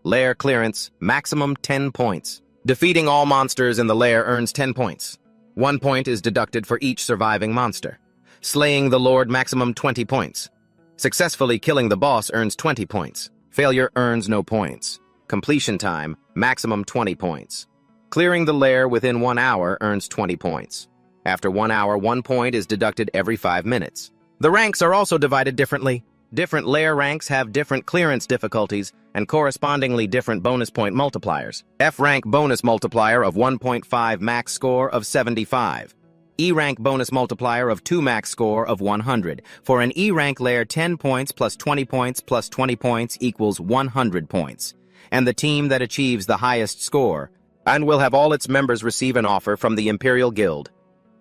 Lair clearance, maximum 10 points. Defeating all monsters in the lair earns 10 points. 1 point is deducted for each surviving monster. Slaying the lord, maximum 20 points. Successfully killing the boss earns 20 points. Failure earns no points. Completion time, maximum 20 points. Clearing the lair within 1 hour earns 20 points. After 1 hour, 1 point is deducted every 5 minutes. The ranks are also divided differently. Different lair ranks have different clearance difficulties and correspondingly different bonus point multipliers. F rank bonus multiplier of 1.5 max score of 75. E rank bonus multiplier of 2 max score of 100. For an E rank lair, 10 points plus 20 points plus 20 points equals 100 points. And the team that achieves the highest score and will have all its members receive an offer from the Imperial Guild.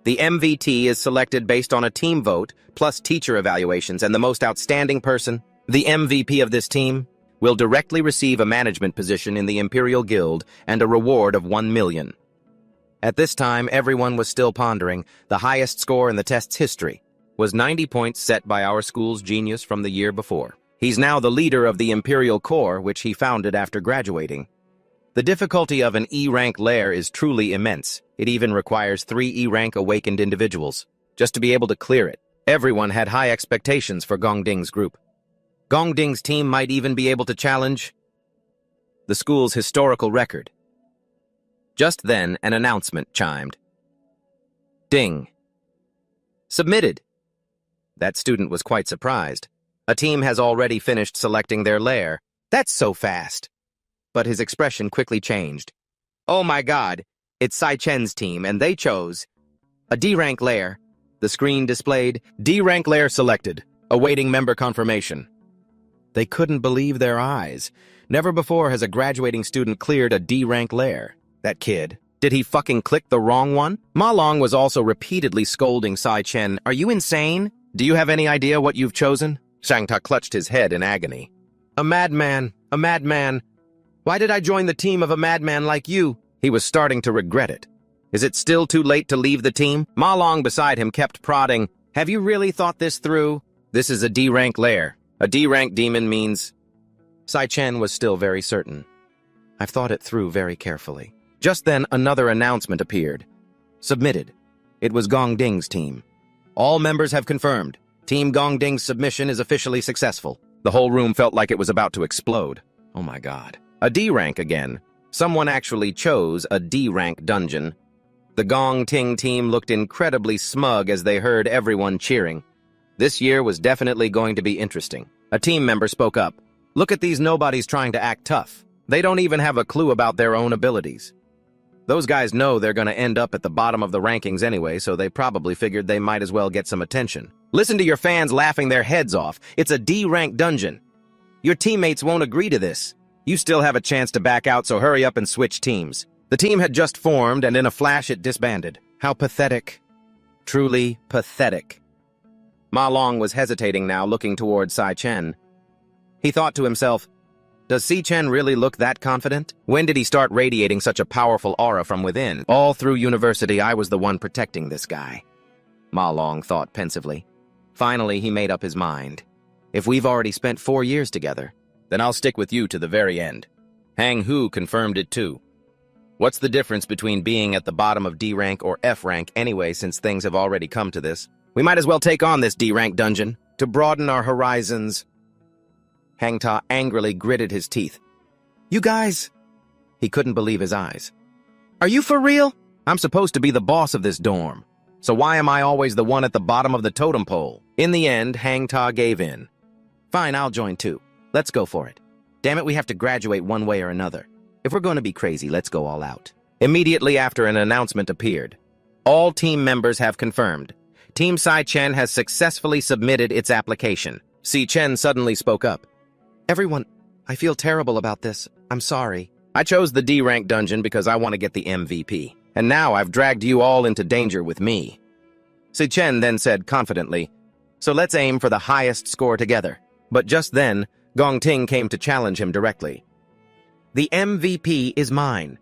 The MVT is selected based on a team vote, plus teacher evaluations, and the most outstanding person, the MVP of this team, will directly receive a management position in the Imperial Guild and a reward of 1 million. At this time, everyone was still pondering. The highest score in the test's history was 90 points set by our school's genius from the year before. He's now the leader of the Imperial Corps, which he founded after graduating. The difficulty of an E-rank lair is truly immense. It even requires 3 E-rank awakened individuals just to be able to clear it. Everyone had high expectations for Gongding's group. Gongding's team might even be able to challenge the school's historical record. Just then, an announcement chimed. Ding. Submitted. That student was quite surprised. A team has already finished selecting their lair. That's so fast. But his expression quickly changed. Oh my god, it's Si Chen's team, and they chose a D-rank lair. The screen displayed D-rank lair selected, awaiting member confirmation. They couldn't believe their eyes. Never before has a graduating student cleared a D-rank lair. That kid, did he fucking click the wrong one? Ma Long was also repeatedly scolding Si Chen. Are you insane? Do you have any idea what you've chosen? Shangta clutched his head in agony. A madman, a madman. Why did I join the team of a madman like you? He was starting to regret it. Is it still too late to leave the team? Ma Long beside him kept prodding. Have you really thought this through? This is a D-rank lair. A D-rank demon means... Si Chen was still very certain. I've thought it through very carefully. Just then, another announcement appeared. Submitted. It was Gongding's team. All members have confirmed. Team Gongding's submission is officially successful. The whole room felt like it was about to explode. Oh my god. A D-rank again. Someone actually chose a D-rank dungeon. The Gongting team looked incredibly smug as they heard everyone cheering. This year was definitely going to be interesting. A team member spoke up. Look at these nobodies trying to act tough. They don't even have a clue about their own abilities. Those guys know they're going to end up at the bottom of the rankings anyway, so they probably figured they might as well get some attention. Listen to your fans laughing their heads off. It's a D-rank dungeon. Your teammates won't agree to this. You still have a chance to back out, so hurry up and switch teams. The team had just formed, and in a flash it disbanded. How pathetic. Truly pathetic. Ma Long was hesitating now, looking toward Si Chen. He thought to himself, does Si Chen really look that confident? When did he start radiating such a powerful aura from within? All through university, I was the one protecting this guy. Ma Long thought pensively. Finally, he made up his mind. If we've already spent 4 years together, then I'll stick with you to the very end. Hang Hu confirmed it too. What's the difference between being at the bottom of D-rank or F-rank anyway, since things have already come to this? We might as well take on this D-rank dungeon to broaden our horizons. Hang Ta angrily gritted his teeth. You guys... He couldn't believe his eyes. Are you for real? I'm supposed to be the boss of this dorm. So why am I always the one at the bottom of the totem pole? In the end, Hang Ta gave in. Fine, I'll join too. Let's go for it. Damn it, we have to graduate one way or another. If we're going to be crazy, let's go all out. Immediately after, an announcement appeared. All team members have confirmed. Team Sai Chen has successfully submitted its application. Si Chen suddenly spoke up. Everyone, I feel terrible about this. I'm sorry. I chose the D-rank dungeon because I want to get the MVP. And now I've dragged you all into danger with me. Si Chen then said confidently, so let's aim for the highest score together. But just then, Gong Ting came to challenge him directly. The MVP is mine.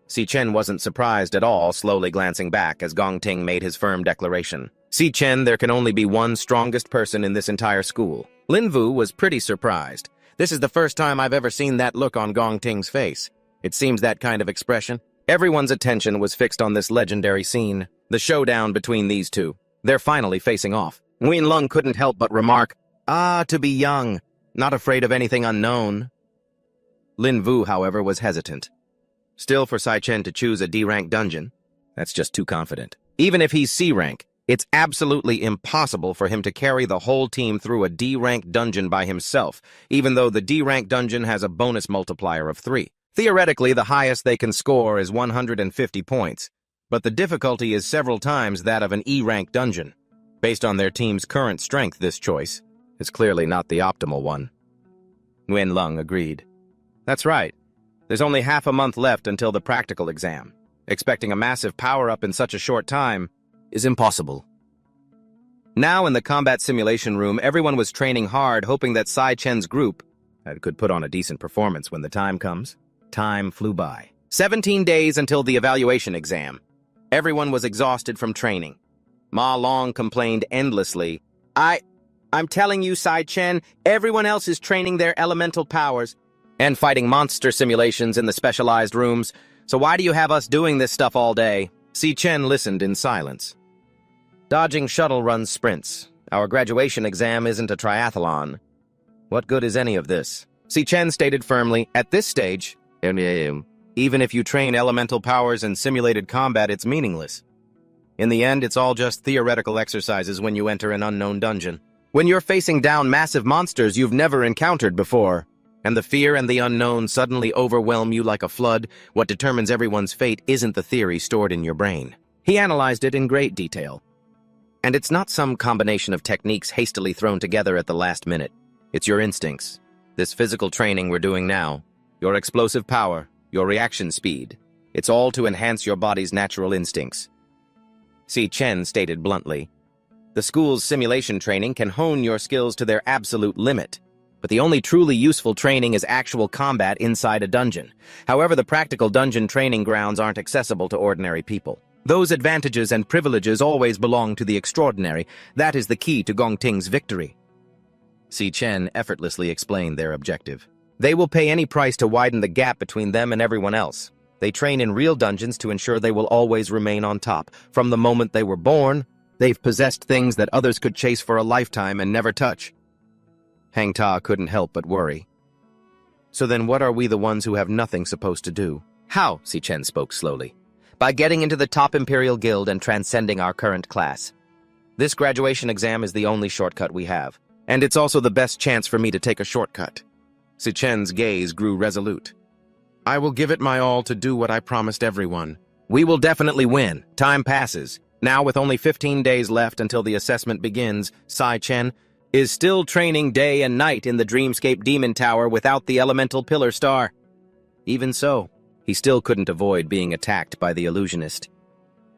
Si Chen wasn't surprised at all, slowly glancing back as Gong Ting made his firm declaration. Si Chen, there can only be one strongest person in this entire school. Lin Wu was pretty surprised. This is the first time I've ever seen that look on Gong Ting's face. It seems that kind of expression. Everyone's attention was fixed on this legendary scene, the showdown between these two. They're finally facing off. Nguyen Lung couldn't help but remark, "Ah, to be young, not afraid of anything unknown." Lin Wu, however, was hesitant. Still, for Sai Chen to choose a D-rank dungeon, that's just too confident. Even if he's C-rank, it's absolutely impossible for him to carry the whole team through a D-rank dungeon by himself, even though the D-rank dungeon has a bonus multiplier of 3. Theoretically, the highest they can score is 150 points, but the difficulty is several times that of an E-rank dungeon. Based on their team's current strength, this choice is clearly not the optimal one. Nguyen Lung agreed. That's right. There's only half a month left until the practical exam. Expecting a massive power-up in such a short time is impossible. Now in the combat simulation room, everyone was training hard, hoping that Sai Chen's group could put on a decent performance when the time comes. Time flew by. 17 days until the evaluation exam. Everyone was exhausted from training. Ma Long complained endlessly. I'm telling you, Sai Chen, everyone else is training their elemental powers and fighting monster simulations in the specialized rooms, so why do you have us doing this stuff all day? Si Chen listened in silence. Dodging shuttle run sprints. Our graduation exam isn't a triathlon. What good is any of this? Si Chen stated firmly, at this stage, even if you train elemental powers in simulated combat, it's meaningless. In the end, it's all just theoretical exercises when you enter an unknown dungeon. When you're facing down massive monsters you've never encountered before, and the fear and the unknown suddenly overwhelm you like a flood, what determines everyone's fate isn't the theory stored in your brain. He analyzed it in great detail. And it's not some combination of techniques hastily thrown together at the last minute. It's your instincts. This physical training we're doing now, your explosive power, your reaction speed. It's all to enhance your body's natural instincts. Si Chen stated bluntly, the school's simulation training can hone your skills to their absolute limit, but the only truly useful training is actual combat inside a dungeon. However, the practical dungeon training grounds aren't accessible to ordinary people. Those advantages and privileges always belong to the extraordinary. That is the key to Gong Ting's victory. Si Chen effortlessly explained their objective. They will pay any price to widen the gap between them and everyone else. They train in real dungeons to ensure they will always remain on top. From the moment they were born, they've possessed things that others could chase for a lifetime and never touch. Hang Ta couldn't help but worry. So then what are we the ones who have nothing supposed to do? How? Si Chen spoke slowly. By getting into the top Imperial Guild and transcending our current class. This graduation exam is the only shortcut we have, and it's also the best chance for me to take a shortcut. Si Chen's gaze grew resolute. I will give it my all to do what I promised everyone. We will definitely win. Time passes. Now, with only 15 days left until the assessment begins, Sai Chen is still training day and night in the Dreamscape Demon Tower without the elemental pillar star. Even so, he still couldn't avoid being attacked by the illusionist.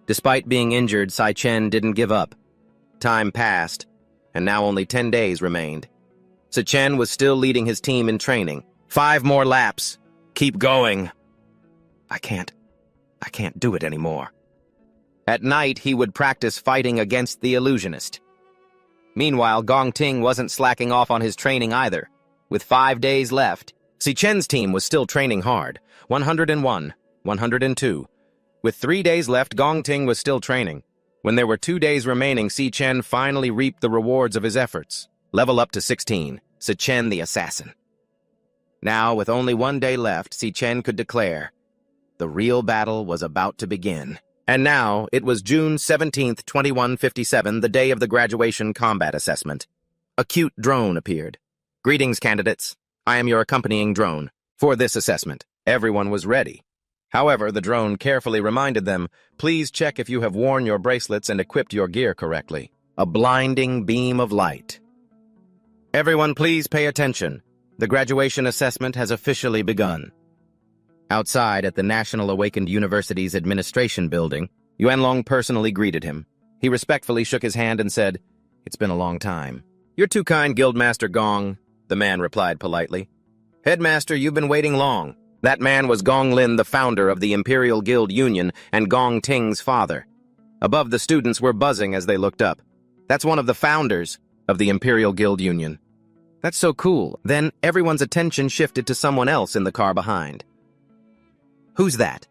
Despite being injured, Sai Chen didn't give up. Time passed, and now only 10 days remained. Sai Chen was still leading his team in training. 5 more laps. Keep going. I can't do it anymore. At night, he would practice fighting against the illusionist. Meanwhile, Gong Ting wasn't slacking off on his training either. With 5 days left, Si Chen's team was still training hard. 101, 102. With 3 days left, Gong Ting was still training. When there were 2 days remaining, Si Chen finally reaped the rewards of his efforts. Level up to 16, Si Chen the Assassin. Now, with only 1 day left, Si Chen could declare, the real battle was about to begin. And now, it was June 17th, 2157, the day of the graduation combat assessment. A cute drone appeared. Greetings, candidates. I am your accompanying drone. For this assessment, everyone was ready. However, the drone carefully reminded them, please check if you have worn your bracelets and equipped your gear correctly. A blinding beam of light. Everyone, please pay attention. The graduation assessment has officially begun. Outside at the National Awakened University's administration building, Yuanlong personally greeted him. He respectfully shook his hand and said, "It's been a long time." "You're too kind, Guildmaster Gong," the man replied politely. "Headmaster, you've been waiting long." That man was Gong Lin, the founder of the Imperial Guild Union, and Gong Ting's father. Above, the students were buzzing as they looked up. That's one of the founders of the Imperial Guild Union. That's so cool. Then everyone's attention shifted to someone else in the car behind. Who's that?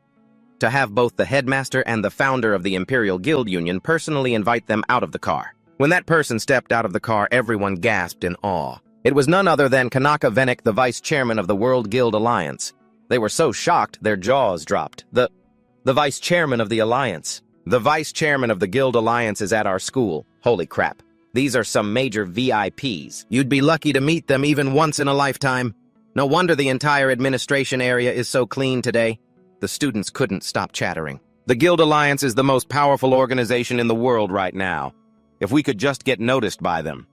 To have both the headmaster and the founder of the Imperial Guild Union personally invite them out of the car. When that person stepped out of the car, everyone gasped in awe. It was none other than Kanaka Venik, the vice chairman of the World Guild Alliance. They were so shocked, their jaws dropped. The vice chairman of the Alliance. The vice chairman of the Guild Alliance is at our school. Holy crap. These are some major VIPs. You'd be lucky to meet them even once in a lifetime. No wonder the entire administration area is so clean today. The students couldn't stop chattering. The Guild Alliance is the most powerful organization in the world right now. If we could just get noticed by them.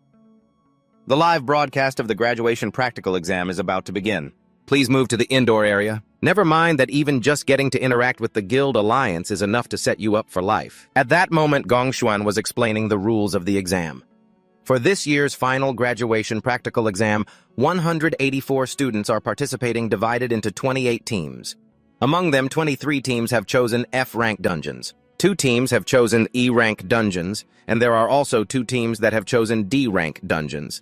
The live broadcast of the graduation practical exam is about to begin. Please move to the indoor area. Never mind that even just getting to interact with the Guild Alliance is enough to set you up for life. At that moment, Gong Xuan was explaining the rules of the exam. For this year's final graduation practical exam, 184 students are participating, divided into 28 teams. Among them, 23 teams have chosen F-rank dungeons. 2 teams have chosen E-rank dungeons, and there are also 2 teams that have chosen D-rank dungeons.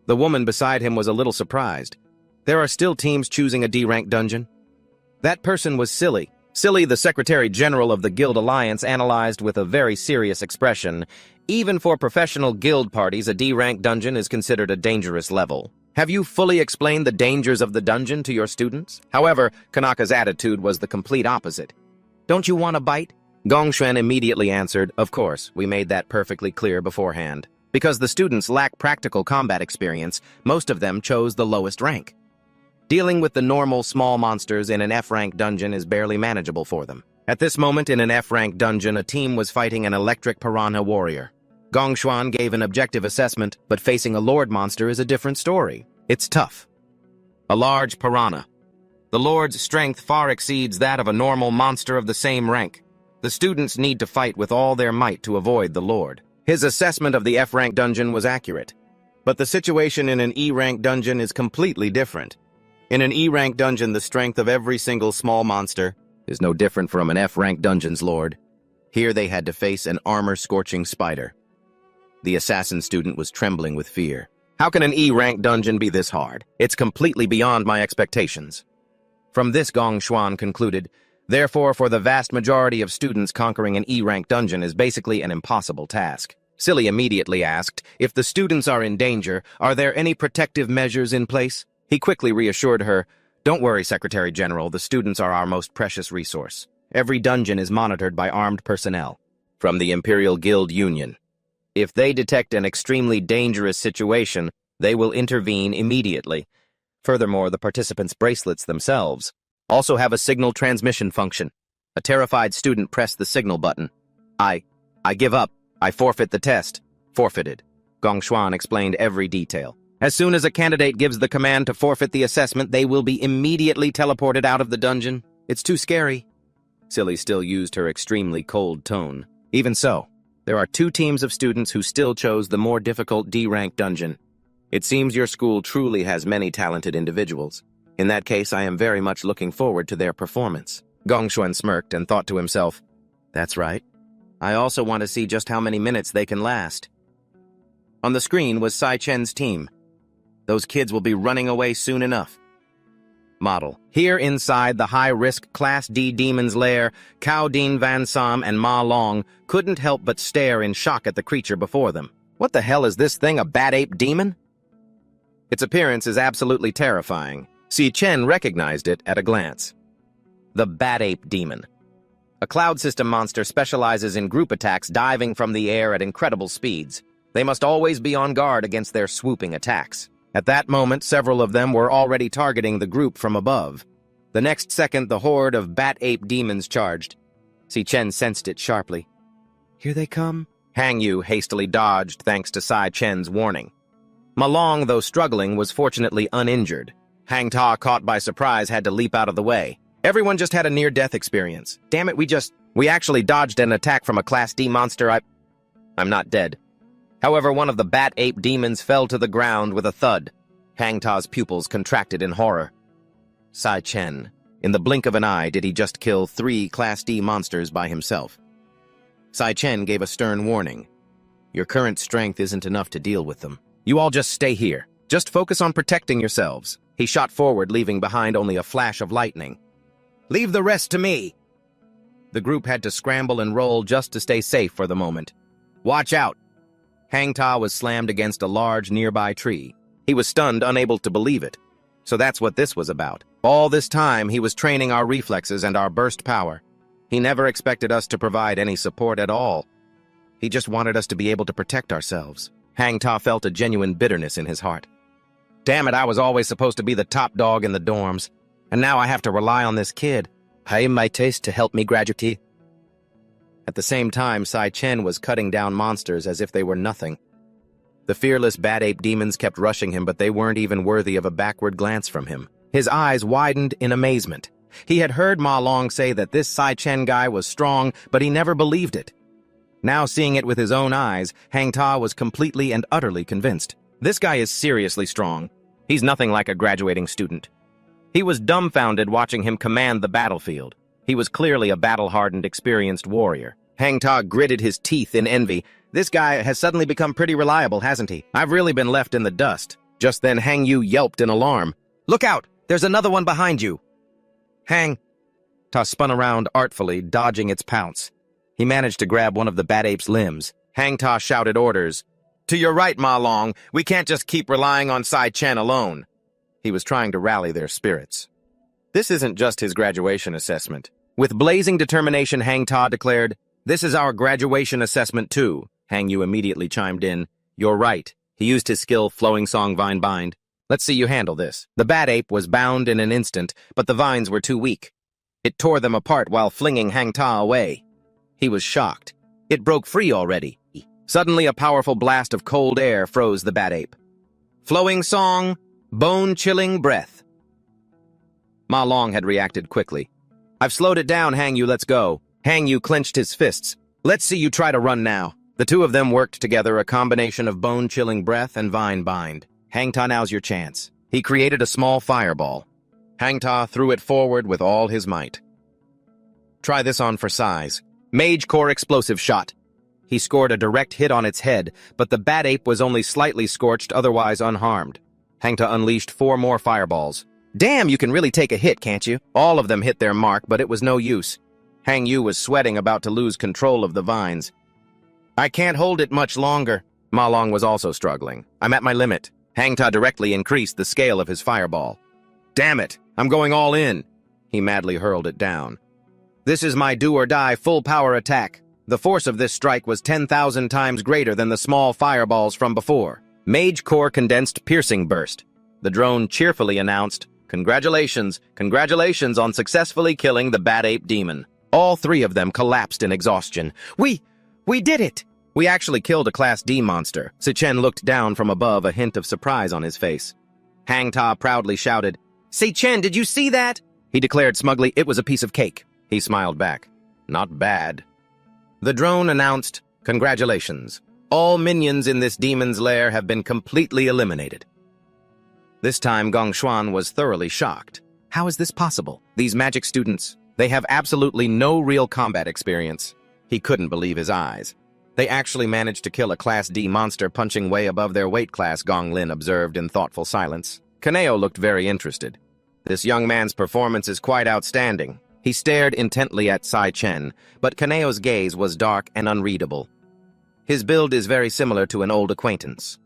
The woman beside him was a little surprised. There are still teams choosing a D-rank dungeon? That person was Silly. Silly, the Secretary General of the Guild Alliance, analyzed with a very serious expression. Even for professional guild parties, a D-rank dungeon is considered a dangerous level. Have you fully explained the dangers of the dungeon to your students? However, Kanaka's attitude was the complete opposite. Don't you want a bite? Gongshuan immediately answered, of course, we made that perfectly clear beforehand. Because the students lack practical combat experience, most of them chose the lowest rank. Dealing with the normal small monsters in an F-rank dungeon is barely manageable for them. At this moment in an F-rank dungeon, a team was fighting an electric piranha warrior. Gongshuan gave an objective assessment, but facing a lord monster is a different story. It's tough. A large piranha. The lord's strength far exceeds that of a normal monster of the same rank. The students need to fight with all their might to avoid the lord. His assessment of the F-rank dungeon was accurate. But the situation in an E-rank dungeon is completely different. In an E-rank dungeon, the strength of every single small monster is no different from an F-rank dungeon's lord. Here they had to face an armor-scorching spider. The assassin student was trembling with fear. How can an E-rank dungeon be this hard? It's completely beyond my expectations. From this, Gong Xuan concluded, therefore, for the vast majority of students, conquering an E-rank dungeon is basically an impossible task. Silly immediately asked, if the students are in danger, are there any protective measures in place? He quickly reassured her, don't worry, Secretary General, the students are our most precious resource. Every dungeon is monitored by armed personnel from the Imperial Guild Union. If they detect an extremely dangerous situation, they will intervene immediately. Furthermore, the participants' bracelets themselves also have a signal transmission function. A terrified student pressed the signal button. I give up. I forfeit the test. Forfeited. Gong Xuan explained every detail. As soon as a candidate gives the command to forfeit the assessment, they will be immediately teleported out of the dungeon. It's too scary. Silly still used her extremely cold tone. Even so, there are 2 teams of students who still chose the more difficult D-rank dungeon. It seems your school truly has many talented individuals. In that case, I am very much looking forward to their performance. Gongshuan smirked and thought to himself, that's right. I also want to see just how many minutes they can last. On the screen was Sai Chen's team. Those kids will be running away soon enough. Model. Here inside the high-risk Class D Demon's Lair, Cao Din Van Sam and Ma Long couldn't help but stare in shock at the creature before them. What the hell is this thing, a bat ape demon? Its appearance is absolutely terrifying. Si Chen recognized it at a glance. The bat ape demon. A cloud system monster specializes in group attacks, diving from the air at incredible speeds. They must always be on guard against their swooping attacks. At that moment, several of them were already targeting the group from above. The next second, the horde of bat-ape demons charged. Si Chen sensed it sharply. Here they come. Hang Yu hastily dodged thanks to Sai Chen's warning. Ma Long, though struggling, was fortunately uninjured. Hang Ta, caught by surprise, had to leap out of the way. Everyone just had a near-death experience. Damn it, we actually dodged an attack from a Class D monster. I'm not dead. However, one of the bat-ape demons fell to the ground with a thud. Hang Ta's pupils contracted in horror. Sai Chen. In the blink of an eye, did he just kill 3 Class D monsters by himself? Sai Chen gave a stern warning. Your current strength isn't enough to deal with them. You all just stay here. Just focus on protecting yourselves. He shot forward, leaving behind only a flash of lightning. Leave the rest to me! The group had to scramble and roll just to stay safe for the moment. Watch out! Hang Ta was slammed against a large nearby tree. He was stunned, unable to believe it. So that's what this was about. All this time, he was training our reflexes and our burst power. He never expected us to provide any support at all. He just wanted us to be able to protect ourselves. Hang Ta felt a genuine bitterness in his heart. Damn it, I was always supposed to be the top dog in the dorms. And now I have to rely on this kid. Pay my taste to help me graduate. At the same time, Sai Chen was cutting down monsters as if they were nothing. The fearless bat-ape demons kept rushing him, but they weren't even worthy of a backward glance from him. His eyes widened in amazement. He had heard Ma Long say that this Sai Chen guy was strong, but he never believed it. Now seeing it with his own eyes, Hang Ta was completely and utterly convinced. This guy is seriously strong. He's nothing like a graduating student. He was dumbfounded watching him command the battlefield. He was clearly a battle-hardened, experienced warrior. Hang Ta gritted his teeth in envy. This guy has suddenly become pretty reliable, hasn't he? I've really been left in the dust. Just then Hang Yu yelped in alarm. Look out! There's another one behind you! Hang Ta spun around artfully, dodging its pounce. He managed to grab one of the bat-ape's limbs. Hang Ta shouted orders. To your right, Ma Long. We can't just keep relying on Sai Chen alone. He was trying to rally their spirits. This isn't just his graduation assessment. With blazing determination, Hang Ta declared, This is our graduation assessment too. Hang Yu immediately chimed in. You're right. He used his skill, flowing song vine bind. Let's see you handle this. The bat-ape was bound in an instant, but the vines were too weak. It tore them apart while flinging Hang Ta away. He was shocked. It broke free already. Suddenly, a powerful blast of cold air froze the bat-ape. Flowing song, bone-chilling breath. Ma Long had reacted quickly. I've slowed it down, Hang Yu, let's go. Hang Yu clenched his fists. Let's see you try to run now. The two of them worked together, a combination of bone-chilling breath and vine bind. Hang Ta, now's your chance. He created a small fireball. Hang Ta threw it forward with all his might. Try this on for size. Mage Core explosive shot. He scored a direct hit on its head, but the bat-ape was only slightly scorched, otherwise unharmed. Hang Ta unleashed 4 more fireballs. Damn, you can really take a hit, can't you? All of them hit their mark, but it was no use. Hang Yu was sweating, about to lose control of the vines. I can't hold it much longer. Ma Long was also struggling. I'm at my limit. Hang Ta directly increased the scale of his fireball. Damn it, I'm going all in. He madly hurled it down. This is my do-or-die full-power attack. The force of this strike was 10,000 times greater than the small fireballs from before. Mage Core condensed piercing burst. The drone cheerfully announced, Congratulations on successfully killing the bat-ape demon. All 3 of them collapsed in exhaustion. We did it! We actually killed a Class D monster. Si Chen looked down from above, a hint of surprise on his face. Hang Ta proudly shouted, Si Chen, did you see that? He declared smugly, it was a piece of cake. He smiled back. Not bad. The drone announced, Congratulations. All minions in this demon's lair have been completely eliminated. This time, Gong Xuan was thoroughly shocked. How is this possible? These magic students, they have absolutely no real combat experience. He couldn't believe his eyes. They actually managed to kill a Class D monster punching way above their weight class, Gong Lin observed in thoughtful silence. Kaneo looked very interested. This young man's performance is quite outstanding. He stared intently at Sai Chen, but Kaneo's gaze was dark and unreadable. His build is very similar to an old acquaintance.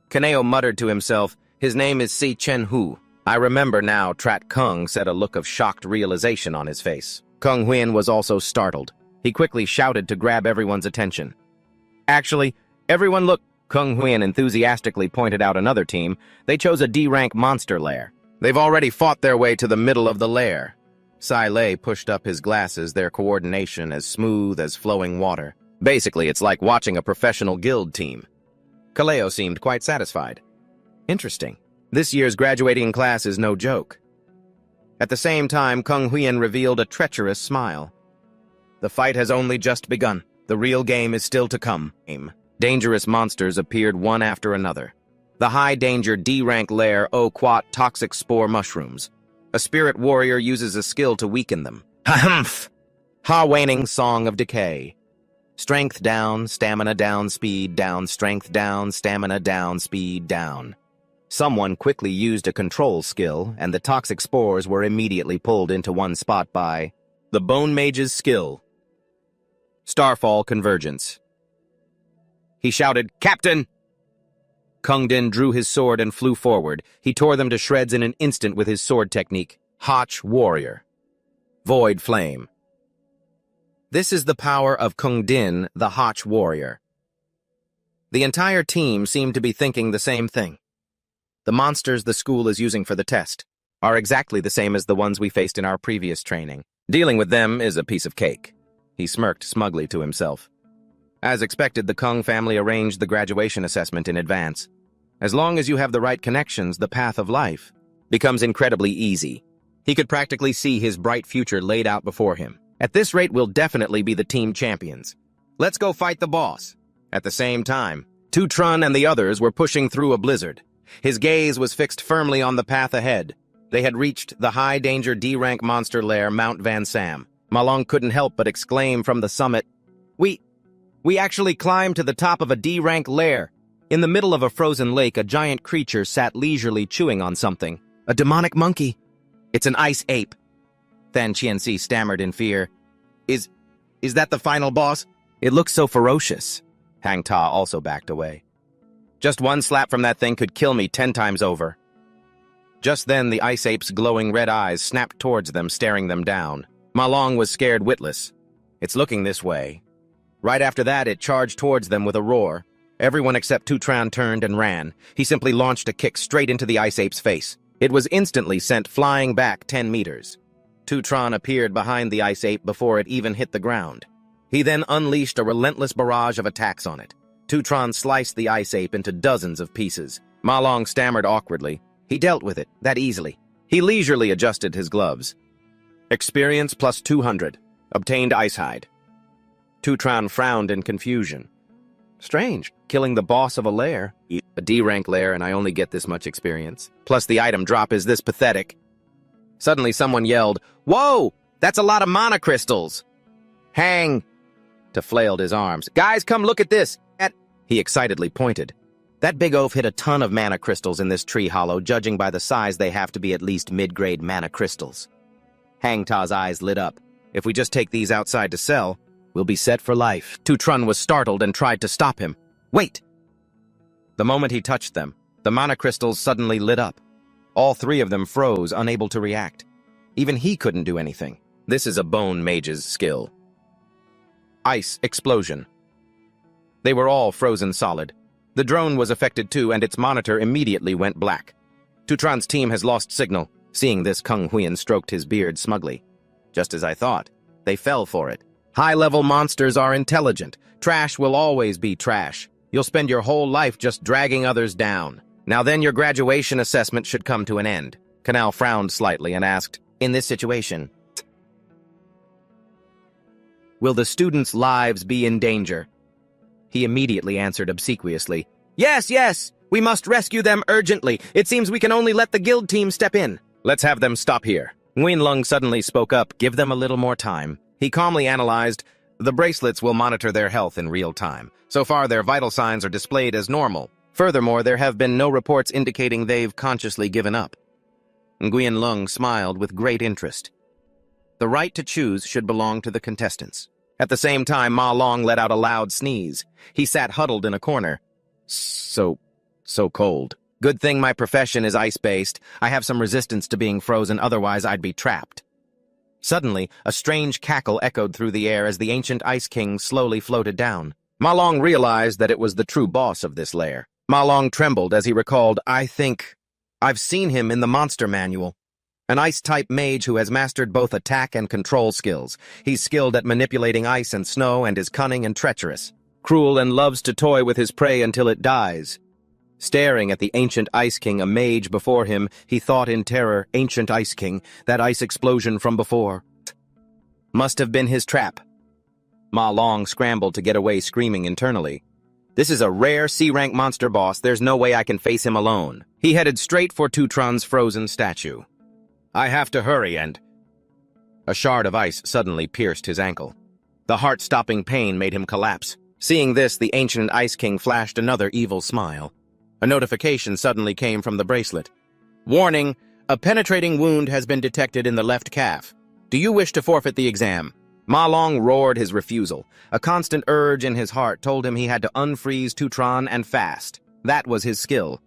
Kaneo muttered to himself, His name is Si Chen Hu. I remember now, Trat Kung said, a look of shocked realization on his face. Kung Huyen was also startled. He quickly shouted to grab everyone's attention. Actually, everyone look, Kung Huyen enthusiastically pointed out another team. They chose a D-rank monster lair. They've already fought their way to the middle of the lair. Sai Lei pushed up his glasses, their coordination as smooth as flowing water. Basically, it's like watching a professional guild team. Kaleo seemed quite satisfied. Interesting. This year's graduating class is no joke. At the same time, Kung Huyen revealed a treacherous smile. The fight has only just begun. The real game is still to come. Dangerous monsters appeared one after another. The high-danger D-rank lair Quat toxic spore mushrooms. A spirit warrior uses a skill to weaken them. Ha-humph! Ha-waning song of decay. Strength down, stamina down, speed down, strength down, stamina down, speed down. Someone quickly used a control skill, and the toxic spores were immediately pulled into one spot by the Bone Mage's skill. Starfall Convergence. He shouted, "Captain!" Kung Din drew his sword and flew forward. He tore them to shreds in an instant with his sword technique. Hotch Warrior. Void Flame. This is the power of Kung Din, the Hotch Warrior. The entire team seemed to be thinking the same thing. The monsters the school is using for the test are exactly the same as the ones we faced in our previous training. Dealing with them is a piece of cake. He smirked smugly to himself. As expected, the Kung family arranged the graduation assessment in advance. As long as you have the right connections, the path of life becomes incredibly easy. He could practically see his bright future laid out before him. At this rate, we'll definitely be the team champions. Let's go fight the boss. At the same time, Tutron and the others were pushing through a blizzard. His gaze was fixed firmly on the path ahead. They had reached the high-danger D-rank monster lair, Mount Van Sam. Malong couldn't help but exclaim from the summit, We actually climbed to the top of a D-rank lair. In the middle of a frozen lake, a giant creature sat leisurely chewing on something. A demonic monkey. It's an ice ape. Then Qianxi stammered in fear. Is that the final boss? It looks so ferocious. Hang Ta also backed away. Just one slap from that thing could kill me 10 times over. Just then, the ice ape's glowing red eyes snapped towards them, staring them down. Malong was scared witless. It's looking this way. Right after that, it charged towards them with a roar. Everyone except Tutran turned and ran. He simply launched a kick straight into the ice ape's face. It was instantly sent flying back 10 meters. Tutran appeared behind the ice ape before it even hit the ground. He then unleashed a relentless barrage of attacks on it. Tutran sliced the ice ape into dozens of pieces. Malong stammered awkwardly. He dealt with it that easily. He leisurely adjusted his gloves. Experience plus 200. Obtained ice hide. Tutran frowned in confusion. Strange, killing the boss of a lair. A D-rank lair, and I only get this much experience. Plus the item drop is this pathetic. Suddenly someone yelled, "Whoa! That's a lot of mana crystals!" Hang! To flailed his arms. "Guys, come look at this!" He excitedly pointed. That big oaf hit a ton of mana crystals in this tree hollow. Judging by the size, they have to be at least mid-grade mana crystals. Hang Ta's eyes lit up. If we just take these outside to sell, we'll be set for life. Tutrun was startled and tried to stop him. Wait! The moment he touched them, the mana crystals suddenly lit up. All three of them froze, unable to react. Even he couldn't do anything. This is a bone mage's skill. Ice explosion. They were all frozen solid. The drone was affected too, and its monitor immediately went black. Tutran's team has lost signal. Seeing this, Kung Huyen stroked his beard smugly. Just as I thought. They fell for it. High-level monsters are intelligent. Trash will always be trash. You'll spend your whole life just dragging others down. Now then, your graduation assessment should come to an end. Canal frowned slightly and asked, "In this situation, will the students' lives be in danger?" He immediately answered obsequiously, Yes, yes! We must rescue them urgently. It seems we can only let the guild team step in. Let's have them stop here. Nguyen Lung suddenly spoke up. Give them a little more time. He calmly analyzed, the bracelets will monitor their health in real time. So far, their vital signs are displayed as normal. Furthermore, there have been no reports indicating they've consciously given up. Nguyen Lung smiled with great interest. The right to choose should belong to the contestants. At the same time, Ma Long let out a loud sneeze. He sat huddled in a corner. So cold. Good thing my profession is ice-based. I have some resistance to being frozen, otherwise I'd be trapped. Suddenly, a strange cackle echoed through the air as the ancient Ice King slowly floated down. Ma Long realized that it was the true boss of this lair. Ma Long trembled as he recalled, "I think I've seen him in the monster manual. An ice-type mage who has mastered both attack and control skills. He's skilled at manipulating ice and snow and is cunning and treacherous. Cruel and loves to toy with his prey until it dies." Staring at the ancient Ice King, a mage before him, he thought in terror, "Ancient Ice King, that ice explosion from before must have been his trap." Ma Long scrambled to get away, screaming internally, "This is a rare C-rank monster boss. There's no way I can face him alone." He headed straight for Tutron's frozen statue. "I have to hurry and—" A shard of ice suddenly pierced his ankle. The heart-stopping pain made him collapse. Seeing this, the ancient Ice King flashed another evil smile. A notification suddenly came from the bracelet. "Warning, a penetrating wound has been detected in the left calf. Do you wish to forfeit the exam?" Ma Long roared his refusal. A constant urge in his heart told him he had to unfreeze Tutron and fast. That was his skill.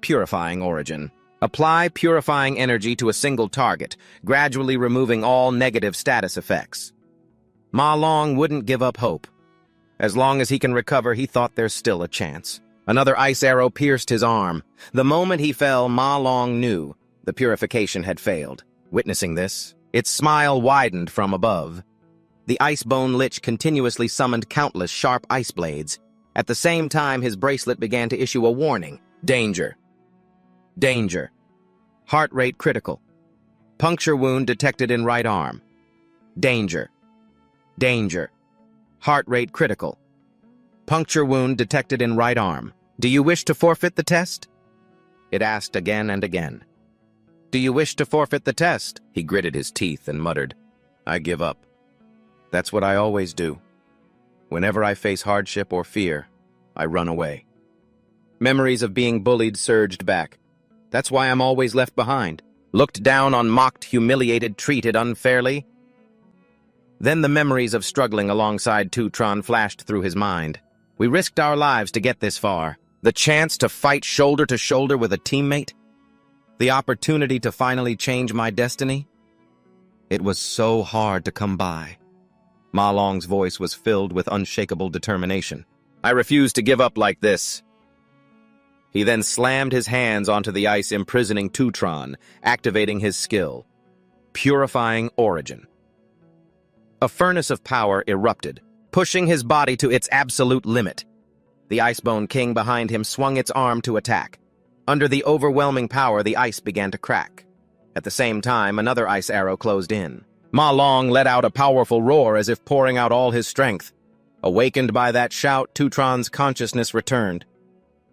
Purifying Origin. Apply purifying energy to a single target, gradually removing all negative status effects. Ma Long wouldn't give up hope. As long as he can recover, he thought there's still a chance. Another ice arrow pierced his arm. The moment he fell, Ma Long knew the purification had failed. Witnessing this, its smile widened from above. The Icebone Lich continuously summoned countless sharp ice blades. At the same time, his bracelet began to issue a warning. Danger. Danger. Heart rate critical. Puncture wound detected in right arm. Danger. Danger. Heart rate critical. Puncture wound detected in right arm. Do you wish to forfeit the test? It asked again and again. Do you wish to forfeit the test? He gritted his teeth and muttered, I give up. That's what I always do. Whenever I face hardship or fear, I run away. Memories of being bullied surged back. That's why I'm always left behind. Looked down on, mocked, humiliated, treated unfairly. Then the memories of struggling alongside Tutron flashed through his mind. We risked our lives to get this far. The chance to fight shoulder to shoulder with a teammate. The opportunity to finally change my destiny. It was so hard to come by. Ma Long's voice was filled with unshakable determination. I refuse to give up like this. He then slammed his hands onto the ice, imprisoning Tutron, activating his skill. Purifying Origin. A furnace of power erupted, pushing his body to its absolute limit. The Icebone King behind him swung its arm to attack. Under the overwhelming power, the ice began to crack. At the same time, another ice arrow closed in. Ma Long let out a powerful roar as if pouring out all his strength. Awakened by that shout, Tutron's consciousness returned.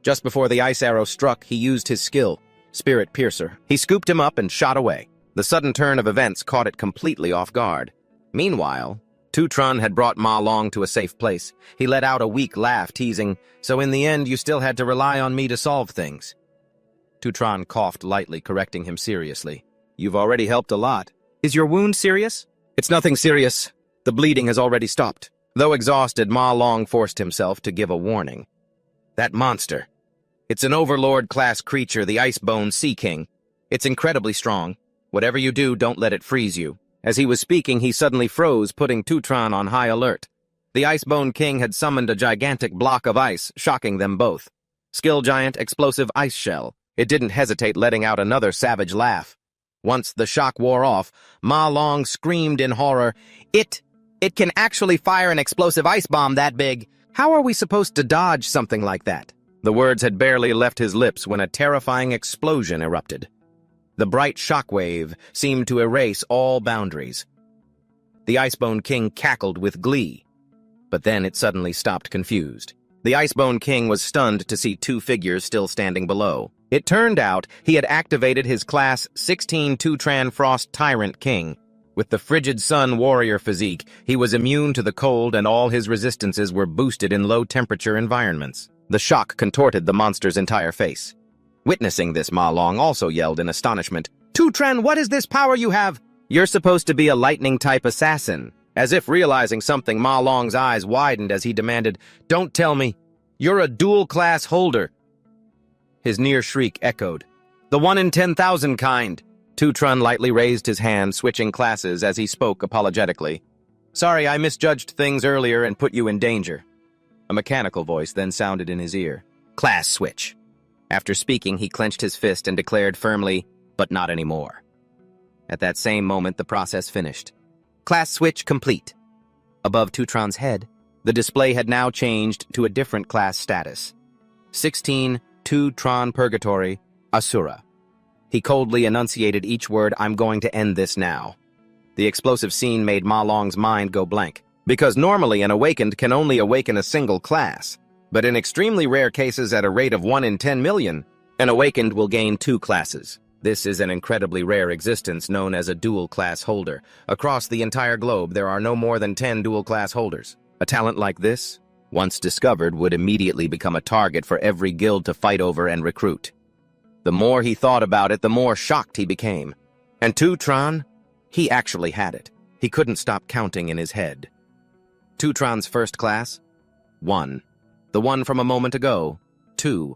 Just before the ice arrow struck, he used his skill, Spirit Piercer. He scooped him up and shot away. The sudden turn of events caught it completely off guard. Meanwhile, Tutron had brought Ma Long to a safe place. He let out a weak laugh, teasing, so in the end you still had to rely on me to solve things. Tutron coughed lightly, correcting him seriously. You've already helped a lot. Is your wound serious? It's nothing serious. The bleeding has already stopped. Though exhausted, Ma Long forced himself to give a warning. That monster. It's an Overlord-class creature, the Icebone Sea King. It's incredibly strong. Whatever you do, don't let it freeze you. As he was speaking, he suddenly froze, putting Tutron on high alert. The Icebone King had summoned a gigantic block of ice, shocking them both. Skill Giant Explosive Ice Shell. It didn't hesitate, letting out another savage laugh. Once the shock wore off, Ma Long screamed in horror, It can actually fire an explosive ice bomb that big. How are we supposed to dodge something like that? The words had barely left his lips when a terrifying explosion erupted. The bright shockwave seemed to erase all boundaries. The Icebone King cackled with glee, but then it suddenly stopped, confused. The Icebone King was stunned to see two figures still standing below. It turned out he had activated his Class 16 Tutran Frost Tyrant King. With the frigid sun warrior physique, he was immune to the cold and all his resistances were boosted in low-temperature environments. The shock contorted the monster's entire face. Witnessing this, Ma Long also yelled in astonishment, Tutran, what is this power you have? You're supposed to be a lightning-type assassin. As if realizing something, Ma Long's eyes widened as he demanded, Don't tell me. You're a dual-class holder. His near shriek echoed. The 1 in 10,000 kind. Tutron lightly raised his hand, switching classes as he spoke apologetically. Sorry, I misjudged things earlier and put you in danger. A mechanical voice then sounded in his ear. Class switch. After speaking, he clenched his fist and declared firmly, but not anymore. At that same moment, the process finished. Class switch complete. Above Tutron's head, the display had now changed to a different class status. 16, Tutron Purgatory, Asura. He coldly enunciated each word, I'm going to end this now. The explosive scene made Ma Long's mind go blank, because normally an awakened can only awaken a single class. But in extremely rare cases at a rate of 1 in 10 million, an awakened will gain 2 classes. This is an incredibly rare existence known as a dual-class holder. Across the entire globe, there are no more than 10 dual-class holders. A talent like this, once discovered, would immediately become a target for every guild to fight over and recruit. The more he thought about it, the more shocked he became. And Tutron? He actually had it. He couldn't stop counting in his head. Tutron's first class? 1. The one from a moment ago? 2.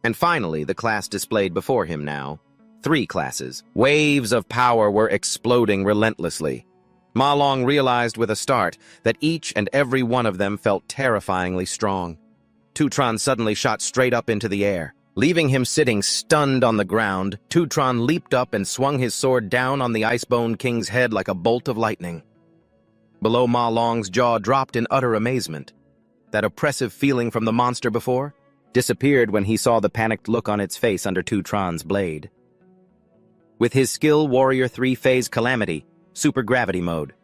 And finally, the class displayed before him now. 3 classes. Waves of power were exploding relentlessly. Ma Long realized with a start that each and every one of them felt terrifyingly strong. Tutron suddenly shot straight up into the air. Leaving him sitting stunned on the ground, Tutron leaped up and swung his sword down on the Icebone King's head like a bolt of lightning. Below, Ma Long's jaw dropped in utter amazement. That oppressive feeling from the monster before disappeared when he saw the panicked look on its face under Tutron's blade. With his skill Warrior 3-phase Calamity, Super Gravity Mode,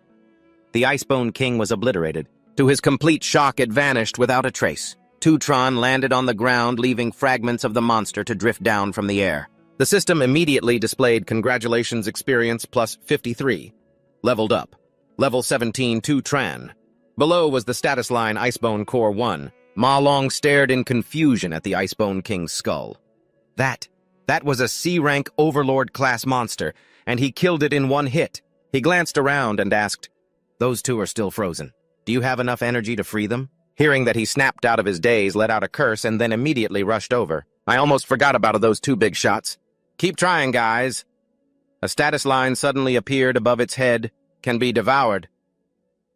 the Icebone King was obliterated. To his complete shock, it vanished without a trace. Tutron landed on the ground, leaving fragments of the monster to drift down from the air. The system immediately displayed Congratulations Experience plus 53. Leveled up. Level 17 Tutran. Below was the status line Icebone Core 1. Ma Long stared in confusion at the Icebone King's skull. That was a C-rank Overlord class monster, and he killed it in one hit. He glanced around and asked, Those 2 are still frozen. Do you have enough energy to free them? Hearing that, he snapped out of his daze, let out a curse, and then immediately rushed over. I almost forgot about those 2 big shots. Keep trying, guys. A status line suddenly appeared above its head. Can be devoured.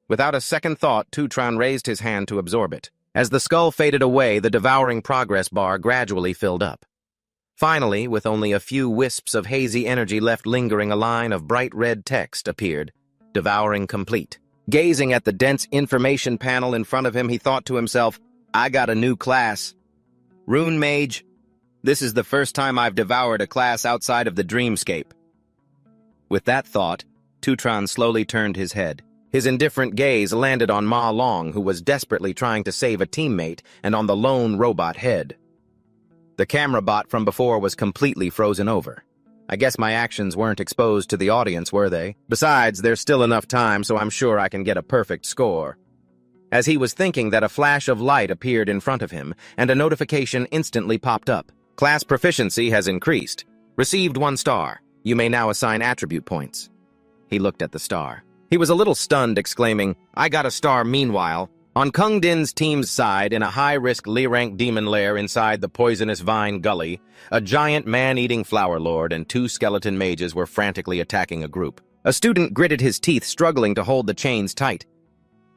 Without a second thought, Tutron raised his hand to absorb it. As the skull faded away, the devouring progress bar gradually filled up. Finally, with only a few wisps of hazy energy left lingering, a line of bright red text appeared. Devouring complete. Gazing at the dense information panel in front of him, he thought to himself, I got a new class. Rune Mage. This is the first time I've devoured a class outside of the dreamscape. With that thought, Tutron slowly turned his head. His indifferent gaze landed on Ma Long, who was desperately trying to save a teammate, and on the lone robot head. The camera bot from before was completely frozen over. I guess my actions weren't exposed to the audience, were they? Besides, there's still enough time, so I'm sure I can get a perfect score. As he was thinking that, a flash of light appeared in front of him, and a notification instantly popped up. Class proficiency has increased. Received 1 star. You may now assign attribute points. He looked at the star. He was a little stunned, exclaiming, I got a star. Meanwhile, on Kung Din's team's side, in a high-risk Li-rank demon lair inside the poisonous vine gully, a giant man-eating flower lord and 2 skeleton mages were frantically attacking a group. A student gritted his teeth, struggling to hold the chains tight.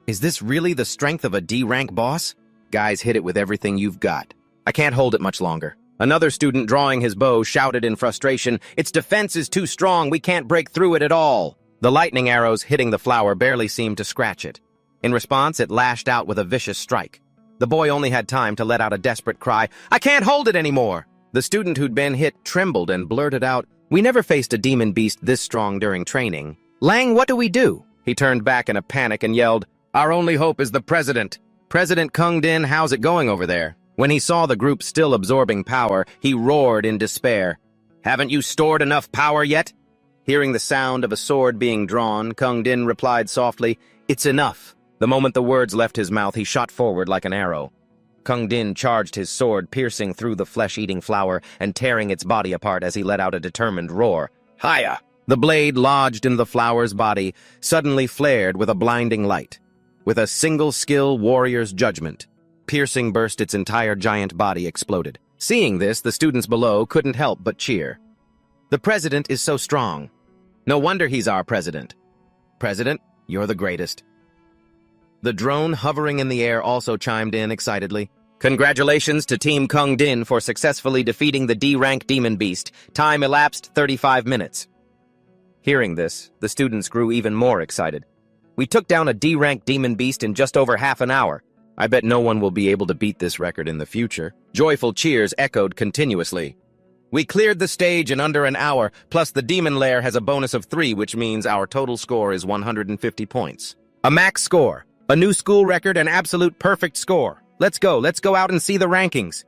Is this really the strength of a D-rank boss? Guys, hit it with everything you've got. I can't hold it much longer. Another student, drawing his bow, shouted in frustration, Its defense is too strong, we can't break through it at all. The lightning arrows hitting the flower barely seemed to scratch it. In response, it lashed out with a vicious strike. The boy only had time to let out a desperate cry, I can't hold it anymore! The student who'd been hit trembled and blurted out, We never faced a demon beast this strong during training. Lang, what do we do? He turned back in a panic and yelled, Our only hope is the president. President Kung Din, how's it going over there? When he saw the group still absorbing power, he roared in despair. Haven't you stored enough power yet? Hearing the sound of a sword being drawn, Kung Din replied softly, It's enough. The moment the words left his mouth, he shot forward like an arrow. Kung Din charged his sword, piercing through the flesh-eating flower and tearing its body apart as he let out a determined roar. Hiya! The blade, lodged in the flower's body, suddenly flared with a blinding light. With a single skill warrior's judgment, piercing burst, its entire giant body exploded. Seeing this, the students below couldn't help but cheer. The president is so strong. No wonder he's our president. President, you're the greatest. The drone hovering in the air also chimed in excitedly. Congratulations to Team Kung Din for successfully defeating the D-rank demon beast. Time elapsed 35 minutes. Hearing this, the students grew even more excited. We took down a D-rank demon beast in just over half an hour. I bet no one will be able to beat this record in the future. Joyful cheers echoed continuously. We cleared the stage in under an hour, plus the demon lair has a bonus of 3, which means our total score is 150 points. A max score, a new school record, an absolute perfect score. Let's go out and see the rankings.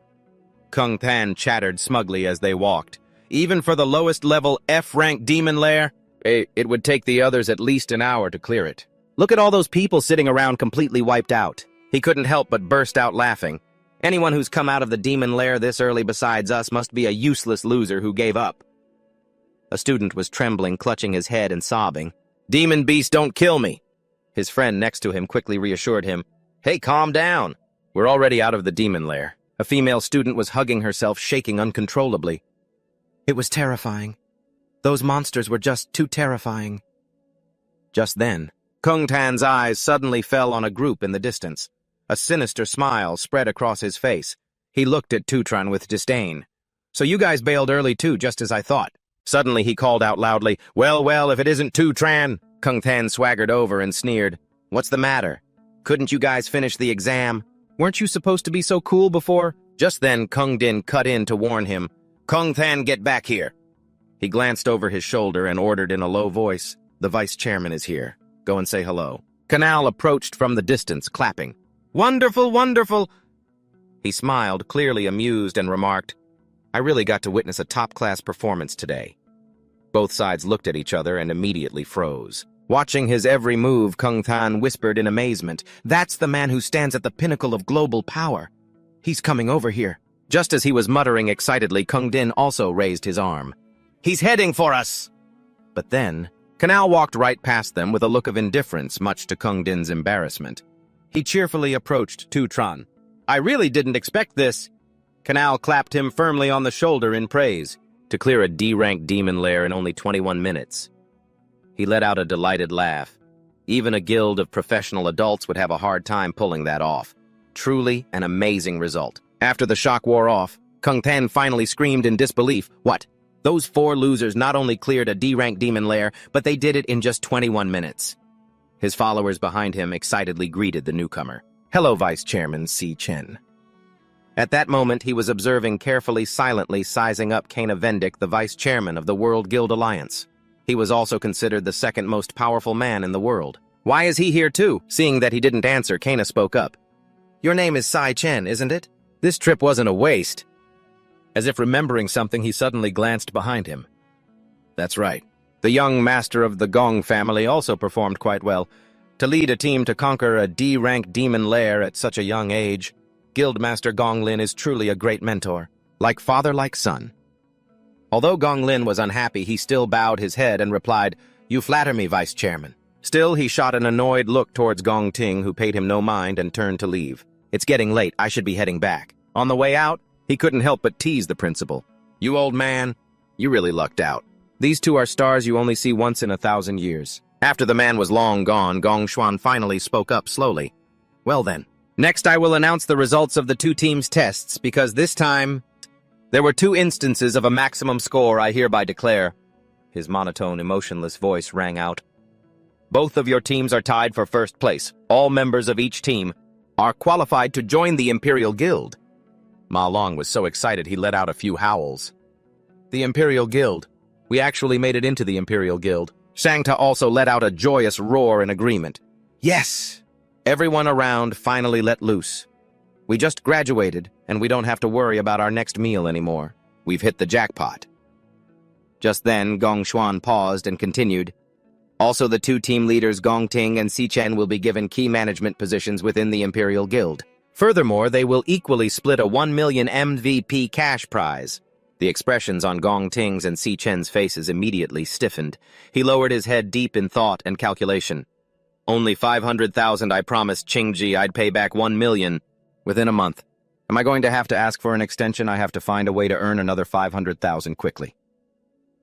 Kung Tan chattered smugly as they walked. Even for the lowest level F-rank demon lair, it would take the others at least an hour to clear it. Look at all those people sitting around completely wiped out. He couldn't help but burst out laughing. Anyone who's come out of the demon lair this early besides us must be a useless loser who gave up. A student was trembling, clutching his head and sobbing. Demon beast, don't kill me. His friend next to him quickly reassured him. Hey, calm down. We're already out of the demon lair. A female student was hugging herself, shaking uncontrollably. It was terrifying. Those monsters were just too terrifying. Just then, Kung Tan's eyes suddenly fell on a group in the distance. A sinister smile spread across his face. He looked at Tutran with disdain. So you guys bailed early too, just as I thought. Suddenly he called out loudly, Well, if it isn't Tutran. Kung Tan swaggered over and sneered. What's the matter? Couldn't you guys finish the exam? Weren't you supposed to be so cool before? Just then, Kung Din cut in to warn him. Kung Tan, get back here. He glanced over his shoulder and ordered in a low voice, The vice chairman is here. Go and say hello. Canal approached from the distance, clapping. Wonderful, wonderful. He smiled, clearly amused, and remarked, I really got to witness a top-class performance today. Both sides looked at each other and immediately froze. Watching his every move, Kung Tan whispered in amazement, That's the man who stands at the pinnacle of global power. He's coming over here. Just as he was muttering excitedly, Kung Din also raised his arm. He's heading for us! But then, Canal walked right past them with a look of indifference, much to Kung Din's embarrassment. He cheerfully approached Tutran. I really didn't expect this. Canal clapped him firmly on the shoulder in praise. To clear a D-rank demon lair in only 21 minutes. He let out a delighted laugh. Even a guild of professional adults would have a hard time pulling that off. Truly an amazing result. After the shock wore off, Kung Tan finally screamed in disbelief. What? Those 4 losers not only cleared a D-rank demon lair, but they did it in just 21 minutes. His followers behind him excitedly greeted the newcomer. Hello, Vice Chairman Si Chen. At that moment, he was observing carefully, silently sizing up Kana Vendic, the Vice Chairman of the World Guild Alliance. He was also considered the second most powerful man in the world. Why is he here too? Seeing that he didn't answer, Kana spoke up. Your name is Si Chen, isn't it? This trip wasn't a waste. As if remembering something, he suddenly glanced behind him. That's right. The young master of the Gong family also performed quite well. To lead a team to conquer a D-rank demon lair at such a young age, Guildmaster Gong Lin is truly a great mentor. Like father, like son. Although Gong Lin was unhappy, he still bowed his head and replied, You flatter me, Vice Chairman. Still, he shot an annoyed look towards Gong Ting, who paid him no mind and turned to leave. It's getting late, I should be heading back. On the way out, he couldn't help but tease the principal. You old man, you really lucked out. These two are stars you only see once in 1,000 years. After the man was long gone, Gong Xuan finally spoke up slowly. Well then, next I will announce the results of the 2 teams' tests, because this time, there were 2 instances of a maximum score I hereby declare. His monotone, emotionless voice rang out. Both of your teams are tied for first place. All members of each team are qualified to join the Imperial Guild. Ma Long was so excited he let out a few howls. The Imperial Guild. We actually made it into the Imperial Guild. Shangta also let out a joyous roar in agreement. Yes! Everyone around finally let loose. We just graduated, and we don't have to worry about our next meal anymore. We've hit the jackpot. Just then, Gong Xuan paused and continued. Also, the 2 team leaders Gong Ting and Si Chen will be given key management positions within the Imperial Guild. Furthermore, they will equally split a 1 million MVP cash prize. The expressions on Gong Ting's and Si Chen's faces immediately stiffened. He lowered his head deep in thought and calculation. Only 500,000 I promised Qingji I'd pay back 1 million within a month. Am I going to have to ask for an extension? I have to find a way to earn another 500,000 quickly.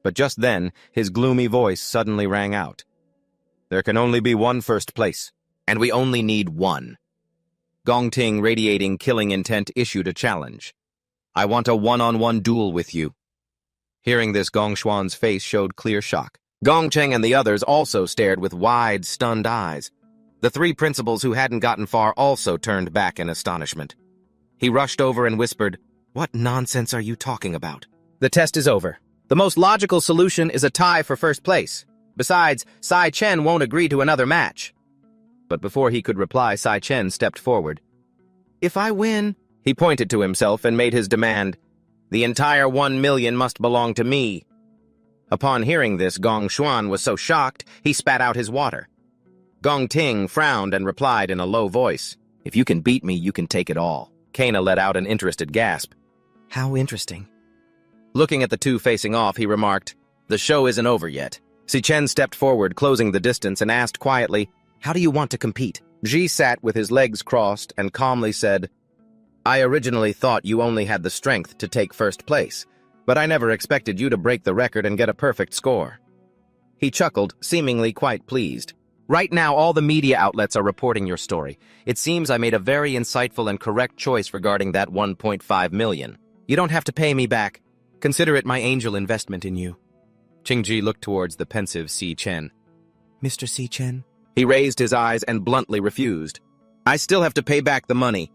But just then, his gloomy voice suddenly rang out. There can only be one first place, and we only need one. Gong Ting, radiating killing intent, issued a challenge. I want a one-on-one duel with you. Hearing this, Gong Xuan's face showed clear shock. Gong Cheng and the others also stared with wide, stunned eyes. The three principals who hadn't gotten far also turned back in astonishment. He rushed over and whispered, What nonsense are you talking about? The test is over. The most logical solution is a tie for first place. Besides, Sai Chen won't agree to another match. But before he could reply, Sai Chen stepped forward. If I win, he pointed to himself and made his demand. The entire 1 million must belong to me. Upon hearing this, Gong Xuan was so shocked, he spat out his water. Gong Ting frowned and replied in a low voice, If you can beat me, you can take it all. Kana let out an interested gasp. How interesting. Looking at the two facing off, he remarked, The show isn't over yet. Si Chen stepped forward, closing the distance, and asked quietly, How do you want to compete? Ji sat with his legs crossed and calmly said, I originally thought you only had the strength to take first place, but I never expected you to break the record and get a perfect score. He chuckled, seemingly quite pleased. Right now, all the media outlets are reporting your story. It seems I made a very insightful and correct choice regarding that 1.5 million. You don't have to pay me back. Consider it my angel investment in you. Qingji looked towards the pensive Si Chen. Mr. Si Chen? He raised his eyes and bluntly refused. I still have to pay back the money.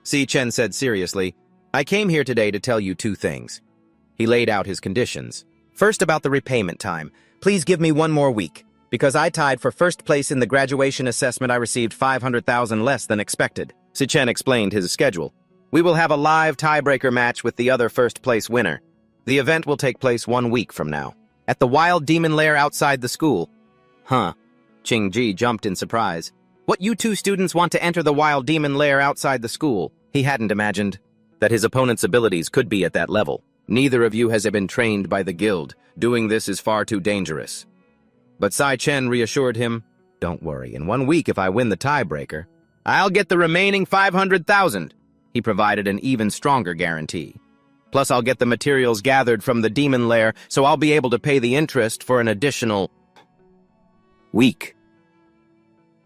Si Chen said seriously, I came here today to tell you two things. He laid out his conditions. First, about the repayment time. Please give me 1 more week. Because I tied for first place in the graduation assessment, I received 500,000 less than expected. Si Chen explained his schedule. We will have a live tiebreaker match with the other first-place winner. The event will take place 1 week from now, at the Wild Demon Lair outside the school. Huh. Qingji jumped in surprise. What, you two students want to enter the Wild Demon Lair outside the school? He hadn't imagined that his opponent's abilities could be at that level. Neither of you has been trained by the guild. Doing this is far too dangerous. But Sai Chen reassured him, Don't worry, in 1 week if I win the tiebreaker, I'll get the remaining 500,000. He provided an even stronger guarantee. Plus, I'll get the materials gathered from the demon lair, so I'll be able to pay the interest for an additional week.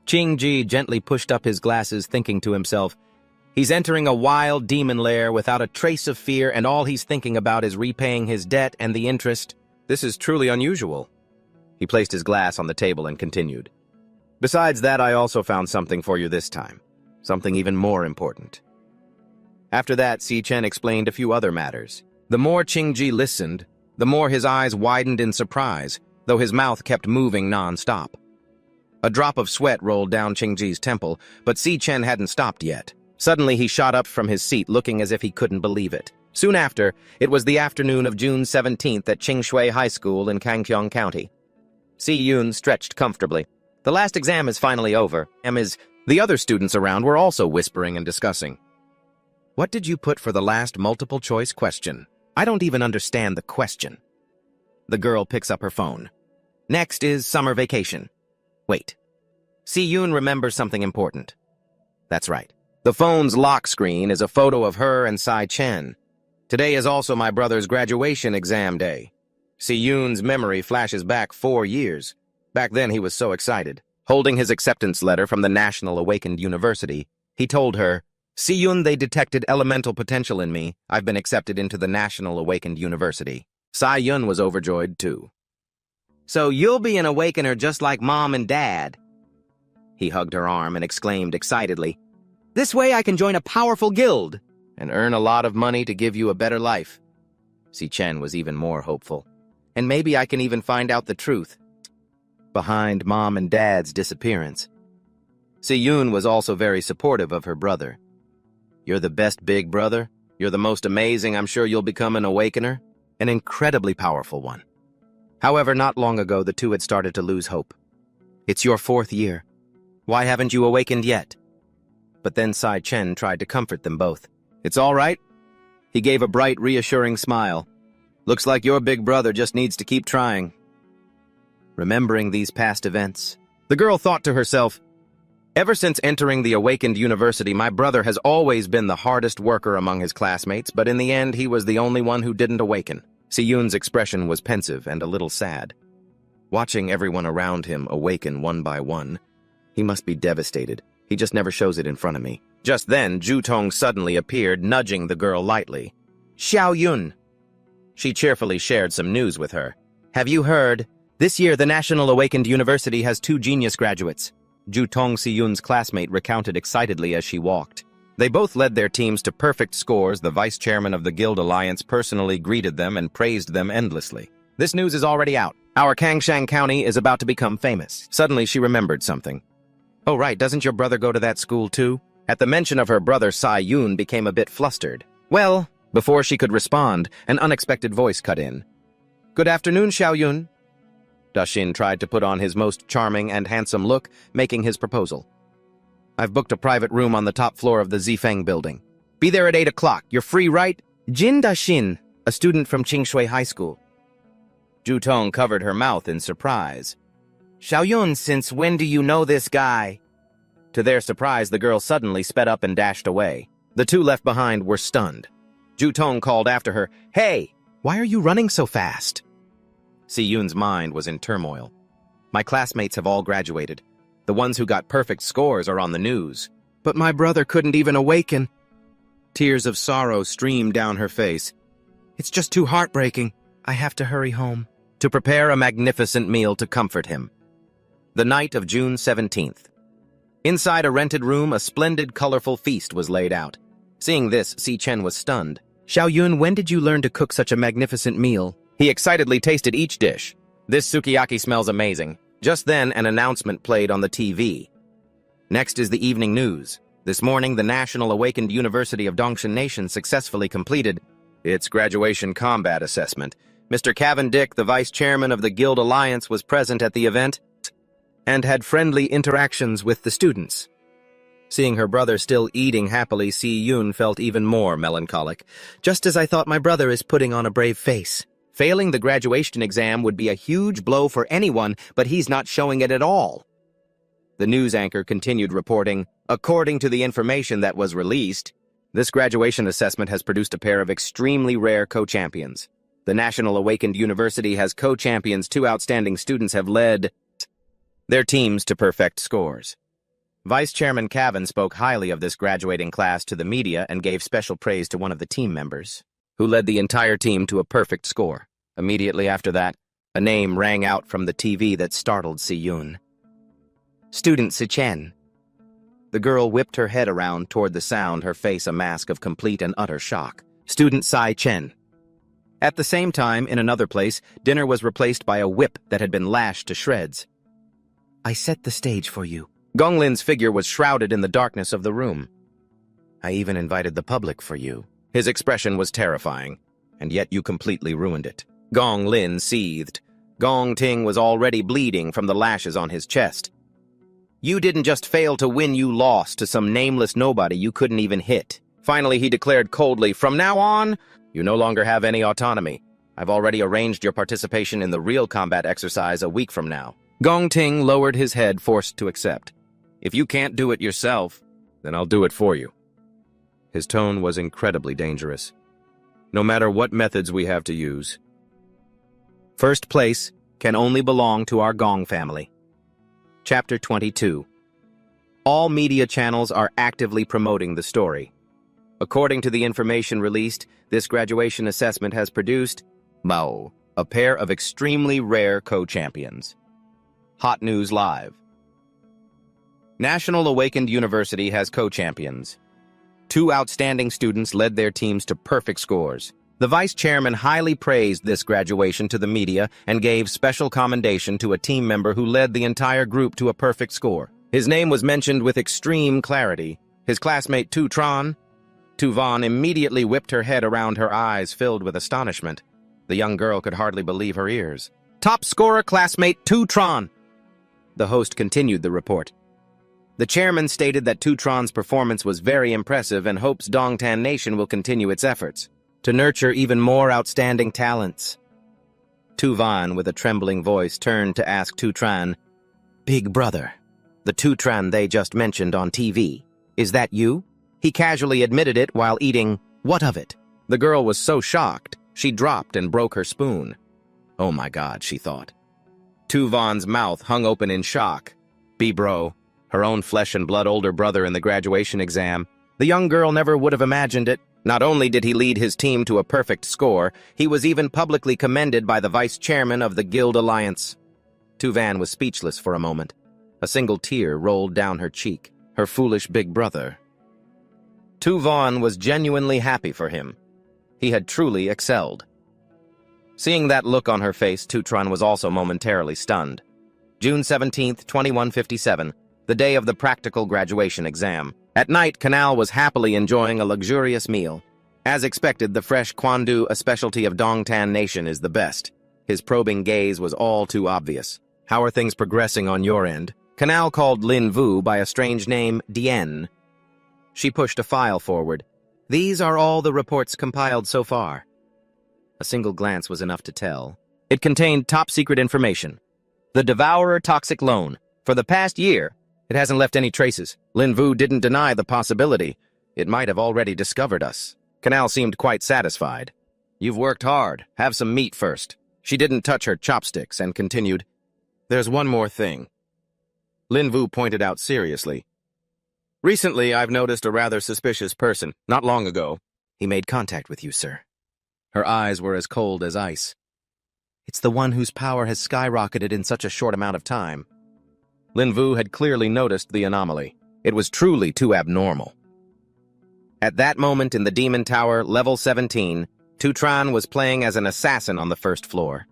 Qingji gently pushed up his glasses, thinking to himself, He's entering a wild demon lair without a trace of fear, and all he's thinking about is repaying his debt and the interest. This is truly unusual. He placed his glass on the table and continued. Besides that, I also found something for you this time. Something even more important. After that, Si Chen explained a few other matters. The more Qingji listened, the more his eyes widened in surprise, though his mouth kept moving non-stop. A drop of sweat rolled down Qingji's temple, but Si Chen hadn't stopped yet. Suddenly, he shot up from his seat, looking as if he couldn't believe it. Soon after, it was the afternoon of June 17th at Qingshui High School in Kangqiong County. Si Yun stretched comfortably. The last exam is finally over. The other students around were also whispering and discussing. What did you put for the last multiple-choice question? I don't even understand the question. The girl picks up her phone. Next is summer vacation. Wait. Si Yun remembers something important. That's right. The phone's lock screen is a photo of her and Sai Chen. Today is also my brother's graduation exam day. Si Yun's memory flashes back 4 years. Back then he was so excited. Holding his acceptance letter from the National Awakened University, he told her, Si Yun, they detected elemental potential in me. I've been accepted into the National Awakened University. Sai Yun was overjoyed too. So you'll be an awakener just like Mom and Dad. He hugged her arm and exclaimed excitedly, This way I can join a powerful guild and earn a lot of money to give you a better life. Si Chen was even more hopeful. And maybe I can even find out the truth behind Mom and Dad's disappearance. Si Yun was also very supportive of her brother. You're the best big brother. You're the most amazing. I'm sure you'll become an awakener, an incredibly powerful one. However, not long ago, the two had started to lose hope. It's your 4th year. Why haven't you awakened yet? But then Sai Chen tried to comfort them both. It's all right. He gave a bright, reassuring smile. Looks like your big brother just needs to keep trying. Remembering these past events, the girl thought to herself, Ever since entering the Awakened University, my brother has always been the hardest worker among his classmates, but in the end, he was the only one who didn't awaken. Si-yoon's expression was pensive and a little sad. Watching everyone around him awaken one by one, he must be devastated. He just never shows it in front of me. Just then, Ju-tong suddenly appeared, nudging the girl lightly. Xiao-yun. She cheerfully shared some news with her. Have you heard? This year, the National Awakened University has 2 genius graduates. Ju-tong, Si-yoon's classmate, recounted excitedly as she walked. They both led their teams to perfect scores. The vice chairman of the Guild Alliance personally greeted them and praised them endlessly. This news is already out. Our Kangshang County is about to become famous. Suddenly, she remembered something. Oh, right, doesn't your brother go to that school, too? At the mention of her brother, Si-yoon became a bit flustered. Well, before she could respond, an unexpected voice cut in. Good afternoon, Xiao-yun. Da-shin tried to put on his most charming and handsome look, making his proposal. I've booked a private room on the top floor of the Zifeng building. Be there at 8 o'clock. You're free, right? Jin Da-shin, a student from Qingshui High School. Ju-tong covered her mouth in surprise. Xiao-yun, since when do you know this guy? To their surprise, the girl suddenly sped up and dashed away. The two left behind were stunned. Ju-tong called after her, Hey, why are you running so fast? Si-yoon's mind was in turmoil. My classmates have all graduated. The ones who got perfect scores are on the news. But my brother couldn't even awaken. Tears of sorrow streamed down her face. It's just too heartbreaking. I have to hurry home. To prepare a magnificent meal to comfort him. The night of June 17th. Inside a rented room, a splendid, colorful feast was laid out. Seeing this, Si-chen was stunned. Xiao-yun, when did you learn to cook such a magnificent meal? He excitedly tasted each dish. This sukiyaki smells amazing. Just then, an announcement played on the TV. Next is the evening news. This morning, the National Awakened University of Dongshan Nation successfully completed its graduation combat assessment. Mr. Cavendick, the vice chairman of the Guild Alliance, was present at the event and had friendly interactions with the students. Seeing her brother still eating happily, Si-yoon felt even more melancholic. Just as I thought, my brother is putting on a brave face. Failing the graduation exam would be a huge blow for anyone, but he's not showing it at all. The news anchor continued reporting, according to the information that was released, this graduation assessment has produced a pair of extremely rare co-champions. The National Awakened University has co-champions. 2 outstanding students have led their teams to perfect scores. Vice Chairman Cavan spoke highly of this graduating class to the media and gave special praise to one of the team members, who led the entire team to a perfect score. Immediately after that, a name rang out from the TV that startled Si-yoon. Student Si-chen. The girl whipped her head around toward the sound, her face a mask of complete and utter shock. Student Si-chen. At the same time, in another place, dinner was replaced by a whip that had been lashed to shreds. I set the stage for you. Gonglin's figure was shrouded in the darkness of the room. I even invited the public for you. His expression was terrifying, and yet you completely ruined it. Gong Lin seethed. Gong Ting was already bleeding from the lashes on his chest. You didn't just fail to win, you lost to some nameless nobody you couldn't even hit. Finally, he declared coldly, From now on, you no longer have any autonomy. I've already arranged your participation in the real combat exercise a week from now. Gong Ting lowered his head, forced to accept. If you can't do it yourself, then I'll do it for you. His tone was incredibly dangerous. No matter what methods we have to use, first place can only belong to our Gong family. Chapter 22. All media channels are actively promoting the story. According to the information released, this graduation assessment has produced Mao, a pair of extremely rare co-champions. Hot News Live. National Awakened University has co-champions. 2 outstanding students led their teams to perfect scores. The vice chairman highly praised this graduation to the media and gave special commendation to a team member who led the entire group to a perfect score. His name was mentioned with extreme clarity. His classmate Tu Van immediately whipped her head around, her eyes filled with astonishment. The young girl could hardly believe her ears. Top scorer classmate Tu Tran. The host continued the report. The chairman stated that Tu Tran's performance was very impressive and hopes Dongtan Nation will continue its efforts to nurture even more outstanding talents. Tu Van, with a trembling voice, turned to ask Tu Tran, Big brother, the Tu Tran they just mentioned on TV, is that you? He casually admitted it while eating. What of it? The girl was so shocked She dropped and broke her spoon. Oh my God, she thought. Tuvan's mouth hung open in shock. B-bro, her own flesh and blood older brother in the graduation exam. The young girl never would have imagined it. Not only did he lead his team to a perfect score, he was even publicly commended by the vice chairman of the Guild Alliance. Tuvan was speechless for a moment. A single tear rolled down her cheek. Her foolish big brother. Tuvan was genuinely happy for him. He had truly excelled. Seeing that look on her face, Tutron was also momentarily stunned. June 17th, 2157, the day of the practical graduation exam. At night, Canal was happily enjoying a luxurious meal. As expected, the fresh kwandu, a specialty of Dongtan Nation, is the best. His probing gaze was all too obvious. How are things progressing on your end? Canal called Lin Vu by a strange name, Dien. She pushed a file forward. These are all the reports compiled so far. A single glance was enough to tell. It contained top-secret information. The Devourer Toxic Loan. For the past year, it hasn't left any traces. Lin Vu didn't deny the possibility. It might have already discovered us. Canal seemed quite satisfied. You've worked hard. Have some meat first. She didn't touch her chopsticks and continued. There's one more thing. Lin Vu pointed out seriously. Recently, I've noticed a rather suspicious person. Not long ago. He made contact with you, sir. Her eyes were as cold as ice. It's the one whose power has skyrocketed in such a short amount of time. Lin Vu had clearly noticed the anomaly. It was truly too abnormal. At that moment in the Demon Tower, level 17, Tutran was playing as an assassin on the first floor.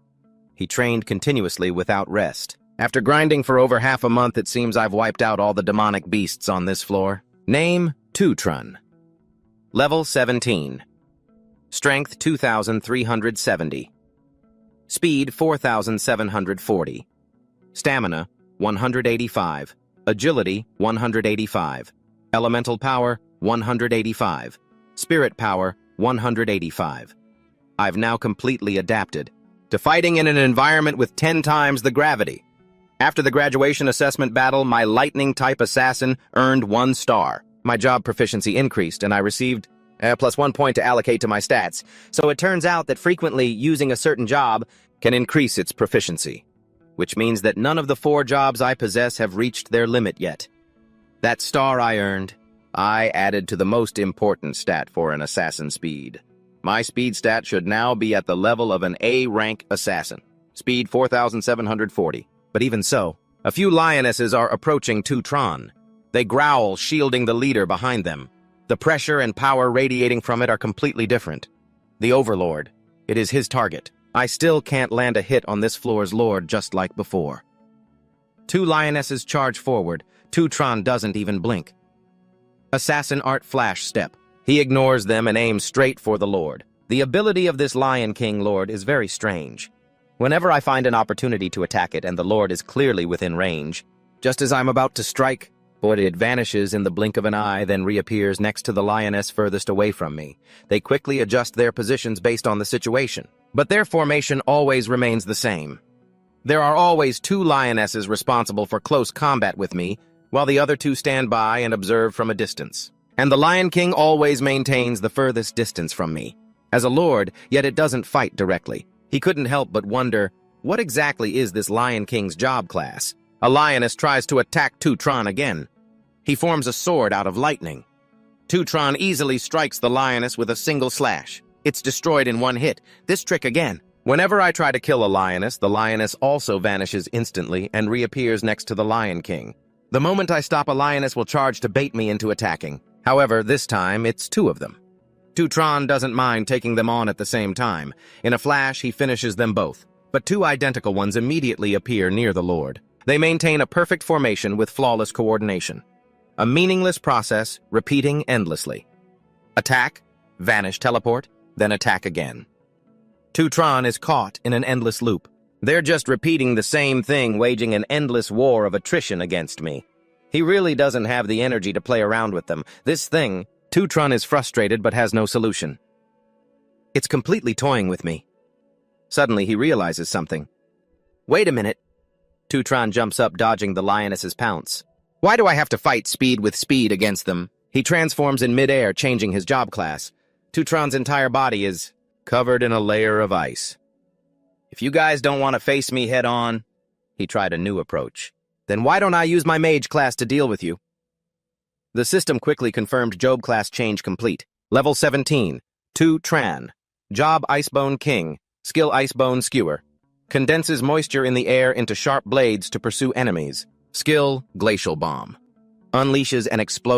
He trained continuously without rest. After grinding for over half a month, it seems I've wiped out all the demonic beasts on this floor. Name, Tutran. Level 17. Strength 2,370. Speed 4,740. Stamina 185. Agility 185. Elemental power 185. Spirit power 185. I've now completely adapted to fighting in an environment with 10 times the gravity. After the graduation assessment battle, my lightning-type assassin earned 1 star. My job proficiency increased, and I received plus 1 point to allocate to my stats. So it turns out that frequently using a certain job can increase its proficiency, which means that none of the 4 jobs I possess have reached their limit yet. That star I earned, I added to the most important stat for an assassin speed. My speed stat should now be at the level of an A-rank assassin. Speed 4,740. But even so, a few lionesses are approaching Tutran. They growl, shielding the leader behind them. The pressure and power radiating from it are completely different. The Overlord. It is his target. I still can't land a hit on this floor's lord just like before. 2 lionesses charge forward. Tutran doesn't even blink. Assassin Art Flash Step. He ignores them and aims straight for the Lord. The ability of this Lion King Lord is very strange. Whenever I find an opportunity to attack it and the Lord is clearly within range, just as I'm about to strike, it vanishes in the blink of an eye, then reappears next to the lioness furthest away from me. They quickly adjust their positions based on the situation, but their formation always remains the same. There are always 2 lionesses responsible for close combat with me, while the other 2 stand by and observe from a distance. And the Lion King always maintains the furthest distance from me. As a lord, yet it doesn't fight directly. He couldn't help but wonder, what exactly is this Lion King's job class? A lioness tries to attack Tutran again. He forms a sword out of lightning. Tutran easily strikes the lioness with a single slash. It's destroyed in 1 hit. This trick again. Whenever I try to kill a lioness, the lioness also vanishes instantly and reappears next to the Lion King. The moment I stop, a lioness will charge to bait me into attacking. However, this time, it's 2 of them. Tutran doesn't mind taking them on at the same time. In a flash, he finishes them both. But 2 identical ones immediately appear near the Lord. They maintain a perfect formation with flawless coordination. A meaningless process, repeating endlessly. Attack, vanish, teleport, then attack again. Tutran is caught in an endless loop. They're just repeating the same thing, waging an endless war of attrition against me. He really doesn't have the energy to play around with them. This thing, Tutran is frustrated but has no solution. It's completely toying with me. Suddenly he realizes something. Wait a minute. Tutran jumps up, dodging the lioness's pounce. Why do I have to fight speed with speed against them? He transforms in midair, changing his job class. Tutran's entire body is covered in a layer of ice. If you guys don't want to face me head-on, he tried a new approach. Then why don't I use my mage class to deal with you? The system quickly confirmed Job class change complete. Level 17, 2 Tran. Job Icebone King, skill Icebone Skewer. Condenses moisture in the air into sharp blades to pursue enemies. Skill Glacial Bomb. Unleashes an explosive